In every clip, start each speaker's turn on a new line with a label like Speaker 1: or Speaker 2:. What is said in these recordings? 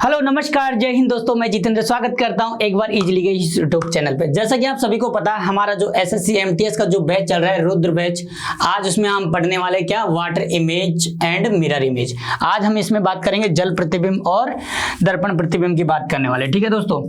Speaker 1: Hello नमस्कार जय हिंद दोस्तों, मैं जितेंद्र स्वागत करता हूं एक बार इजली के इस यूट्यूब चैनल पे। जैसा कि आप सभी को पता है, हमारा जो एसएससी एमटीएस का जो बैच चल रहा है रुद्र बैच, आज उसमें हम पढ़ने वाले क्या, water image and mirror image. आज हम इसमें बात करेंगे जल प्रतिबिंब और दर्पण प्रतिबिंब की बात करने वाले। ठीक है दोस्तों,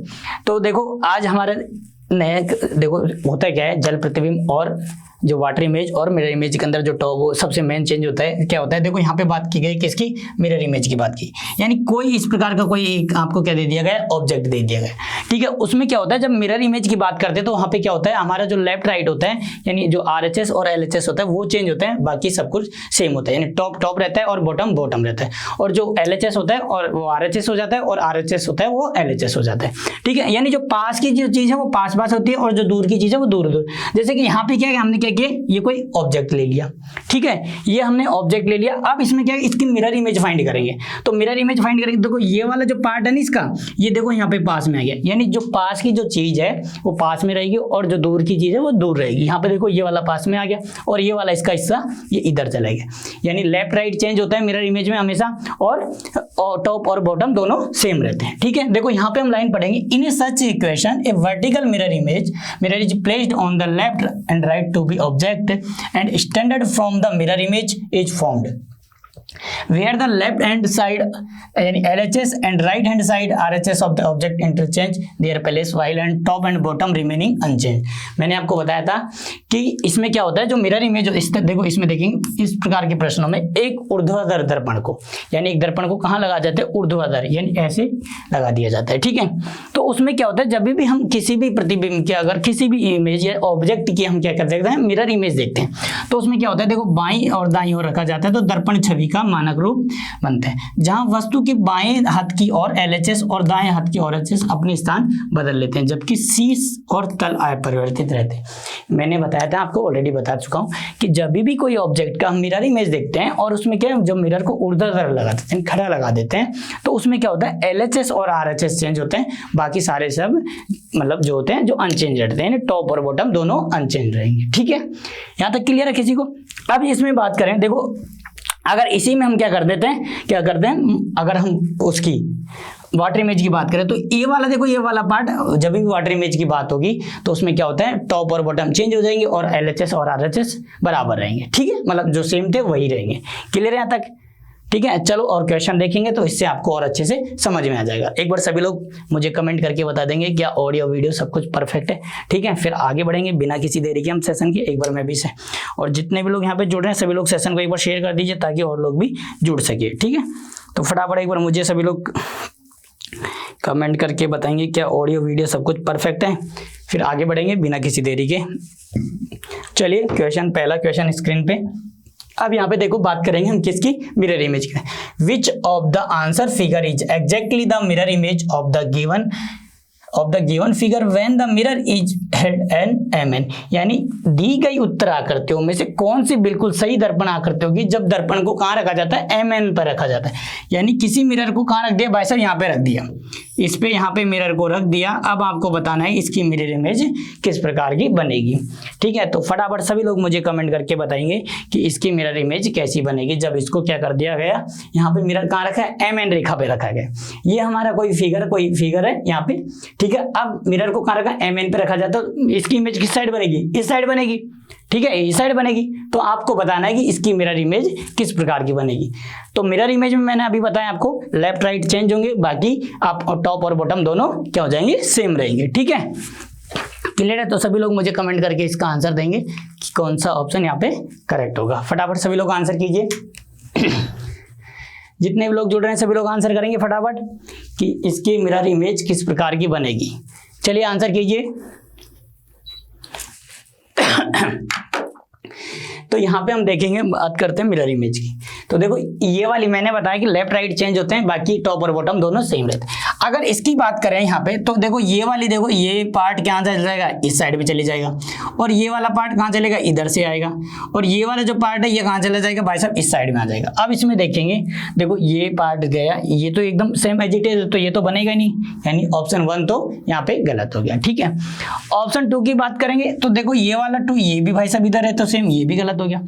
Speaker 1: तो देखो आज हमारे नए देखो होता है क्या है, जल प्रतिबिंब और जो वाटर इमेज और मिरर इमेज के अंदर जो वो सबसे मेन चेंज होता है क्या होता है। देखो यहाँ पे बात की गई किसकी, मिरर इमेज की बात की, यानी कोई इस प्रकार का कोई आपको क्या दे दिया गया, ऑब्जेक्ट दे दिया गया। ठीक है, उसमें क्या होता है, जब मिरर इमेज की बात करते हैं तो वहाँ पे क्या होता है, हमारा जो लेफ्ट राइट होता है, यानी जो RHS और LHS होता है वो चेंज होता है, बाकी सब कुछ सेम होता है, यानी टॉप टॉप रहता है और बॉटम बॉटम रहता है। और जो LHS होता है और वो RHS हो जाता है, और RHS होता है वो LHS हो जाता है। ठीक है, यानी जो पास की जो चीज़ है वो पास पास होती है और जो दूर की चीज़ है वो दूर दूर। जैसे कि यहाँ पे क्या है, हमने क्या किया, ये कोई ऑब्जेक्ट ले लिया। ठीक है, ये हमने ऑब्जेक्ट ले लिया। अब इसमें क्या है, इसकी मिरर इमेज फाइंड करेंगे। तो मिरर इमेज फाइंड करेंगे, देखो ये वाला जो पार्ट है ना इसका, ये देखो यहाँ पे पास में आ गया, यानी जो पास की जो चीज है वो पास में रहेगी और जो दूर की चीज है वो दूर रहेगी। यहाँ पे देखो ये वाला पास में आ गया और ये वाला इसका हिस्सा ये इधर चला गया, यानी लेफ्ट राइट चेंज होता है मिरर इमेज में हमेशा, और टॉप और बॉटम दोनों सेम रहते हैं। ठीक है, देखो यहाँ पे हम लाइन पढ़ेंगे, in a such equation a vertical mirror is placed on the left and right to be object and standard from the mirror image is formed where the left hand side LHS and right hand side RHS of the object interchange their place while and top and bottom remaining unchanged। मैंने आपको बताया था कि इसमें क्या होता है, जो मिरर इमेज देखो इसमें देखेंगे इस प्रकार के प्रश्नों में एक ऊर्ध्वाधर दर्पण को, यानी एक दर्पण को कहाँ लगा जाता है, ऊर्ध्वाधर, यानी ऐसे लगा दिया जाता है। ठीक है, तो उसमें क्या होता है, जब भी हम किसी भी प्रतिबिंब की, अगर किसी भी इमेज या ऑब्जेक्ट की हम क्या कर सकते हैं, मिरर इमेज देखते हैं, तो उसमें क्या होता है, देखो बाईं और दाईं ओर रखा जाता है तो दर्पण छवि का मानक रूप बनता है, जहां वस्तु के बाएं हाथ की ओर LHS और दाएं हाथ की ओर RHS अपने स्थान बदल लेते हैं, जबकि शीर्ष और तल अपरिवर्तित रहते हैं। मैंने बताया था, आपको ऑलरेडी बता चुका हूं कि जब भी कोई ऑब्जेक्ट का हम मिरर इमेज देखते हैं और उसमें क्या है, जब मिरर को ऊर्ध्वाधर लगा देते हैं, खड़ा लगा देते हैं, तो उसमें क्या होता है, LHS और RHS चेंज होते हैं, बाकी सारे सब मतलब जो होते हैं जो अनचेंज रहते हैं, टॉप और बॉटम दोनों अनचेंज रहेंगे। ठीक है, यहां तक क्लियर है किसी को। अब इसमें बात करें, देखो अगर इसी में हम क्या कर देते हैं, अगर हम उसकी वाटर इमेज की बात करें तो ये वाला, देखो ये वाला पार्ट, जब भी वाटर इमेज की बात होगी तो उसमें क्या होता है, टॉप और बॉटम चेंज हो जाएंगे और LHS और RHS बराबर रहेंगे। ठीक है, मतलब जो सेम थे वही रहेंगे। क्लियर है यहाँ तक? ठीक है, चलो और क्वेश्चन देखेंगे तो इससे आपको और अच्छे से समझ में आ जाएगा। एक बार सभी लोग मुझे कमेंट करके बता देंगे क्या ऑडियो वीडियो सब कुछ परफेक्ट है। ठीक है, फिर आगे बढ़ेंगे बिना किसी देरी के हम सेशन के। एक बार मैं भी से, और जितने भी लोग यहाँ पे जुड़ रहे हैं सभी लोग सेशन को एक बार शेयर कर दीजिए ताकि और लोग भी जुड़ सके। ठीक है, तो फटाफट एक बार मुझे सभी लोग कमेंट करके बताएंगे क्या ऑडियो वीडियो सब कुछ परफेक्ट है, फिर आगे बढ़ेंगे बिना किसी देरी के। चलिए क्वेश्चन, पहला क्वेश्चन स्क्रीन पे। अब यहाँ पे देखो बात करेंगे हम किसकी, मिरर इमेज की। विच of the answer figure is exactly the mirror image of the given figure when the mirror is head and MN, यानी दी गई उत्तर आकृतियों में से कौन सी बिल्कुल सही दर्पण आकृति होगी जब दर्पण को कहाँ रखा जाता है, MN पर रखा जाता है। यानी किसी मिरर को कहाँ रख दिया भाई साहब, यहाँ पे रख दिया, इस पे यहाँ पे मिरर को रख दिया। अब आपको बताना है इसकी मिरर इमेज किस प्रकार की बनेगी। ठीक है, तो फटाफट सभी लोग मुझे कमेंट करके बताएंगे कि इसकी मिरर इमेज कैसी बनेगी जब इसको क्या कर दिया गया, यहाँ पे मिरर कहाँ रखा है, MN रेखा पे रखा गया। ये हमारा कोई फिगर है यहाँ पे। ठीक है, अब मिरर को कहाँ रखा, MN पे रखा जाए तो इसकी इमेज किस साइड बनेगी, इस साइड बनेगी। ठीक है, इस साइड बनेगी। तो आपको बताना है कि इसकी मिरर इमेज किस प्रकार की बनेगी। तो मिरर इमेज में मैंने अभी बताया आपको लेफ्ट राइट चेंज होंगे, बाकी आप टॉप और बॉटम दोनों क्या हो जाएंगे, सेम रहेंगे। ठीक है, क्लियर है? तो सभी लोग मुझे कमेंट करके इसका आंसर देंगे कि कौन सा ऑप्शन यहाँ पे करेक्ट होगा। फटाफट सभी लोग आंसर कीजिए। जितने भी लोग जुड़ रहे हैं सभी लोग आंसर करेंगे फटाफट कि इसकी मिरर इमेज किस प्रकार की बनेगी। चलिए आंसर कीजिए। तो यहाँ पे हम देखेंगे, बात करते हैं मिरर इमेज की। तो देखो ये वाली मैंने बताया कि लेफ्ट राइट चेंज होते हैं, बाकी टॉप और बॉटम दोनों सेम रहते हैं। अगर इसकी बात करें यहाँ पे तो देखो ये वाली, देखो ये पार्ट कहाँ चला जाएगा, इस साइड में चले जाएगा, और ये वाला पार्ट कहाँ चलेगा, इधर से आएगा, और ये वाला जो पार्ट है ये कहाँ चला जाएगा भाई साहब, इस साइड में आ जाएगा। अब इसमें देखेंगे, देखो ये पार्ट गया, ये तो एकदम सेम एज इट इज, तो ये तो बनेगा नहीं, यानी ऑप्शन 1 तो यहाँ पे गलत हो गया। ठीक है, ऑप्शन 2 की बात करेंगे तो देखो ये वाला 2 ये भी भाई साहब इधर है, तो सेम ये भी गलत हो गया।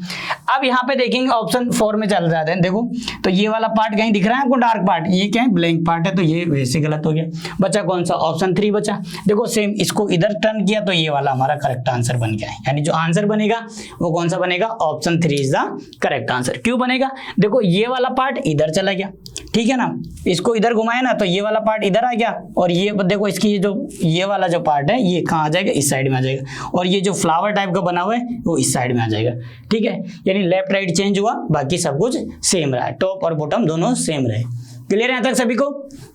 Speaker 1: अब यहाँ पे देखेंगे ऑप्शन 4 में चल जाते हैं, देखो तो ये वाला पार्ट कहीं दिख रहा है आपको, डार्क पार्ट, ये क्या है, ब्लैंक पार्ट है, तो ये वैसे गलत हो गया। बचा कौन सा, ऑप्शन 3 बचा। देखो सेम इसको इधर टर्न किया तो ये वाला हमारा करेक्ट आंसर बन गया है, यानी जो आंसर बनेगा वो कौन सा बनेगा, option 3 is the correct answer. क्यों बनेगा, देखो ये वाला पार्ट इधर चला गया, ठीक है ना, इसको इधर घुमाया ना तो ये वाला पार्ट इधर आ गया, और ये देखो इसकी जो ये वाला जो पार्ट है ये कहाँ आ जाएगा, इस साइड में आ जाएगा, और ये जो फ्लावर टाइप का बना हुआ है वो इस साइड में आ जाएगा। ठीक है, यानी लेफ्ट राइट चेंज हुआ, बाकी सब कुछ सेम रहा, टॉप और बॉटम दोनों सेम रहे। क्लियर है यहाँ तक सभी को,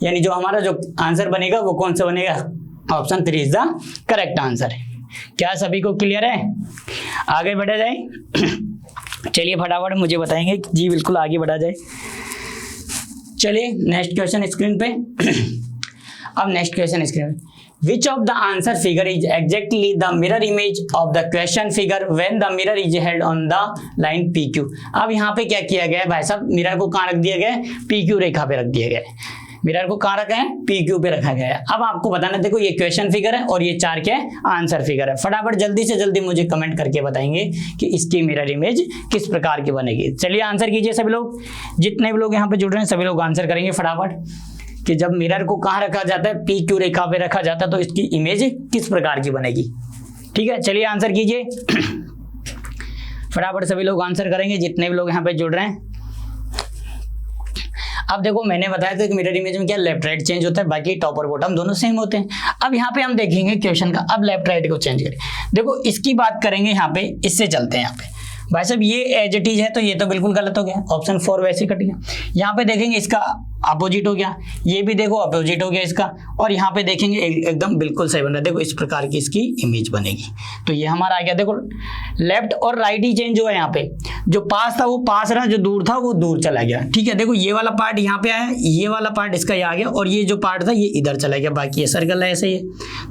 Speaker 1: यानी जो हमारा जो आंसर बनेगा वो कौन सा बनेगा, option 3 is the correct answer. क्या सभी को क्लियर है, आगे बढ़ा जाए। चलिए फटाफट मुझे बताएंगे, जी बिल्कुल आगे बढ़ा जाए। चलिए नेक्स्ट क्वेश्चन स्क्रीन पे। अब नेक्स्ट क्वेश्चन स्क्रीन पे, which of the answer figure is exactly the mirror image of the question figure when the mirror is held on the line PQ। अब यहाँ पे क्या किया गया है भाई साहब, मिरर को कहाँ रख दिया गया है, PQ रेखा पे रख दिया गया है, मिरर को कहाँ रखा है, PQ पे रखा गया है। अब आपको बताना, देखो ये क्वेश्चन फिगर है और ये 4 क्या है, आंसर फिगर है। फटाफट जल्दी से जल्दी मुझे कमेंट करके बताएंगे कि इसकी मिरर इमेज किस प्रकार की बनेगी। चलिए आंसर कीजिए सभी लोग, जितने भी लोग यहाँ पे जुड़ रहे हैं सभी लोग आंसर करेंगे फटाफट, कि जब मिरर को कहाँ रखा जाता है, PQ रेखा पे रखा जाता है, तो इसकी इमेज किस प्रकार की बनेगी। ठीक है, चलिए आंसर कीजिए फटाफट, सभी लोग आंसर करेंगे जितने भी लोग यहाँ पे जुड़ रहे हैं। अब देखो मैंने बताया था कि मिरर इमेज में क्या लेफ्ट राइट चेंज होता है, बाकी टॉप और बॉटम दोनों सेम होते हैं। अब यहाँ पे हम देखेंगे क्वेश्चन का, अब लेफ्ट राइट को चेंज करें। देखो इसकी बात करेंगे यहाँ पे, इससे चलते हैं यहाँ पे भाई साहब, ये एज इट इज है तो ये तो बिल्कुल गलत हो गया, ऑप्शन 4 वैसे कट गया। यहाँ पे देखेंगे इसका अपोजिट हो गया, ये भी देखो अपोजिट हो गया इसका, और यहाँ पे देखेंगे एकदम बिल्कुल सही बन रहा है। देखो इस प्रकार की इसकी इमेज बनेगी, तो ये हमारा आ गया। देखो लेफ्ट और राइट ही चेंज हुआ है, यहाँ पे जो पास था वो पास रहा, जो दूर था वो दूर चला गया। ठीक है, देखो ये वाला पार्ट यहाँ पे आया, ये वाला पार्ट इसका यहाँ आ गया, और ये जो पार्ट था ये इधर चला गया, बाकी ये सर्कल है ऐसे ही।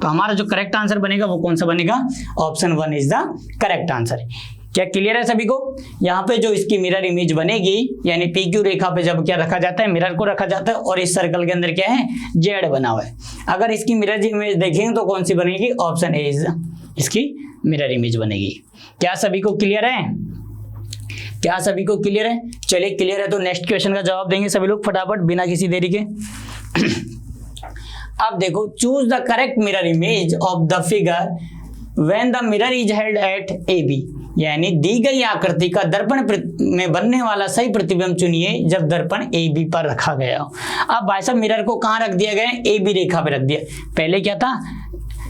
Speaker 1: तो हमारा जो करेक्ट आंसर बनेगा वो कौन सा बनेगा, option 1 is the correct answer. क्या क्लियर है सभी को, यहाँ पे जो इसकी मिरर इमेज बनेगी, यानी PQ रेखा पे जब क्या रखा जाता है, मिरर को रखा जाता है, और इस सर्कल के अंदर क्या है, जेड बना हुआ है। अगर इसकी मिरर इमेज देखेंगे तो कौन सी बनेगी, ऑप्शन ए इज इसकी मिरर इमेज बनेगी। क्या सभी को क्लियर है, क्या सभी को क्लियर है। चलिए क्लियर है तो नेक्स्ट क्वेश्चन का जवाब देंगे सभी लोग फटाफट बिना किसी देरी के। अब देखो, choose the correct mirror image of the figure when the mirror is held at AB, यानी दी गई आकृति का दर्पण में बनने वाला सही प्रतिबिंब चुनिए जब दर्पण AB पर रखा गया हो। अब भाई साहब मिरर को कहाँ रख दिया गया है, AB रेखा पे रख दिया। पहले क्या था,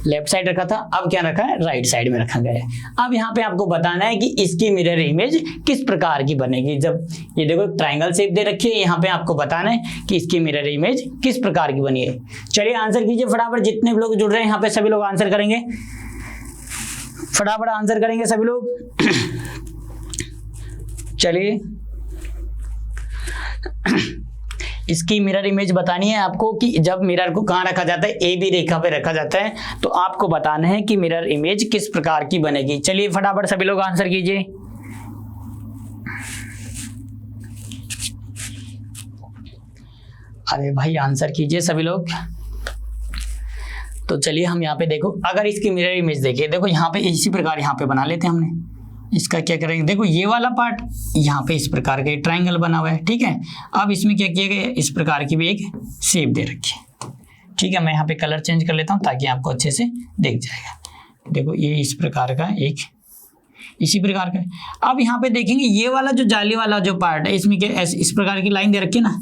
Speaker 1: लेफ्ट साइड रखा था, अब क्या रखा है, राइट साइड में रखा गया है। अब यहाँ पे आपको बताना है कि इसकी मिरर इमेज किस प्रकार की बनेगी। जब ये देखो ट्रायंगल शेप दे रखी है, यहाँ पे आपको बताना है कि इसकी मिरर इमेज किस प्रकार की बनी है। चलिए आंसर कीजिए फटाफट, जितने भी लोग जुड़ रहे हैं यहाँ पे सभी लोग आंसर करेंगे, फटाफट आंसर करेंगे सभी लोग। चलिए इसकी मिरर इमेज बतानी है आपको, कि जब मिरर को कहाँ रखा जाता है, AB रेखा पे रखा जाता है, तो आपको बताना है कि मिरर इमेज किस प्रकार की बनेगी। चलिए फटाफट सभी लोग आंसर कीजिए। अरे भाई आंसर कीजिए सभी लोग। तो चलिए हम यहाँ पे देखो, अगर इसकी मिरर इमेज देखिए, देखो यहाँ पे इसी प्रकार यहाँ पे बना लेते हैं हमने। इसका क्या करेंगे, देखो ये वाला पार्ट यहाँ पे इस प्रकार का ट्रायंगल बना हुआ है, ठीक है। अब इसमें क्या किया गया, इस प्रकार की भी एक शेप दे रखी है, ठीक है। मैं यहाँ पे कलर चेंज कर लेता हूँ ताकि आपको अच्छे से दिख जाएगा। देखो ये इस प्रकार का एक इसी प्रकार का। अब यहाँ पे देखेंगे ये वाला जो जाली वाला जो पार्ट है, इसमें क्या इस प्रकार की लाइन दे रखी है ना,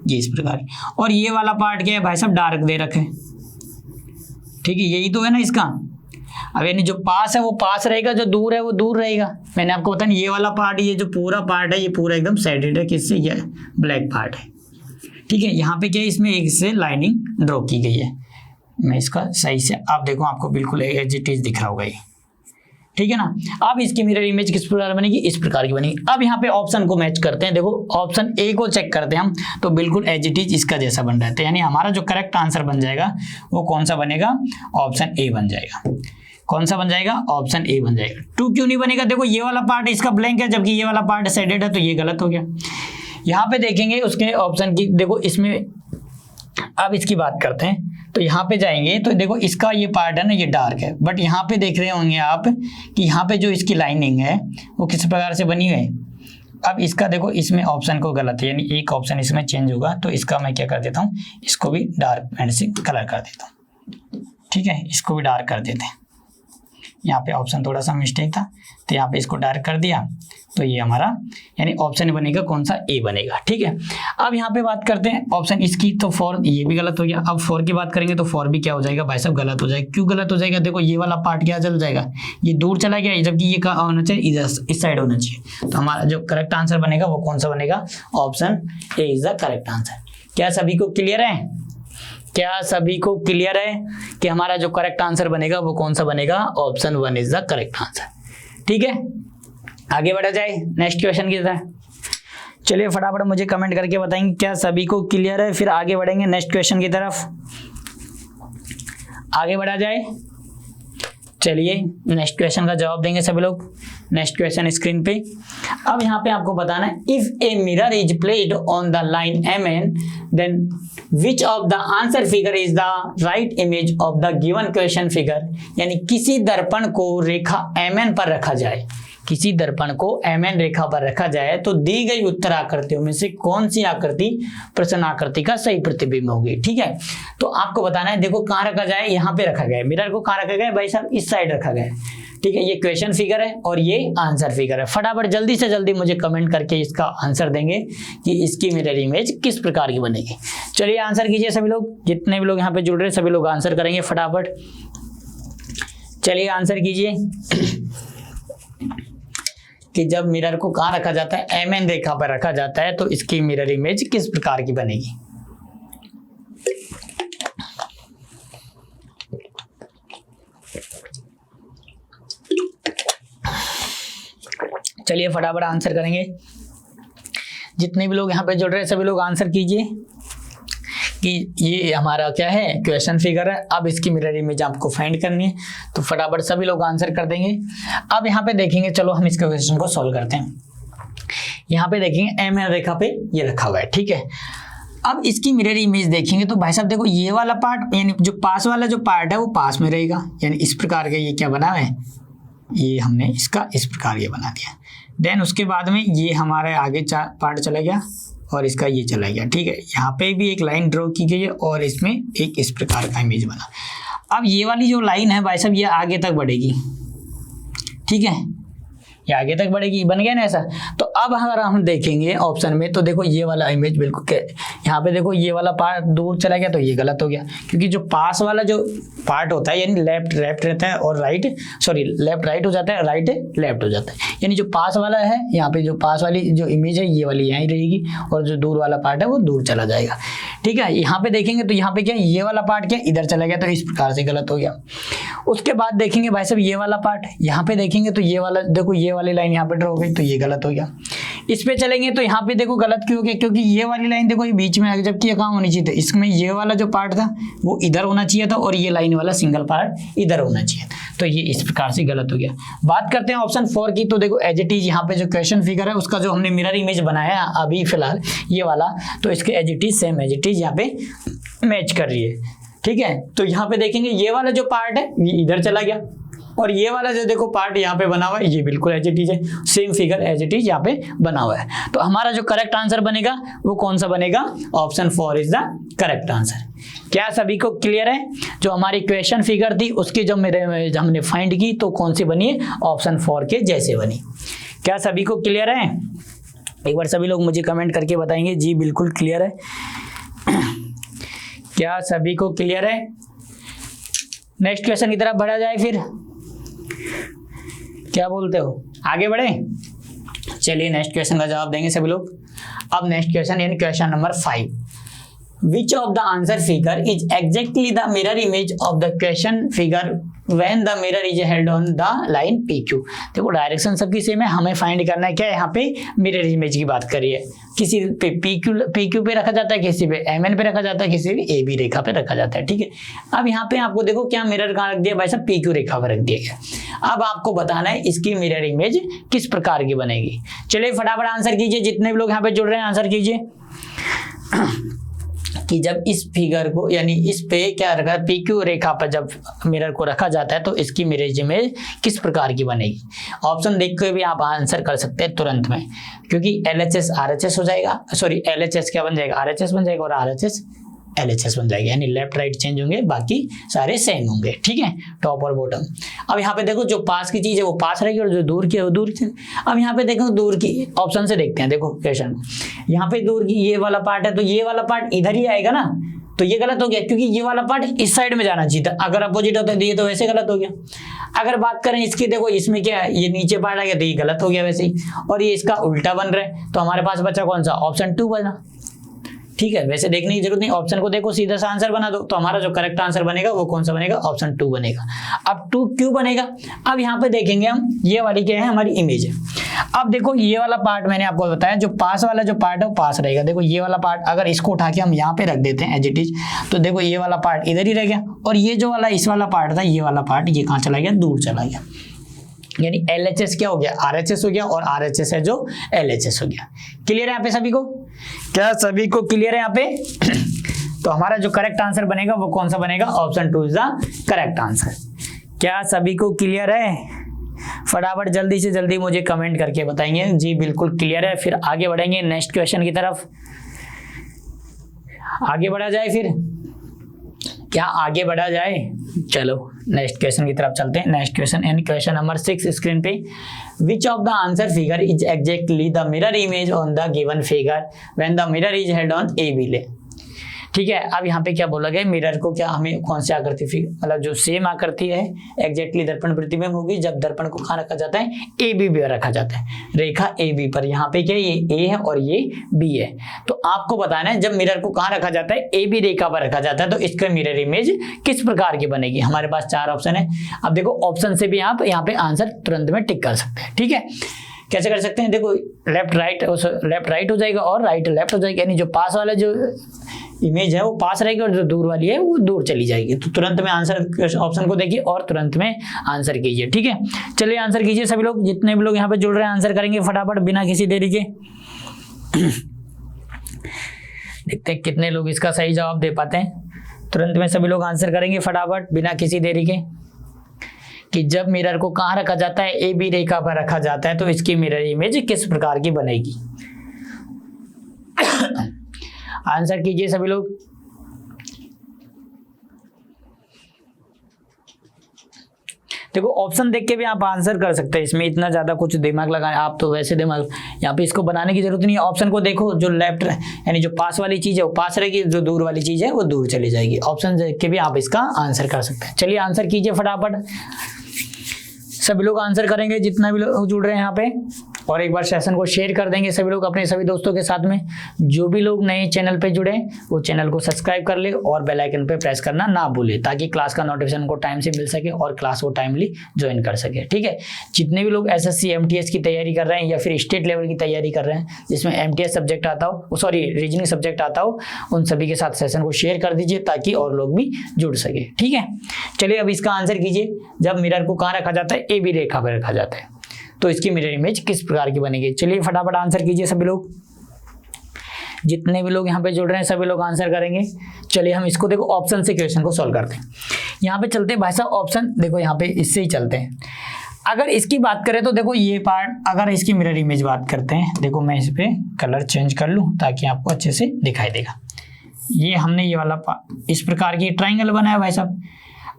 Speaker 1: ये इस प्रकार की, और ये वाला पार्ट क्या है भाई साहब, डार्क दे रखे, ठीक है। यही तो है ना इसका। अब यानी जो पास है वो पास रहेगा, जो दूर है वो दूर रहेगा। मैंने आपको बताया ये वाला पार्ट, ये जो पूरा पार्ट है ये पूरा एकदम सेटेड है, किससे, ये ब्लैक पार्ट है, ठीक है। यहाँ पे क्या है, इसमें एक से लाइनिंग ड्रॉ की गई है। मैं इसका सही से, आप देखो आपको बिल्कुल एज इट इज दिख रहा होगा ये, ठीक है ना। अब इसकी मिरर इमेज किस प्रकार बनेगी, इस प्रकार की बनेगी। अब यहाँ पे ऑप्शन को मैच करते हैं, देखो ऑप्शन ए को चेक करते हैं हम, तो बिल्कुल एज इट इज इसका जैसा बन रहा है, तो यानी हमारा जो करेक्ट आंसर बन जाएगा वो कौन सा बनेगा, ऑप्शन ए बन जाएगा। कौन सा बन जाएगा, ऑप्शन ए बन जाएगा। 2 क्यों नहीं बनेगा, देखो ये वाला पार्ट इसका ब्लैंक है जबकि ये वाला पार्ट शेडेड है, तो ये गलत हो गया। यहाँ पे देखेंगे उसके ऑप्शन की, देखो इसमें अब इसकी बात करते हैं, तो यहाँ पे जाएंगे तो देखो इसका ये पार्ट है ना, ये डार्क है, बट यहाँ पे देख रहे होंगे आप कि यहाँ पे जो इसकी लाइनिंग है वो किस प्रकार से बनी हुई है। अब इसका देखो इसमें ऑप्शन को गलत है, यानी एक ऑप्शन इसमें चेंज होगा, तो इसका मैं क्या कर देता हूँ, इसको भी डार्क एंड से कलर कर देता हूँ, ठीक है, इसको भी डार्क कर देते हैं। यहाँ पे ऑप्शन थोड़ा सा मिस्टेक था, तो यहाँ पे इसको डार्क कर दिया, तो ये हमारा यानी ऑप्शन बनेगा कौन सा, ए बनेगा, ठीक है। अब यहाँ पे बात करते हैं ऑप्शन इसकी, तो 4 ये भी गलत हो गया। अब 4 की बात करेंगे तो 4 भी क्या हो जाएगा भाई साहब, गलत हो जाएगा। क्यों गलत हो जाएगा, देखो ये वाला पार्ट क्या चल जाएगा, ये दूर चला गया, जबकि ये कहाँ होना चाहिए, इधर इस साइड होना चाहिए। तो हमारा जो करेक्ट आंसर बनेगा वो कौन सा बनेगा, option A is the correct answer. क्या सभी को क्लियर है, क्या सभी को क्लियर है कि हमारा जो करेक्ट आंसर बनेगा वो कौन सा बनेगा, option 1 is the correct answer, ठीक है। आगे बढ़ा जाए नेक्स्ट क्वेश्चन की तरफ। चलिए फटाफट मुझे कमेंट करके बताएंगे क्या सभी को क्लियर है, फिर आगे बढ़ेंगे नेक्स्ट क्वेश्चन की तरफ। आगे बढ़ा जाए, चलिए नेक्स्ट क्वेश्चन का जवाब देंगे सभी लोग। नेक्स्ट क्वेश्चन स्क्रीन पे। अब यहाँ पे आपको बताना है, if a mirror is placed on the line MN then which of the answer figure is the right image of the given question figure. यानी किसी दर्पण को रेखा MN पर रखा जाए, किसी दर्पण को MN रेखा पर रखा जाए तो दी गई उत्तर आकृतियों में से कौन सी आकृति प्रश्न आकृति का सही प्रतिबिंब होगी, ठीक है। तो आपको बताना है, देखो कहाँ रखा जाए, यहाँ पे रखा गया है, मिरर को कहाँ रखा गया है भाई साहब, इस साइड रखा गया है, ठीक है। ये क्वेश्चन फिगर है और ये आंसर फिगर है। फटाफट जल्दी से जल्दी मुझे कमेंट करके इसका आंसर देंगे कि इसकी मिरर इमेज किस प्रकार की बनेगी। चलिए आंसर कीजिए सभी लोग, जितने भी लोग यहाँ पे जुड़ रहे हैं सभी लोग आंसर करेंगे फटाफट। चलिए आंसर कीजिए कि जब मिरर को कहाँ रखा जाता है, MN रेखा पर रखा जाता है, तो इसकी मिरर इमेज किस प्रकार की बनेगी। चलिए फटाफट आंसर करेंगे, जितने भी लोग यहाँ पे जुड़ रहे हैं सभी लोग आंसर कीजिए कि ये हमारा क्या है, क्वेश्चन फिगर है। अब इसकी मिरर इमेज आपको फाइंड करनी है, तो फटाफट सभी लोग आंसर कर देंगे। अब यहाँ पे देखेंगे, चलो हम इसके क्वेश्चन को सॉल्व करते हैं। यहाँ पे देखेंगे MN रेखा पे ये रखा हुआ है, ठीक है। अब इसकी मिरर इमेज देखेंगे तो भाई साहब देखो ये वाला पार्ट, यानी जो पास वाला जो पार्ट है वो पास में रहेगा, यानी इस प्रकार का ये क्या बना है, ये हमने इसका इस प्रकार ये बना दिया। देन उसके बाद में ये हमारे आगे पार्ट चला गया और इसका ये चला गया, ठीक है। यहाँ पे भी एक लाइन ड्रॉ की गई है और इसमें एक इस प्रकार का इमेज बना। अब ये वाली जो लाइन है भाई साहब ये आगे तक बढ़ेगी, ठीक है, ये आगे तक बढ़ेगी, बन गया ना ऐसा। तो अब अगर हम देखेंगे ऑप्शन में तो देखो ये वाला इमेज बिल्कुल यहाँ पे देखो ये वाला पार्ट दूर चला गया, तो ये गलत हो गया, क्योंकि जो पास वाला जो पार्ट होता है यानी लेफ्ट रहता है और राइट लेफ्ट राइट हो जाता है, राइट लेफ्ट हो जाता है। यानी जो पास वाला है यहाँ पे जो पास वाली जो इमेज है ये वाली यहीं रहेगी और जो दूर वाला पार्ट है वो दूर चला जाएगा, ठीक है। यहाँ पे देखेंगे तो यहाँ पे क्या ये वाला पार्ट क्या इधर चला गया, तो इस प्रकार से गलत हो गया। उसके बाद देखेंगे भाई साहब ये वाला पार्ट, यहाँ पे देखेंगे तो ये वाला देखो ये वाली लाइन यहाँ पे ड्रॉ हो गई, तो ये गलत हो गया। इस पे चलेंगे तो यहाँ पे देखो गलत क्यों हो गया, क्योंकि ये वाली लाइन देखो ये बीच में आ गई, जबकि ये कहाँ होनी चाहिए था, इसमें ये वाला जो पार्ट था वो इधर होना चाहिए था और ये लाइन वाला सिंगल पार्ट इधर होना चाहिए, तो ये इस प्रकार से गलत हो गया। बात करते हैं ऑप्शन 4 की, तो देखो एज इट इज यहाँ पे जो क्वेश्चन फिगर है उसका जो हमने मिरर इमेज बनाया अभी फिलहाल ये वाला, तो इसके as it is same as it is यहाँ पे मैच कर रही है, ठीक है। तो यहाँ पे देखेंगे ये वाला जो पार्ट है ये इधर चला गया और ये वाला जो देखो पार्ट यहाँ पे बना हुआ है ये बिल्कुल एज इट इज है, same figure as it is यहाँ पे बना हुआ है। तो हमारा जो करेक्ट आंसर बनेगा वो कौन सा बनेगा, option 4 is the correct answer. क्या सभी को क्लियर है, जो हमारी क्वेश्चन फिगर थी उसकी जब हमने फाइंड की तो कौन सी बनी है, ऑप्शन 4 के जैसे बनी। क्या सभी को क्लियर है, एक बार सभी लोग मुझे कमेंट करके बताएंगे जी बिल्कुल क्लियर है। क्या सभी को क्लियर है, नेक्स्ट क्वेश्चन की तरफ बढ़ा जाए फिर, क्या बोलते हो, आगे बढ़े। चलिए नेक्स्ट क्वेश्चन का जवाब देंगे सभी लोग। अब नेक्स्ट क्वेश्चन यानी question number 5, which of the answer figure is exactly the mirror image of the question figure when the mirror is held on the line PQ। देखो डायरेक्शन सबकी सेम है, हमें फाइंड करना है क्या, यहाँ पे मिरर इमेज की बात करिए। किसी पे PQ पे रखा जाता है, किसी पे MN पे रखा जाता है, किसी पे AB रेखा पे रखा जाता है, ठीक है। अब यहाँ पे आपको देखो क्या मिरर कहाँ रख दिया भाई साहब, PQ रेखा पर रख दिया गया। अब आपको बताना है इसकी मिरर इमेज किस प्रकार की बनेगी। चलिए फटाफट आंसर कीजिए, जितने भी लोग यहाँ पे जुड़ रहे हैं आंसर कीजिए कि जब इस फिगर को यानी इस पे क्या रखा, PQ रेखा पर जब मिरर को रखा जाता है तो इसकी मिरर इमेज किस प्रकार की बनेगी। ऑप्शन देख के भी आप आंसर कर सकते हैं तुरंत में, क्योंकि LHS RHS हो जाएगा, सॉरी LHS क्या बन जाएगा, RHS बन जाएगा, और RHS LHS बन जाएगा, यानी लेफ्ट राइट चेंज होंगे, बाकी सारे सेम होंगे, ठीक है, टॉप और बॉटम। अब यहाँ पे देखो जो पास की चीज है वो पास रहेगी और जो दूर की है वो दूर की। अब यहाँ पे देखो दूर की, ऑप्शन से देखते हैं, देखो क्वेश्चन यहाँ पे दूर की ये वाला पार्ट है तो ये वाला पार्ट इधर ही आएगा ना, तो ये गलत हो गया क्योंकि ये वाला पार्ट इस साइड में जाना चाहिए था। अगर अपोजिट होता है तो ये तो वैसे गलत हो गया। अगर बात करें इसकी, देखो इसमें क्या है, ये नीचे पार्ट आ गया तो ये गलत हो गया वैसे ही, और ये इसका उल्टा बन रहा है, तो हमारे पास बचा कौन सा, ऑप्शन 2 बना, ठीक है। वैसे देखने की जरूरत नहीं, ऑप्शन को देखो सीधा सा आंसर बना दो, तो हमारा जो करेक्ट आंसर बनेगा वो कौन सा बनेगा, ऑप्शन 2 बनेगा। अब 2 क्यों बनेगा, अब यहाँ पे देखेंगे हम, ये वाली क्या है, हमारी इमेज है। अब देखो ये वाला पार्ट मैंने आपको बताया, जो पास वाला जो पार्ट है वो पास रहेगा। देखो ये वाला पार्ट अगर इसको उठा के हम यहाँ पे रख देते हैं एज इट इज, तो देखो ये वाला पार्ट इधर ही रह गया, और ये जो वाला इस वाला पार्ट था, ये वाला पार्ट ये कहाँ चला गया, दूर चला गया। यानी LHS क्या हो गया, RHS हो गया, और RHS है जो LHS हो गया। क्लियर है यहाँ पे सभी को, क्या सभी को क्लियर है यहाँ पे तो हमारा जो करेक्ट आंसर बनेगा वो कौन सा बनेगा, option 2 is the correct answer. क्या सभी को क्लियर है, फटाफट जल्दी से जल्दी मुझे कमेंट करके बताएंगे जी बिल्कुल क्लियर है। फिर आगे बढ़ेंगे नेक्स्ट क्वेश्चन की तरफ, आगे बढ़ा जाए, फिर क्या आगे बढ़ा जाए, चलो नेक्स्ट क्वेश्चन की तरफ चलते हैं। Next question and question number 6 screen पे, which of the answer figure is exactly the mirror image on the given figure when the mirror is held on AB ले। ठीक है, अब यहाँ पे क्या बोला गया, मिरर को क्या हमें कौन सी आकृति मतलब जो सेम आकृति है एग्जैक्टली दर्पण प्रतिबिंब होगी जब दर्पण को कहाँ रखा जाता है, AB पर रखा जाता है, रेखा AB पर। यहाँ पे क्या ये A है और ये B है, तो आपको बताना है जब मिरर को कहाँ रखा जाता है, AB रेखा पर रखा जाता है, तो इसका मिरर इमेज किस प्रकार की बनेगी। हमारे पास 4 ऑप्शन है। अब देखो ऑप्शन से भी आप यहाँ पे आंसर तुरंत में टिक कर सकते हैं। ठीक है, कैसे कर सकते हैं, देखो लेफ्ट राइट हो जाएगा और राइट लेफ्ट हो जाएगा, यानी जो पास वाला जो इमेज है वो पास रहेगी और जो दूर वाली है वो दूर चली जाएगी। तो तुरंत में आंसर ऑप्शन को देखिए और तुरंत में आंसर कीजिए। ठीक है, चलिए आंसर कीजिए सभी लोग, जितने भी लोग यहाँ पे जुड़ रहे हैं आंसर करेंगे फटाफट बिना किसी देरी के। देखते हैं कितने लोग इसका सही जवाब दे पाते हैं। तुरंत में सभी लोग आंसर करेंगे फटाफट बिना किसी देरी के, कि जब मिरर को कहाँ रखा जाता है, AB रेखा पर रखा जाता है, तो इसकी मिरर इमेज किस प्रकार की बनेगी। आंसर कीजिए सभी लोग। देखो ऑप्शन देख के भी आप आंसर कर सकते हैं, इसमें इतना ज्यादा कुछ दिमाग लगाए आप तो वैसे दिमाग यहाँ पे इसको बनाने की जरूरत नहीं है। ऑप्शन को देखो, जो लेफ्ट यानी जो पास वाली चीज है वो पास रहेगी, जो दूर वाली चीज है वो दूर चली जाएगी। ऑप्शन देख के भी आप इसका आंसर कर सकते हैं। चलिए आंसर कीजिए फटाफट, सभी लोग आंसर करेंगे जितना भी लोग जुड़ रहे हैं यहाँ पे, और एक बार सेशन को शेयर कर देंगे सभी लोग अपने सभी दोस्तों के साथ में। जो भी लोग नए चैनल पे जुड़े वो चैनल को सब्सक्राइब कर ले और बेल आइकन पे प्रेस करना ना भूले, ताकि क्लास का नोटिफिकेशन को टाइम से मिल सके और क्लास को टाइमली ज्वाइन कर सके। ठीक है, जितने भी लोग SSC MTS की तैयारी कर रहे हैं या फिर स्टेट लेवल की तैयारी कर रहे हैं जिसमें MTS सब्जेक्ट आता हो, सॉरी रीजनिंग सब्जेक्ट आता हो, उन सभी के साथ सेशन को शेयर कर दीजिए ताकि और लोग भी जुड़ सके। ठीक है, चलिए अब इसका आंसर कीजिए, जब मिरर को कहाँ रखा जाता है, AB रेखा पर रखा जाता है, तो इसकी मिरर इमेज किस प्रकार की बनेगी। चलिए फटाफट आंसर कीजिए सभी लोग, जितने भी लोग यहाँ पे जुड़ रहे हैं सभी लोग आंसर करेंगे। चलिए हम इसको देखो ऑप्शन से क्वेश्चन को सॉल्व करते हैं। यहाँ पे चलते हैं भाई साहब ऑप्शन, देखो यहाँ पे इससे ही चलते हैं। अगर इसकी बात करें तो देखो ये पार्ट, अगर इसकी मिरर इमेज बात करते हैं, देखो मैं इस पे कलर चेंज कर लूँ ताकि आपको अच्छे से दिखाई देगा। ये हमने ये वाला इस प्रकार की ट्राइंगल बनाया भाई साहब।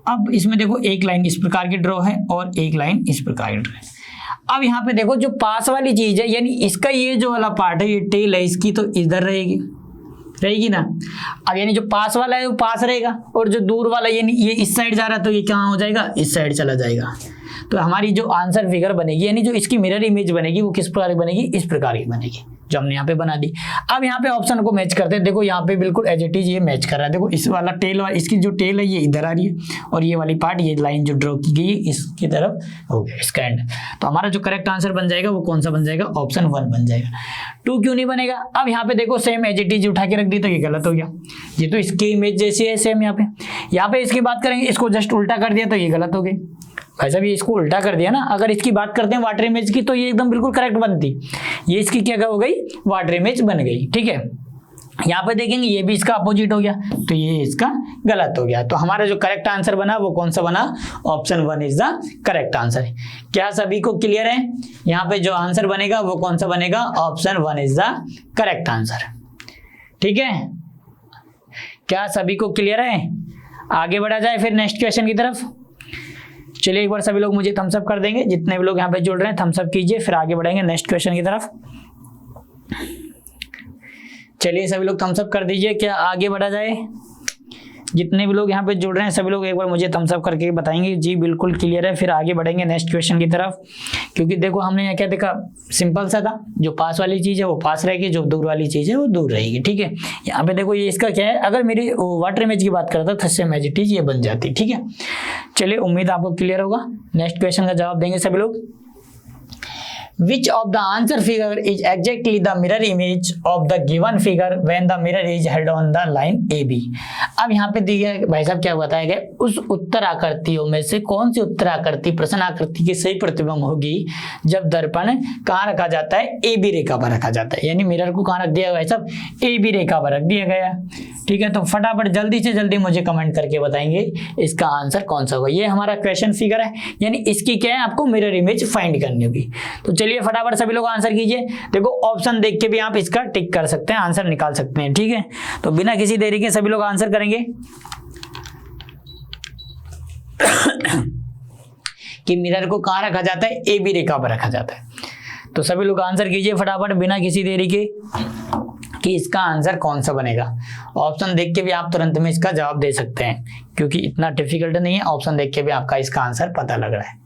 Speaker 1: अब इसमें देखो एक लाइन इस प्रकार की ड्रॉ है और एक लाइन इस प्रकार की ड्रॉ है। अब यहाँ पे देखो जो पास वाली चीज है, यानी इसका ये जो वाला पार्ट है, ये टेल है इसकी, तो इधर रहेगी ना। अब यानी जो पास वाला है वो पास रहेगा और जो दूर वाला यानी ये इस साइड जा रहा है तो ये कहाँ हो जाएगा, इस साइड चला जाएगा। तो हमारी जो आंसर फिगर बनेगी यानी जो इसकी मिरर इमेज बनेगी वो किस प्रकार की बनेगी, इस प्रकार की बनेगी। जो हमने यहाँ पे बना दी। अब यहाँ पे ऑप्शन को मैच करते हैं। देखो यहाँ पे बिल्कुल एज इट इज ये मैच कर रहा है। देखो इस वाला टेल, इसकी जो टेल है ये इधर आ रही है और ये वाली पार्ट, ये लाइन जो ड्रॉ की गई इसकी तरफ हो गया इसका एंड। तो हमारा जो करेक्ट आंसर बन जाएगा वो कौन सा बन जाएगा? ऑप्शन 1 बन जाएगा। 2 क्यों नहीं बनेगा? अब यहाँ पे देखो सेम एज इट इज उठा के रख दी तो ये गलत हो गया। ये तो इसकी इमेज जैसी है सेम। यहाँ पे इसकी बात करेंगे, इसको जस्ट उल्टा कर दिया तो ये गलत हो गई। भाई साहब ये इसको उल्टा कर दिया ना। अगर इसकी बात करते हैं वाटर इमेज की तो ये एकदम बिल्कुल करेक्ट बनती, ये इसकी क्या हो गई? वाटर इमेज बन गई। ठीक है, यहाँ पे देखेंगे ये भी इसका अपोजिट हो गया तो ये इसका गलत हो गया। तो हमारा जो करेक्ट आंसर बना वो कौन सा बना? Option 1 is the correct answer. क्या सभी को क्लियर है? यहाँ पे जो आंसर बनेगा वो कौन सा बनेगा? Option 1 is the correct answer. ठीक है, क्या सभी को क्लियर है? आगे बढ़ा जाए फिर नेक्स्ट क्वेश्चन की तरफ। चलिए एक बार सभी लोग मुझे थम्स अप कर देंगे, जितने भी लोग यहाँ पे जुड़ रहे हैं थम्स अप कीजिए, फिर आगे बढ़ेंगे नेक्स्ट क्वेश्चन की तरफ। चलिए सभी लोग थम्स अप कर दीजिए, क्या आगे बढ़ा जाए? जितने भी लोग यहाँ पे जुड़ रहे हैं सभी लोग एक बार मुझे थम्स अप करके बताएंगे जी बिल्कुल क्लियर है, फिर आगे बढ़ेंगे नेक्स्ट क्वेश्चन की तरफ। क्योंकि देखो हमने यहाँ क्या देखा, सिंपल सा था, जो पास वाली चीज़ है वो पास रहेगी, जो दूर वाली चीज़ है वो दूर रहेगी। ठीक है, यहाँ पे देखो ये इसका क्या है, अगर मेरी वाटर इमेज की बात करता तो सेम एज इट इज ये बन जाती। ठीक है, चलिए उम्मीद आपको क्लियर होगा। नेक्स्ट क्वेश्चन का जवाब देंगे सभी लोग। Which of the answer figure is exactly the mirror image of the given figure when the mirror is held on the line AB? अब यहाँ पे दिया भाई साहब क्या बताया गया, उस उत्तर आकृतियों में से कौन सी उत्तर आकृति प्रश्न आकृति की सही प्रतिबिंब होगी जब दर्पण कहाँ रखा जाता है? AB रेखा पर रखा जाता है। यानी मिरर को कहाँ रख दिया गया सब? AB रेखा पर रख दिया गया। ठीक है, तो फटाफट जल्दी से जल्दी मुझे कमेंट करके बताएंगे इसका आंसर कौन सा होगा। ये हमारा क्वेश्चन फिगर है, यानी इसकी क्या है, आपको मिरर इमेज फाइंड करनी होगी। तो चलिए फटाफट सभी लोग आंसर कीजिए। देखो ऑप्शन देख के भी आप इसका टिक कर सकते हैं, आंसर निकाल सकते हैं। ठीक है, तो बिना किसी देरी के सभी लोग आंसर करेंगे कि मिरर को कहाँ रखा जाता है? AB रेखा पर रखा जाता है। तो सभी लोग आंसर कीजिए फटाफट बिना किसी देरी के कि इसका आंसर कौन सा बनेगा। ऑप्शन देख के भी आप तुरंत में इसका जवाब दे सकते हैं, क्योंकि इतना डिफिकल्ट नहीं है, ऑप्शन देख के भी आपका इसका आंसर पता लग रहा है।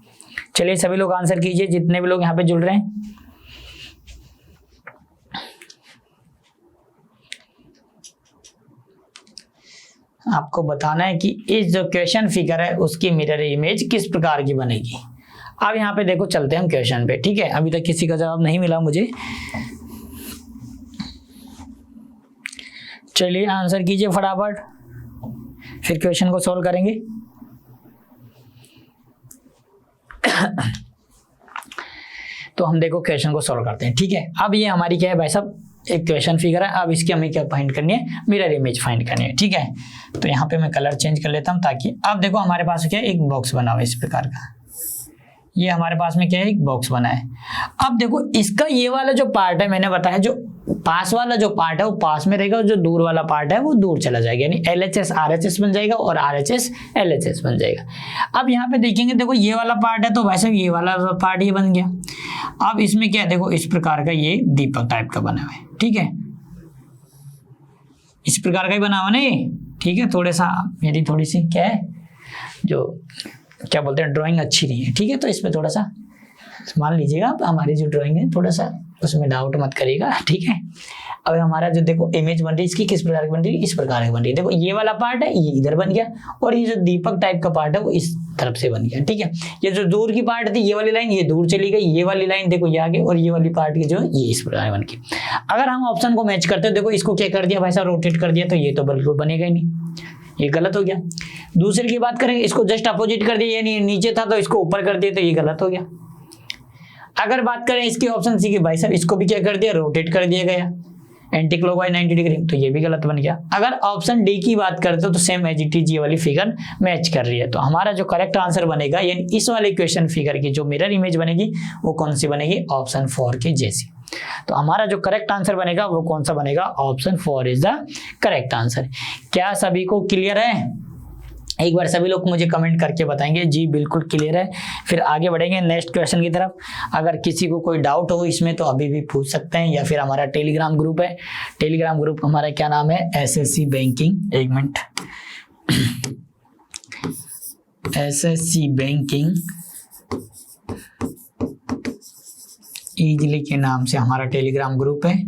Speaker 1: चलिए सभी लोग आंसर कीजिए, जितने भी लोग यहाँ पे जुड़ रहे हैं। आपको बताना है कि इस जो क्वेश्चन फिगर है उसकी मिरर इमेज किस प्रकार की बनेगी। अब यहाँ पे देखो चलते हैं हम क्वेश्चन पे। ठीक है, अभी तक किसी का जवाब नहीं मिला मुझे। चलिए आंसर कीजिए फटाफट, फिर क्वेश्चन को सॉल्व करेंगे। तो हम देखो क्वेश्चन को सॉल्व करते हैं। ठीक है, अब ये हमारी क्या है भाई साहब, एक क्वेश्चन फिगर है। अब इसकी हमें क्या फाइंड करनी है? मिरर इमेज फाइंड करनी है। ठीक है, तो यहाँ पे मैं कलर चेंज कर लेता हूँ ताकि अब देखो हमारे पास क्या है, एक बॉक्स बना हुआ है इस प्रकार का। ये हमारे पास में क्या है, एक बॉक्स बना है। अब देखो इसका ये वाला जो पार्ट है, मैंने बताया जो पास वाला जो पार्ट है वो पास में रहेगा और जो दूर वाला पार्ट है वो दूर चला जाएगा, यानी LHS RHS बन जाएगा और RHS LHS बन जाएगा। अब यहाँ पे देखेंगे, देखो ये वाला पार्ट है तो वैसे ये वाला पार्ट ये बन गया। अब इसमें क्या है, देखो इस प्रकार का ये दीपक टाइप का बना हुआ है। ठीक है, इस प्रकार का ही बना हुआ नहीं। ठीक है, थोड़ा सा मेरी थोड़ी सी क्या है, जो क्या बोलते हैं, ड्राइंग अच्छी नहीं है। ठीक है, तो इसमें थोड़ा सा मान लीजिएगा आप, हमारी जो ड्राइंग है थोड़ा सा उसमें डाउट मत करिएगा। ठीक है, अब हमारा जो देखो इमेज बन रही है इसकी किस प्रकार की बन रही है? इस प्रकार की बन रही है। देखो ये वाला पार्ट है ये इधर बन गया और ये जो दीपक टाइप का पार्ट है वो इस तरफ से बन गया। ठीक है, ये जो दूर की पार्ट थी ये वाली लाइन ये दूर चली गई, ये वाली लाइन देखो ये आगे, और ये वाली पार्ट की जो है ये इस प्रकार बन गई। अगर हम ऑप्शन को मैच करते हैं, देखो इसको क्या कर दिया भाई साहब, रोटेट कर दिया, तो ये तो बिल्कुल बनेगा ही नहीं, ये गलत हो गया। दूसरे की बात करेंगे, इसको जस्ट अपोजिट कर दिया, यानी नीचे था तो इसको ऊपर कर दिया, तो ये गलत हो गया। अगर बात करें इसके ऑप्शन सी की, भाई साहब इसको भी क्या कर दिया, रोटेट कर दिया गया एंटी क्लॉकवाइज 90 डिग्री, तो ये भी गलत बन गया। अगर ऑप्शन डी की बात करते हो तो सेम एज इट इज ये वाली फिगर मैच कर रही है। तो हमारा जो करेक्ट आंसर बनेगा, यानी इस वाले क्वेश्चन फिगर की जो मिरर इमेज बनेगी वो कौन सी बनेगी? ऑप्शन 4 की जैसी। तो हमारा जो करेक्ट आंसर बनेगा वो कौन सा बनेगा? Option 4 is the correct answer. क्या सभी को क्लियर है? एक बार सभी लोग मुझे कमेंट करके बताएंगे जी बिल्कुल क्लियर है। फिर आगे बढ़ेंगे नेक्स्ट क्वेश्चन की तरफ। अगर किसी को कोई डाउट हो इसमें तो अभी भी पूछ सकते हैं, या फिर हमारा टेलीग्राम ग्रुप है, टेलीग्राम ग्रुप हमारा क्या नाम है? SSC बैंकिंग, एक मिनट, SSC बैंकिंग ईजिली के नाम से हमारा टेलीग्राम ग्रुप है,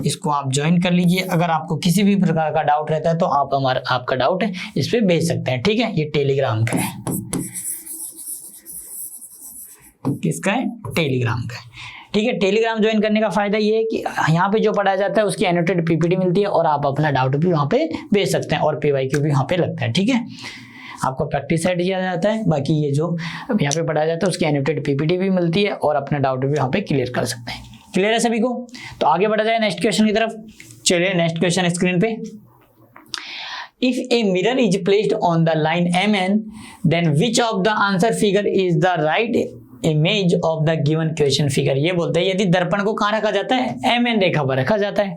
Speaker 1: इसको आप ज्वाइन कर लीजिए। अगर आपको किसी भी प्रकार का डाउट रहता है तो आप आपका डाउट है इस पे भेज सकते हैं, ठीक है। ये टेलीग्राम का है, किसका है, टेलीग्राम का है, ठीक है। टेलीग्राम ज्वाइन करने का फायदा ये है कि यहाँ पे जो पढ़ाया जाता है उसकी एनोटेड पीपीटी मिलती है और आप अपना डाउट भी वहाँ पे भेज सकते हैं और PYQ भी वहाँ पे लगता है, ठीक है। आपको प्रैक्टिस सेट दिया जाता है, बाकी ये जो यहाँ पे पढ़ाया जाता है उसकी एनोटेड पीपीटी भी मिलती है और अपना डाउट भी वहाँ पे क्लियर कर सकते हैं। क्लियर है सभी को? तो आगे बढ़ा जाए नेक्स्ट क्वेश्चन की तरफ। चलिए नेक्स्ट क्वेश्चन स्क्रीन पे। If a mirror is placed on the line MN, then which of the answer figure is the right image of the given question figure? ये बोलते हैं यदि दर्पण को कहाँ रखा जाता है, MN रेखा पर रखा जाता है,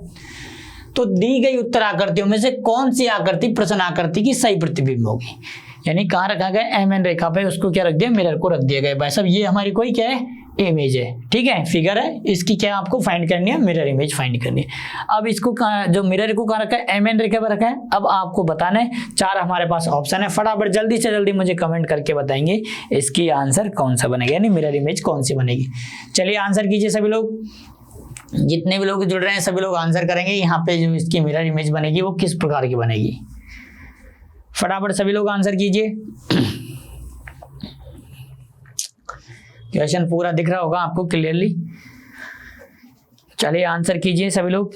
Speaker 1: तो दी गई उत्तर आकृतियों में से कौन सी आकृति प्रश्न आकृति की सही प्रतिबिंब होगी। यानी कहाँ रखा गया, MN रेखा पे, उसको क्या रख दिया, मिरर को रख दिया गया। भाई साहब ये हमारी कोई क्या है, इमेज है, ठीक है, फिगर है, इसकी क्या आपको फाइंड करनी है, मिरर इमेज फाइंड करनी है। अब इसको जो मिरर को कहाँ रखा है, MN रेखा पर रखा है। अब आपको बताना है, 4 हमारे पास ऑप्शन है, फटाफट जल्दी से जल्दी मुझे कमेंट करके बताएंगे इसकी आंसर कौन सा बनेगा, यानी मिरर इमेज कौन सी बनेगी। चलिए आंसर कीजिए सभी लोग, जितने भी लोग जुड़ रहे हैं सभी लोग आंसर करेंगे। यहाँ पे जो इसकी मिरर इमेज बनेगी वो किस प्रकार की बनेगी, फटाफट सभी लोग आंसर कीजिए। क्वेश्चन पूरा दिख रहा होगा आपको क्लियरली। चलिए आंसर कीजिए सभी लोग।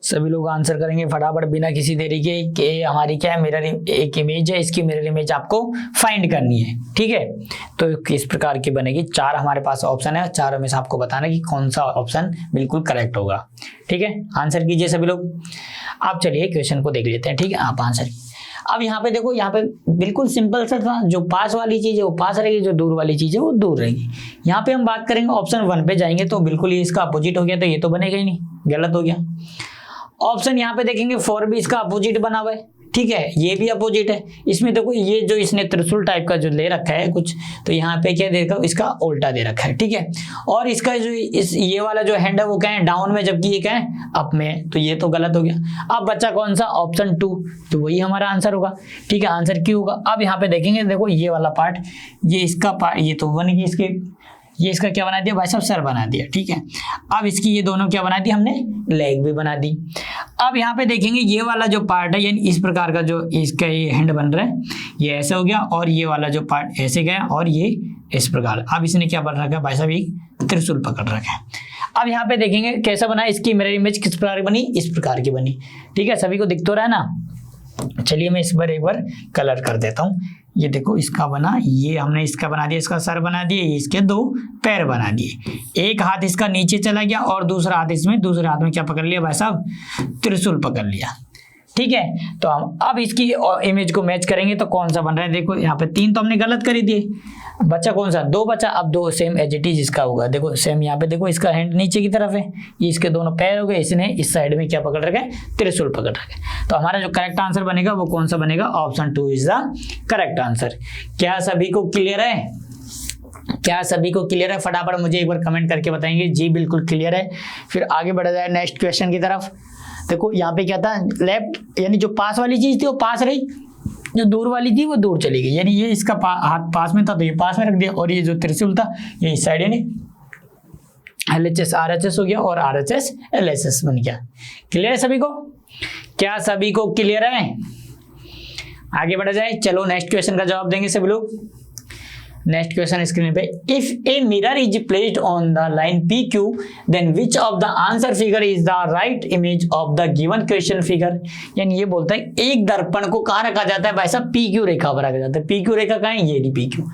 Speaker 1: सभी लोग आंसर करेंगे फटाफट बिना किसी देरी के कि हमारी क्या है, मिरर एक इमेज है, इसकी मिरर इमेज आपको फाइंड करनी है, ठीक है। तो किस प्रकार की बनेगी, 4 हमारे पास ऑप्शन है, चारों में से आपको बताना कि कौन सा ऑप्शन बिल्कुल करेक्ट होगा, ठीक है। आंसर कीजिए सभी लोग। आप चलिए क्वेश्चन को देख लेते हैं, ठीक है। आप आंसर, अब यहाँ पे देखो, यहाँ पे बिल्कुल सिंपल सा था, जो पास वाली चीज है वो पास रहेगी, जो दूर वाली चीज है वो दूर रहेगी। यहाँ पे हम बात करेंगे ऑप्शन 1 पे जाएंगे तो बिल्कुल ये इसका अपोजिट हो गया, तो ये तो बनेगा ही नहीं, गलत हो गया। ऑप्शन यहाँ पे देखेंगे 4 भी इसका अपोजिट बना हुआ है, ठीक है, ये भी अपोजिट है। इसमें देखो ये जो इसने त्रिशूल टाइप का जो ले रखा है कुछ, तो यहाँ पे क्या देखा, इसका उल्टा दे रखा है, ठीक है। और इसका जो ये वाला जो हैंड है वो क्या है, डाउन में, जबकि ये क्या है, अप में, तो ये तो गलत हो गया। अब बच्चा कौन सा, ऑप्शन 2, तो वही हमारा आंसर होगा, ठीक है। आंसर क्यों होगा, अब यहाँ पे देखेंगे, देखो ये वाला पार्ट, ये इसका पार्ट, ये तो बन गई इसके, ये इसका क्या बना दिया भाई साहब, सर बना दिया, ठीक है। अब इसकी ये दोनों क्या बना दी हमने, लेग भी बना दी। अब यहाँ पे देखेंगे ये वाला जो पार्ट है, यानी इस प्रकार का जो इसका ये हैंड बन रहा है, ये ऐसे हो गया, और ये वाला जो पार्ट ऐसे गया, और ये इस प्रकार। अब इसने क्या बन रखा है भाई साहब, एक त्रिशूल पकड़ रखा है। अब यहाँ पे देखेंगे कैसा बना, इसकी मिरर इमेज किस प्रकार की बनी, इस प्रकार की बनी, ठीक है। सभी को दिख तो रहा है ना। चलिए मैं इस बार एक बार कलर कर देता हूँ। ये देखो इसका बना, ये हमने इसका बना दिया, इसका सर बना दिए, इसके 2 पैर बना दिए, एक हाथ इसका नीचे चला गया और दूसरा हाथ इसमें, दूसरे हाथ में क्या पकड़ लिया भाई साहब, त्रिशूल पकड़ लिया, ठीक है। तो हम अब इसकी इमेज को मैच करेंगे तो कौन सा बन रहा है, देखो यहाँ पे 3 तो हमने गलत कर दिए, बच्चा कौन सा, 2 बचा। अब 2 सेम एज इट इज इसका होगा, देखो सेम यहाँ पे देखो, इसका हैंड नीचे की तरफ है, ये इसके दोनों पैर हो गए, इसने इस साइड में क्या पकड़ रखा है, त्रिशूल पकड़ रखा है। तो हमारा जो करेक्ट आंसर बनेगा वो कौन सा बनेगा, option 2 is the correct answer. क्या सभी को क्लियर है, क्या सभी को क्लियर है, फटाफट मुझे एक बार कमेंट करके बताएंगे जी बिल्कुल क्लियर है। फिर आगे बढ़ा जाए नेक्स्ट क्वेश्चन की तरफ। देखो यहाँ पे क्या था, लेफ्ट, यानी जो पास वाली चीज थी वो पास रही, जो दूर वाली थी वो दूर चली गई, यानी ये इसका हाथ पास में था तो ये पास में रख दिया, और ये जो त्रिशूल था ये इस साइड, यानी LHS RHS हो गया और RHS LHS बन गया। क्लियर है सभी को, क्या सभी को क्लियर है। आगे बढ़ा जाए, चलो नेक्स्ट क्वेश्चन का जवाब देंगे सभी लोग। नेक्स्ट क्वेश्चन स्क्रीन पे, if a mirror is placed on the line PQ, then which of the answer figure is the right image of the given question figure. यानी ये बोलता है एक दर्पण को कहाँ रखा जाता है भाई साहब, PQ रेखा पर रखा जाता है। PQ रेखा कहाँ है, ये नहीं PQ।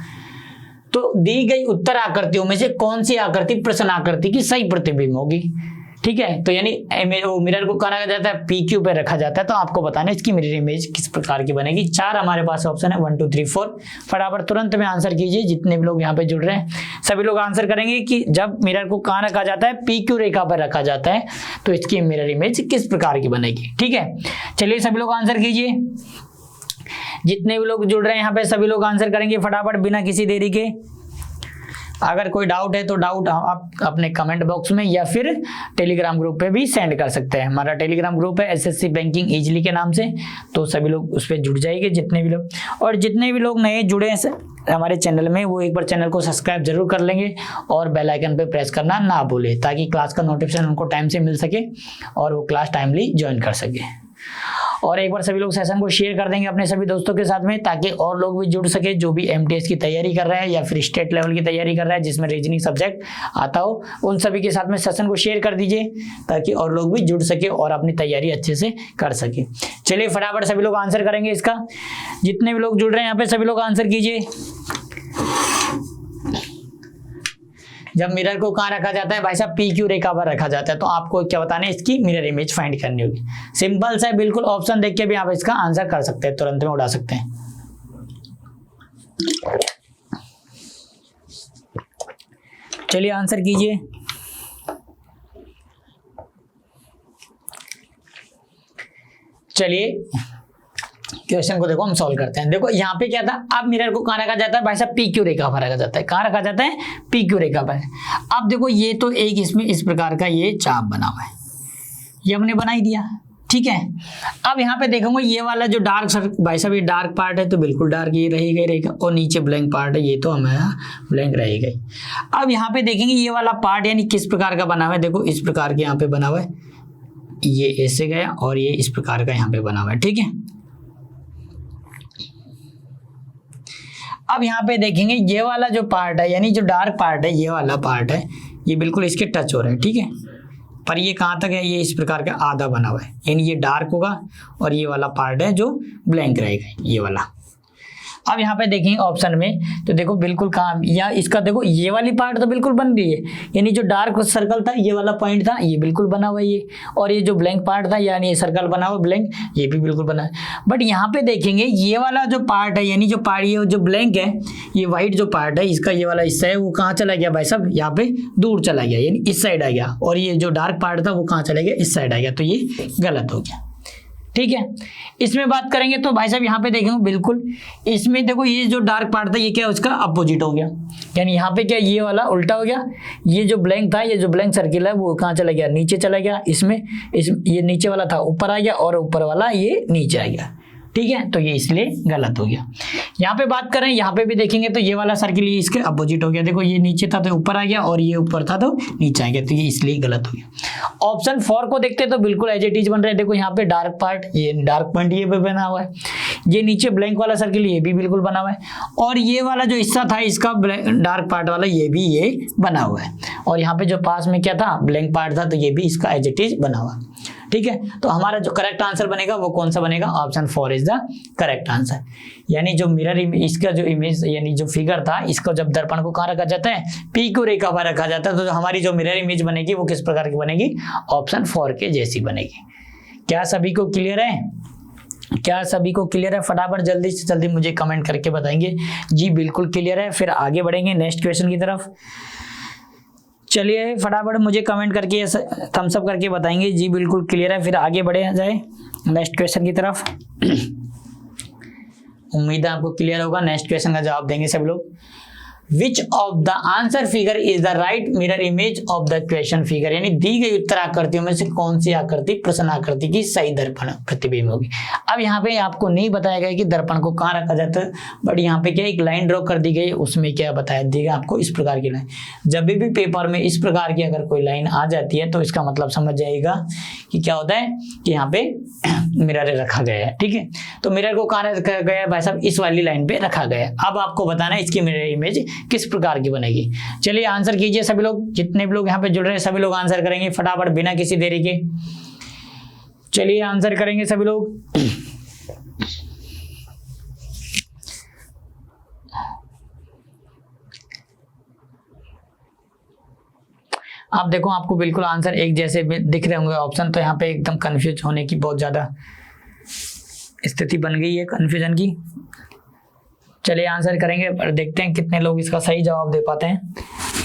Speaker 1: तो दी गई उत्तर आकृतियों में से कौन सी आकृति प्रश्न आकृति की सही प्रतिबिंब होगी, ठीक है। तो यानी मिरर को कहाँ रखा जाता है, PQ पे रखा जाता है, तो आपको बताना है इसकी मिरर इमेज किस प्रकार की बनेगी। 4 हमारे पास ऑप्शन है, 1 2 3 4। फटाफट तुरंत में आंसर कीजिए, जितने भी लोग यहाँ पे जुड़ रहे हैं सभी लोग आंसर करेंगे कि जब मिरर को कहाँ रखा जाता है, PQ रेखा पर रखा जाता है, तो इसकी मिरर इमेज किस प्रकार की बनेगी, ठीक है। चलिए सभी लोग आंसर कीजिए, जितने भी लोग जुड़ रहे हैं यहाँ पे सभी लोग आंसर करेंगे फटाफट बिना किसी देरी के। अगर कोई डाउट है तो डाउट आप अपने कमेंट बॉक्स में या फिर टेलीग्राम ग्रुप पे भी सेंड कर सकते हैं। हमारा टेलीग्राम ग्रुप है एसएससी बैंकिंग इजली के नाम से, तो सभी लोग उस पर जुड़ जाएंगे जितने भी लोग, और जितने भी लोग नए जुड़े हैं हमारे चैनल में वो एक बार चैनल को सब्सक्राइब जरूर कर लेंगे और बेल आइकन पे प्रेस करना ना भूले, ताकि क्लास का नोटिफिकेशन उनको टाइम से मिल सके और वो क्लास टाइमली ज्वाइन कर सके। और एक बार सभी लोग सेशन को शेयर कर देंगे अपने सभी दोस्तों के साथ में, ताकि और लोग भी जुड़ सके जो भी एमटीएस की तैयारी कर रहे हैं या फिर स्टेट लेवल की तैयारी कर रहा है जिसमें रीजनिंग सब्जेक्ट आता हो, उन सभी के साथ में सेशन को शेयर कर दीजिए ताकि और लोग भी जुड़ सके और अपनी तैयारी अच्छे से कर सके। चलिए फटाफट सभी लोग आंसर करेंगे इसका। जितने भी लोग जुड़ रहे हैं यहाँ पे सभी लोग आंसर कीजिए। जब मिरर को कहाँ रखा जाता है भाई साहब, पी क्यू रेखा पर रखा जाता है, तो आपको क्या बताना है, इसकी मिरर इमेज फाइंड करनी होगी। सिंपल सा है बिल्कुल, ऑप्शन देख के भी आप इसका आंसर कर सकते हैं, तुरंत में उड़ा सकते हैं। चलिए आंसर कीजिए। चलिए क्वेश्चन को देखो हम सॉल्व करते हैं। देखो यहाँ पे क्या था, अब मिरर को कहाँ रखा जाता है भाई साहब, पी क्यू रेखा पर रखा जाता है। कहाँ रखा जाता है, पी क्यू रेखा पर। अब देखो ये तो एक इसमें इस प्रकार का ये चाप बना हुआ है, ये हमने बना ही दिया, ठीक है। अब यहाँ पे देखोगे ये वाला जो डार्क भाई साहब, ये डार्क पार्ट है तो बिल्कुल डार्क ये रहेगा ही रहेगा, और नीचे ब्लैंक पार्ट है ये तो हमारा ब्लैंक रहेगा ही। अब यहाँ पे देखेंगे ये वाला पार्ट यानी किस प्रकार का बना हुआ है, देखो इस प्रकार के यहाँ पे बना हुआ है, ये ऐसे गया और ये इस प्रकार का यहाँ पे बना हुआ है, ठीक है। अब यहाँ पे देखेंगे ये वाला जो पार्ट है यानी जो डार्क पार्ट है, ये वाला पार्ट है, ये बिल्कुल इसके टच हो रहा है, ठीक है। पर ये कहाँ तक है, ये इस प्रकार का आधा बना हुआ है, यानी ये डार्क होगा और ये वाला पार्ट है जो ब्लैंक रहेगा, ये वाला। अब यहाँ पे देखेंगे ऑप्शन में तो देखो बिल्कुल कहाँ, या इसका देखो ये वाली पार्ट तो बिल्कुल बन रही है, यानी जो डार्क सर्कल था ये वाला पॉइंट था ये बिल्कुल बना हुआ है ये, और ये जो ब्लैंक पार्ट था यानी ये सर्कल बना हुआ ब्लैंक, ये भी बिल्कुल बना है। बट यहाँ पे देखेंगे ये वाला जो पार्ट है यानी जो पार्ट ये जो ब्लैंक है, ये व्हाइट जो पार्ट है इसका ये वाला हिस्सा है वो कहाँ चला गया भाई साहब, यहाँ पे दूर चला गया यानी इस साइड आ गया, और ये जो डार्क पार्ट था वो कहाँ चला गया, इस साइड आ गया, तो ये गलत हो गया, ठीक है। इसमें बात करेंगे तो भाई साहब यहाँ पे देखेंगे बिल्कुल इसमें देखो ये जो डार्क पार्ट था ये क्या उसका अपोजिट हो गया, यानी यहाँ पे क्या ये वाला उल्टा हो गया, ये जो ब्लैंक था ये जो ब्लैंक सर्किल है वो कहाँ चला गया, नीचे चला गया, इसमें ये नीचे वाला था ऊपर आ गया और ऊपर वाला ये नीचे आ गया, ठीक है। तो ये इसलिए गलत हो गया। यहाँ पे बात करें यहाँ पे भी देखेंगे तो ये वाला सर्किल ये इसके अपोजिट हो गया, देखो ये नीचे था तो ऊपर आ गया और ये ऊपर था तो नीचे आ गया, तो ये इसलिए गलत हो गया। ऑप्शन 4 को देखते तो बिल्कुल एज इट इज बन रहा है, देखो यहाँ पे डार्क पार्ट ये डार्क पॉइंट ये भी बना हुआ है, ये नीचे ब्लैंक वाला सर्किल ये भी बिल्कुल बना हुआ है, और ये वाला जो हिस्सा था इसका डार्क पार्ट वाला ये भी ये बना हुआ है, और यहाँ पे जो पास में क्या था ब्लैंक पार्ट था तो ये भी इसका एज इट इज बना हुआ है, ठीक है। तो हमारा जो करेक्ट आंसर बनेगा वो कौन सा बनेगा, option 4 is the correct answer. यानी जो मिरर इसका जो इमेज यानी जो फिगर था इसको जब दर्पण को कहाँ रखा जाता है, पी क्यू रेखा पर रखा जाता है, तो हमारी जो मिरर इमेज बनेगी वो किस प्रकार की बनेगी, ऑप्शन 4 के जैसी बनेगी। क्या सभी को क्लियर है, क्या सभी को क्लियर है? फटाफट जल्दी से जल्दी मुझे कमेंट करके बताएंगे जी बिल्कुल क्लियर है, फिर आगे बढ़ेंगे नेक्स्ट क्वेश्चन की तरफ। चलिए फटाफट मुझे कमेंट करके थम्स अप करके बताएंगे जी बिल्कुल क्लियर है, फिर आगे बढ़े जाए नेक्स्ट क्वेश्चन की तरफ। उम्मीद है आपको क्लियर होगा। नेक्स्ट क्वेश्चन का जवाब देंगे सब लोग। विच of the answer figure is the right mirror image of the question figure, यानी दी गई उत्तर आकृतियों में से कौन सी आकृति प्रश्न आकृति की सही दर्पण प्रतिबिंब होगी। अब यहाँ पे आपको नहीं बताया गया कि दर्पण को कहाँ रखा जाता है, बट यहाँ पे क्या एक लाइन ड्रॉ कर दी गई, उसमें क्या बताया दिया आपको इस प्रकार की लाइन। जब भी पेपर में इस प्रकार की अगर कोई लाइन आ जाती है तो इसका मतलब समझ जाएगा कि क्या होता है कि यहाँ पे मिरर रखा गया है, ठीक है। तो मिरर को कहाँ रखा गया है भाई साहब, इस वाली लाइन पे रखा गया है। अब आपको बताना है इसकी मिरर इमेज किस प्रकार की बनेगी। चलिए आंसर कीजिए सभी लोग, जितने भी लोग यहाँ पे जुड़ रहे हैं सभी लोग आंसर करेंगे फटाफट बिना किसी देरी के। चलिए आंसर करेंगे सभी लोग। आप देखो आपको बिल्कुल आंसर एक जैसे दिख रहे होंगे ऑप्शन, तो यहाँ पे एकदम कंफ्यूज होने की बहुत ज्यादा स्थिति बन गई है कंफ्यूजन की। चलिए आंसर करेंगे और देखते हैं कितने लोग इसका सही जवाब दे पाते हैं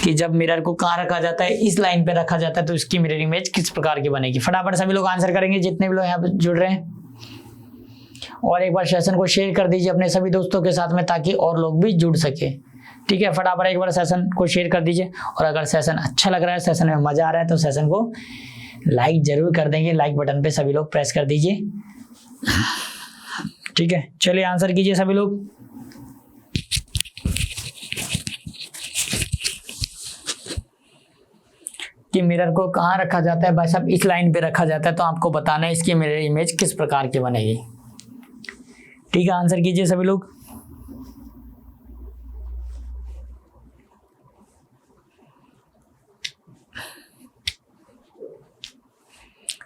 Speaker 1: कि जब मिरर को कहाँ रखा जाता है, इस लाइन पे रखा जाता है, तो इसकी मिरर इमेज किस प्रकार की बनेगी। फटाफट सभी लोग आंसर करेंगे जितने भी लोग यहाँ पे जुड़ रहे हैं, और एक बार सेशन को शेयर कर दीजिए अपने सभी दोस्तों के साथ में ताकि और लोग भी जुड़ सके। ठीक है, फटाफट एक बार सेशन को शेयर कर दीजिए, और अगर सेशन अच्छा लग रहा है, सेशन में मजा आ रहा है, तो सेशन को लाइक जरूर कर देंगे। लाइक बटन पे सभी लोग प्रेस कर दीजिए, ठीक है। चलिए आंसर कीजिए सभी लोग। कि मिरर को कहाँ रखा जाता है भाई साहब, इस लाइन पे रखा जाता है, तो आपको बताना है इसकी मिरर इमेज किस प्रकार की बनेगी, ठीक है। आंसर कीजिए सभी लोग।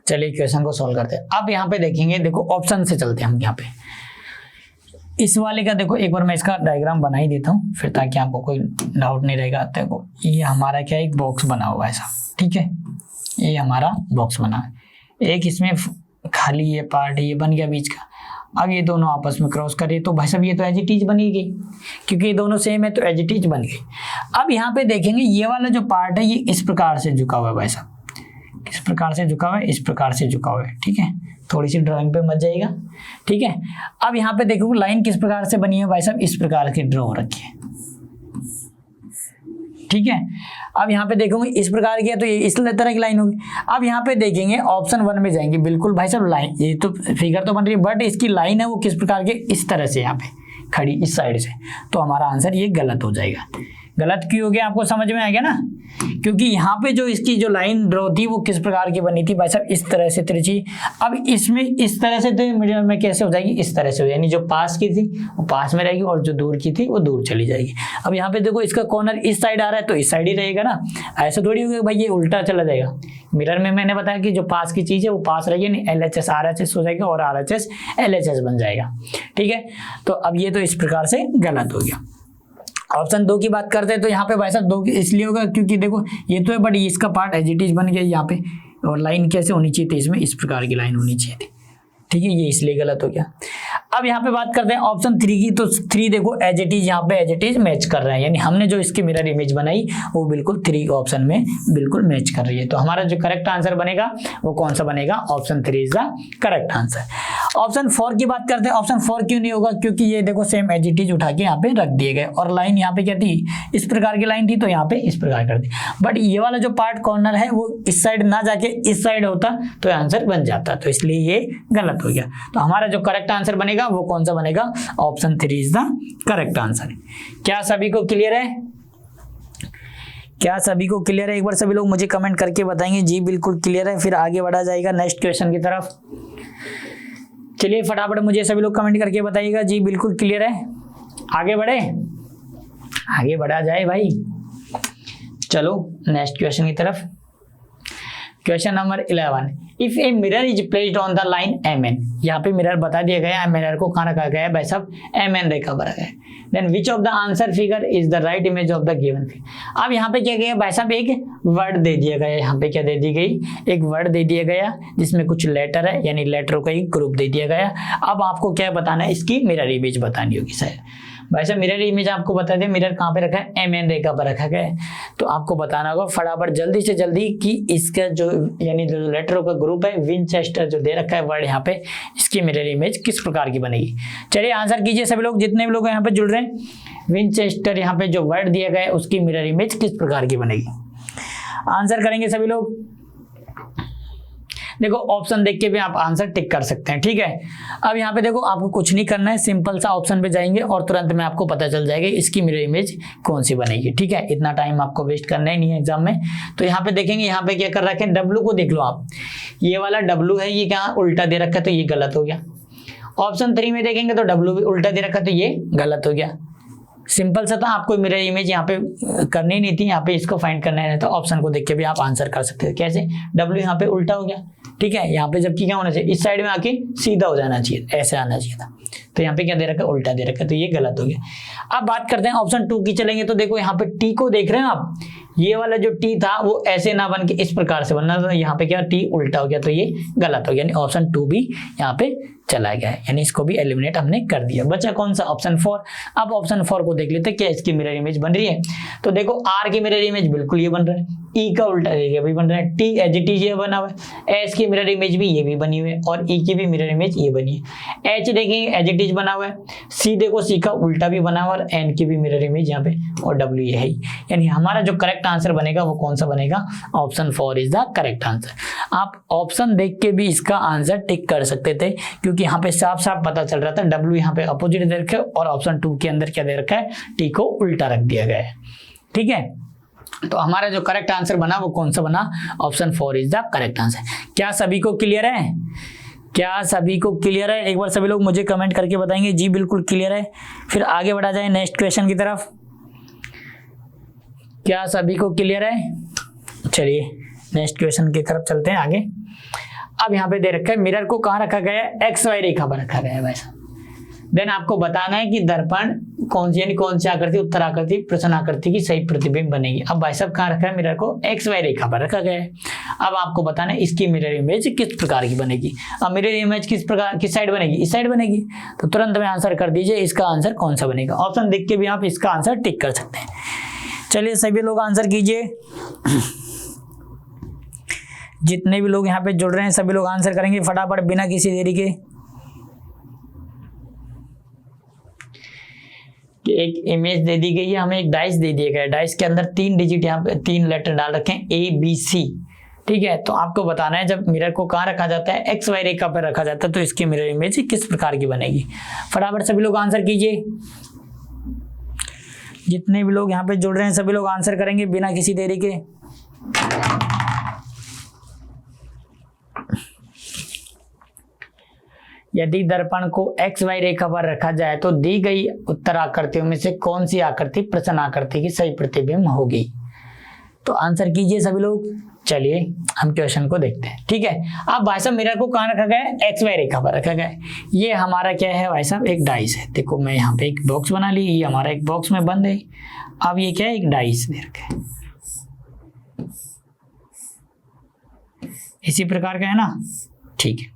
Speaker 1: चलिए क्वेश्चन को सॉल्व करते हैं। अब यहाँ पे देखेंगे, देखो ऑप्शन से चलते हैं हम यहाँ पे। इस वाले का देखो एक बार मैं इसका डायग्राम बना ही देता हूँ, फिर ताकि आपको कोई डाउट नहीं रहेगा। देखो ये हमारा क्या एक बॉक्स बना हुआ है ऐसा, ठीक है, ये हमारा बॉक्स बना है, एक इसमें खाली ये पार्ट ये बन गया बीच का। अब ये दोनों आपस में क्रॉस करिए तो भाई साहब ये तो एज इट इज बनेगी, क्योंकि ये दोनों सेम है तो एज इट इज बन गई। अब यहाँ पे देखेंगे ये वाला जो पार्ट है ये इस प्रकार से झुका हुआ है भाई साहब, इस प्रकार से झुका हुआ है, इस प्रकार से झुका हुआ है, ठीक है। थोड़ी सी ड्राइंग पे मत जाइएगा, ठीक है। अब यहाँ पे देखो लाइन किस प्रकार से बनी है भाई साहब, इस प्रकार की ड्रॉ हो रखी है, ठीक है। अब यहाँ पे देखोगे इस प्रकार की है तो ये इस तरह की लाइन होगी। अब यहाँ पे देखेंगे ऑप्शन 1 में जाएंगे, बिल्कुल भाई साहब लाइन, ये तो फिगर तो बन रही है बट इसकी लाइन है वो किस प्रकार के, इस तरह से यहाँ पे खड़ी इस साइड से, तो हमारा आंसर ये गलत हो जाएगा। गलत क्यों हो गया आपको समझ में आ गया ना, क्योंकि यहाँ पे जो इसकी जो लाइन ड्रॉ थी वो किस प्रकार की बनी थी भाई साहब, इस तरह से तिरछी। अब इसमें इस तरह से तो मिडिल में कैसे हो जाएगी, इस तरह से, यानी जो पास की थी वो पास में रहेगी और जो दूर की थी वो दूर चली जाएगी। अब यहाँ पे देखो इसका कॉर्नर इस साइड आ रहा है तो इस साइड ही रहेगा ना, ऐसे थोड़ी होगा भाई ये उल्टा चला जाएगा। मिरर में मैंने बताया कि जो पास की चीज है वो पास रहेगी, यानी LHS RHS हो जाएगा और RHS LHS बन जाएगा, ठीक है। तो अब ये तो इस प्रकार से गलत हो गया। ऑप्शन 2 की बात करते हैं तो यहाँ पे भाई साहब 2 इसलिए होगा क्योंकि देखो ये तो है बट इसका पार्ट एज इट इज बन गया यहाँ पे, और लाइन कैसे होनी चाहिए थी, इसमें इस प्रकार की लाइन होनी चाहिए थी, ठीक है, ये इसलिए गलत हो गया। अब यहाँ पे बात करते हैं ऑप्शन 3 की, तो 3 देखो एज इट इज यहाँ पे एज इट इज मैच कर रहा है, यानी हमने जो इसकी मिरर इमेज बनाई वो बिल्कुल 3 ऑप्शन में बिल्कुल मैच कर रही है। तो हमारा जो करेक्ट आंसर बनेगा वो कौन सा बनेगा, option 3 is the correct answer. Option 4 की बात करते हैं। ऑप्शन 4 क्यों नहीं होगा, क्योंकि ये देखो सेम एज इट इज उठा के यहाँ पे रख दिए गए, और लाइन यहाँ पे क्या थी, इस प्रकार की लाइन थी तो यहाँ पे इस प्रकार कर दी, बट ये वाला जो पार्ट कॉर्नर है वो इस साइड ना जाके इस साइड होता तो आंसर बन जाता, तो इसलिए ये गलत हो गया। तो हमारा जो करेक्ट आंसर बनेगा वो कौन सा बनेगा, option 3 is the correct answer. क्या सभी को क्लियर है, क्या सभी को क्लियर है, एक बार सभी लोग मुझे कमेंट करके बताएंगे जी बिल्कुल क्लियर है, फिर आगे बढ़ा जाएगा नेक्स्ट क्वेश्चन की तरफ। चलिए फटाफट मुझे सभी लोग कमेंट करके बताइएगा जी बिल्कुल क्लियर है, आगे बढ़े, आगे बढ़ा जाए भाई। चलो नेक्स्ट क्वेश्चन की तरफ। Question number 11, if a mirror is placed on the line MN, यहाँ पे मिरर बता दिया गया है, मिरर को कहाँ रखा गया है भाई साहब, MN रेखा पर है। Then which of the answer figure is the right image of the given figure. अब यहाँ पे क्या गया भाई साहब, एक वर्ड दे दिया गया, यहाँ पे क्या दे दी गई, एक वर्ड दे दिया गया जिसमें कुछ लेटर है, यानी लेटरों का एक ग्रुप दे दिया गया। अब आपको क्या बताना है, इसकी मिरर इमेज बतानी होगी शायद भाई साहब। मिरर इमेज आपको बता दें, मिरर कहाँ पे रखा है, MN रेखा पर रखा गया है, तो आपको बताना होगा फटाफट जल्दी से जल्दी कि इसका जो यानी जो लेटरों का ग्रुप है, विंचेस्टर जो दे रखा है वर्ड यहाँ पे, इसकी मिरर इमेज किस प्रकार की बनेगी। चलिए आंसर कीजिए सभी लोग, जितने भी लोग यहाँ पे जुड़ रहे हैं। विंचेस्टर यहाँ पे जो वर्ड दिया गया है उसकी मिरर इमेज किस प्रकार की बनेगी, आंसर करेंगे सभी लोग। देखो ऑप्शन देख के भी आप आंसर टिक कर सकते हैं, ठीक है। अब यहाँ पे देखो आपको कुछ नहीं करना है, सिंपल सा ऑप्शन पे जाएंगे और तुरंत में आपको पता चल जाएगा इसकी मिरर इमेज कौन सी बनेगी, ठीक है। इतना टाइम आपको वेस्ट करना ही नहीं है एग्जाम में। तो यहाँ पे देखेंगे, यहाँ पे क्या कर रखे हैं, W को देख लो आप, ये वाला W है ये क्या उल्टा दे रखा है तो ये गलत हो गया। ऑप्शन 3 में देखेंगे तो W भी उल्टा दे रखा है तो ये गलत हो गया। सिंपल सा था, आपको मिरर इमेज यहाँ पे करनी नहीं थी, यहाँ पे इसको फाइंड करना है, तो ऑप्शन को देख के भी आप आंसर कर सकते थे। कैसे, W यहाँ पे उल्टा हो गया, ठीक है, यहाँ पे जबकि क्या होना चाहिए, इस साइड में आके सीधा हो जाना चाहिए, ऐसे आना चाहिए था, तो यहाँ पे क्या दे रखा है, उल्टा दे रखा है, तो ये गलत हो गया। अब बात करते हैं ऑप्शन 2 की, चलेंगे तो देखो यहाँ पे T को देख रहे हैं आप, ये वाला जो T था वो ऐसे ना बन के इस प्रकार से बनना था, यहाँ पे क्या T उल्टा हो गया, तो ये गलत हो गया, यानी ऑप्शन 2 भी यहाँ पे चला गया है, यानी इसको भी एलिमिनेट हमने कर दिया। बचा कौन सा, ऑप्शन 4। अब ऑप्शन 4 को देख लेते हैं क्या इसकी मिरर इमेज बन रही है। तो देखो R की मिरर इमेज बिल्कुल ये बन रहा है, ई का उल्टा देखिए अभी बन रहा है, टी एज इट इज ये बना हुआ है, एस की मिरर इमेज भी ये भी बनी हुई है और ई की भी मिरर इमेज ये बनी है। एच देखेंगे एज इट इज बना हुआ है, सी देखो सी का उल्टा भी बना हुआ है और एन की भी मिरर इमेज यहाँ पे और डब्ल्यू ये है। यानी हमारा जो करेक्ट आंसर बनेगा वो कौन सा बनेगा, option 4 is the correct answer. आप ऑप्शन देख के भी इसका आंसर टिक कर सकते थे क्योंकि यहाँ पे साफ साफ पता चल रहा था डब्ल्यू यहाँ पे अपोजिट दे रखा है और ऑप्शन 2 के अंदर क्या दे रखा है, टी को उल्टा रख दिया गया है। ठीक है, तो हमारा जो करेक्ट आंसर बना वो कौन सा बना, option 4 is the correct answer. क्या सभी को क्लियर है, क्या सभी को क्लियर है? एक बार सभी लोग मुझे कमेंट करके बताएंगे जी बिल्कुल क्लियर है। फिर आगे बढ़ा जाए नेक्स्ट क्वेश्चन की तरफ। क्या सभी को क्लियर है? चलिए नेक्स्ट क्वेश्चन की तरफ चलते हैं आगे। अब यहाँ पे दे रखा है मिरर को कहाँ रखा गया है, एक्स वाई रेखा पर रखा गया है वैसा। देन आपको बताना है कि दर्पण कौन सी, यानी कौन सी आकृति, उत्तर आकृति, प्रश्न आकृति की सही प्रतिबिंब बनेगी। अब भाई साहब कहाँ रखा है, मिरर को एक्स वाई रेखा पर रखा गया है। अब आपको बताना है इसकी मिरर इमेज किस प्रकार की बनेगी। अब मिरर इमेज किस प्रकार, किस साइड बनेगी, इस साइड बनेगी। तो तुरंत में आंसर कर दीजिए इसका आंसर कौन सा बनेगा। ऑप्शन देख के भी आप इसका आंसर टिक कर सकते हैं। चलिए सभी लोग आंसर कीजिए, जितने भी लोग यहाँ पे जुड़ रहे हैं सभी लोग आंसर करेंगे फटाफट बिना किसी देरी के। एक इमेज दे दी गई है, हमें एक डाइस दे दिया गया है, डाइस के अंदर 3 डिजिट यहाँ पे 3 लेटर डाल रखे हैं ABC। ठीक है, तो आपको बताना है जब मिरर को कहाँ रखा जाता है, एक्स वाई रेखा पर रखा जाता है, तो इसकी मिरर इमेज किस प्रकार की बनेगी। फटाफट सभी लोग आंसर कीजिए, जितने भी लोग यहाँ पे जुड़ रहे हैं सभी लोग आंसर करेंगे बिना किसी देरी के। यदि दर्पण को एक्स वाई रेखा पर रखा जाए तो दी गई उत्तर आकृतियों में से कौन सी आकृति प्रश्न आकृति की सही प्रतिबिंब होगी। तो आंसर कीजिए सभी लोग। चलिए हम क्वेश्चन को देखते हैं। ठीक है, अब भाई साहब मिरर को कहाँ रखा गया है, एक्स वाई रेखा पर रखा गया है। ये हमारा क्या है भाई साहब, एक डाइस है। देखो मैं यहाँ पे एक बॉक्स बना ली, ये हमारा एक बॉक्स में बंद है। अब ये क्या है, एक डाइस दे रखा है, इसी प्रकार का है ना। ठीक है,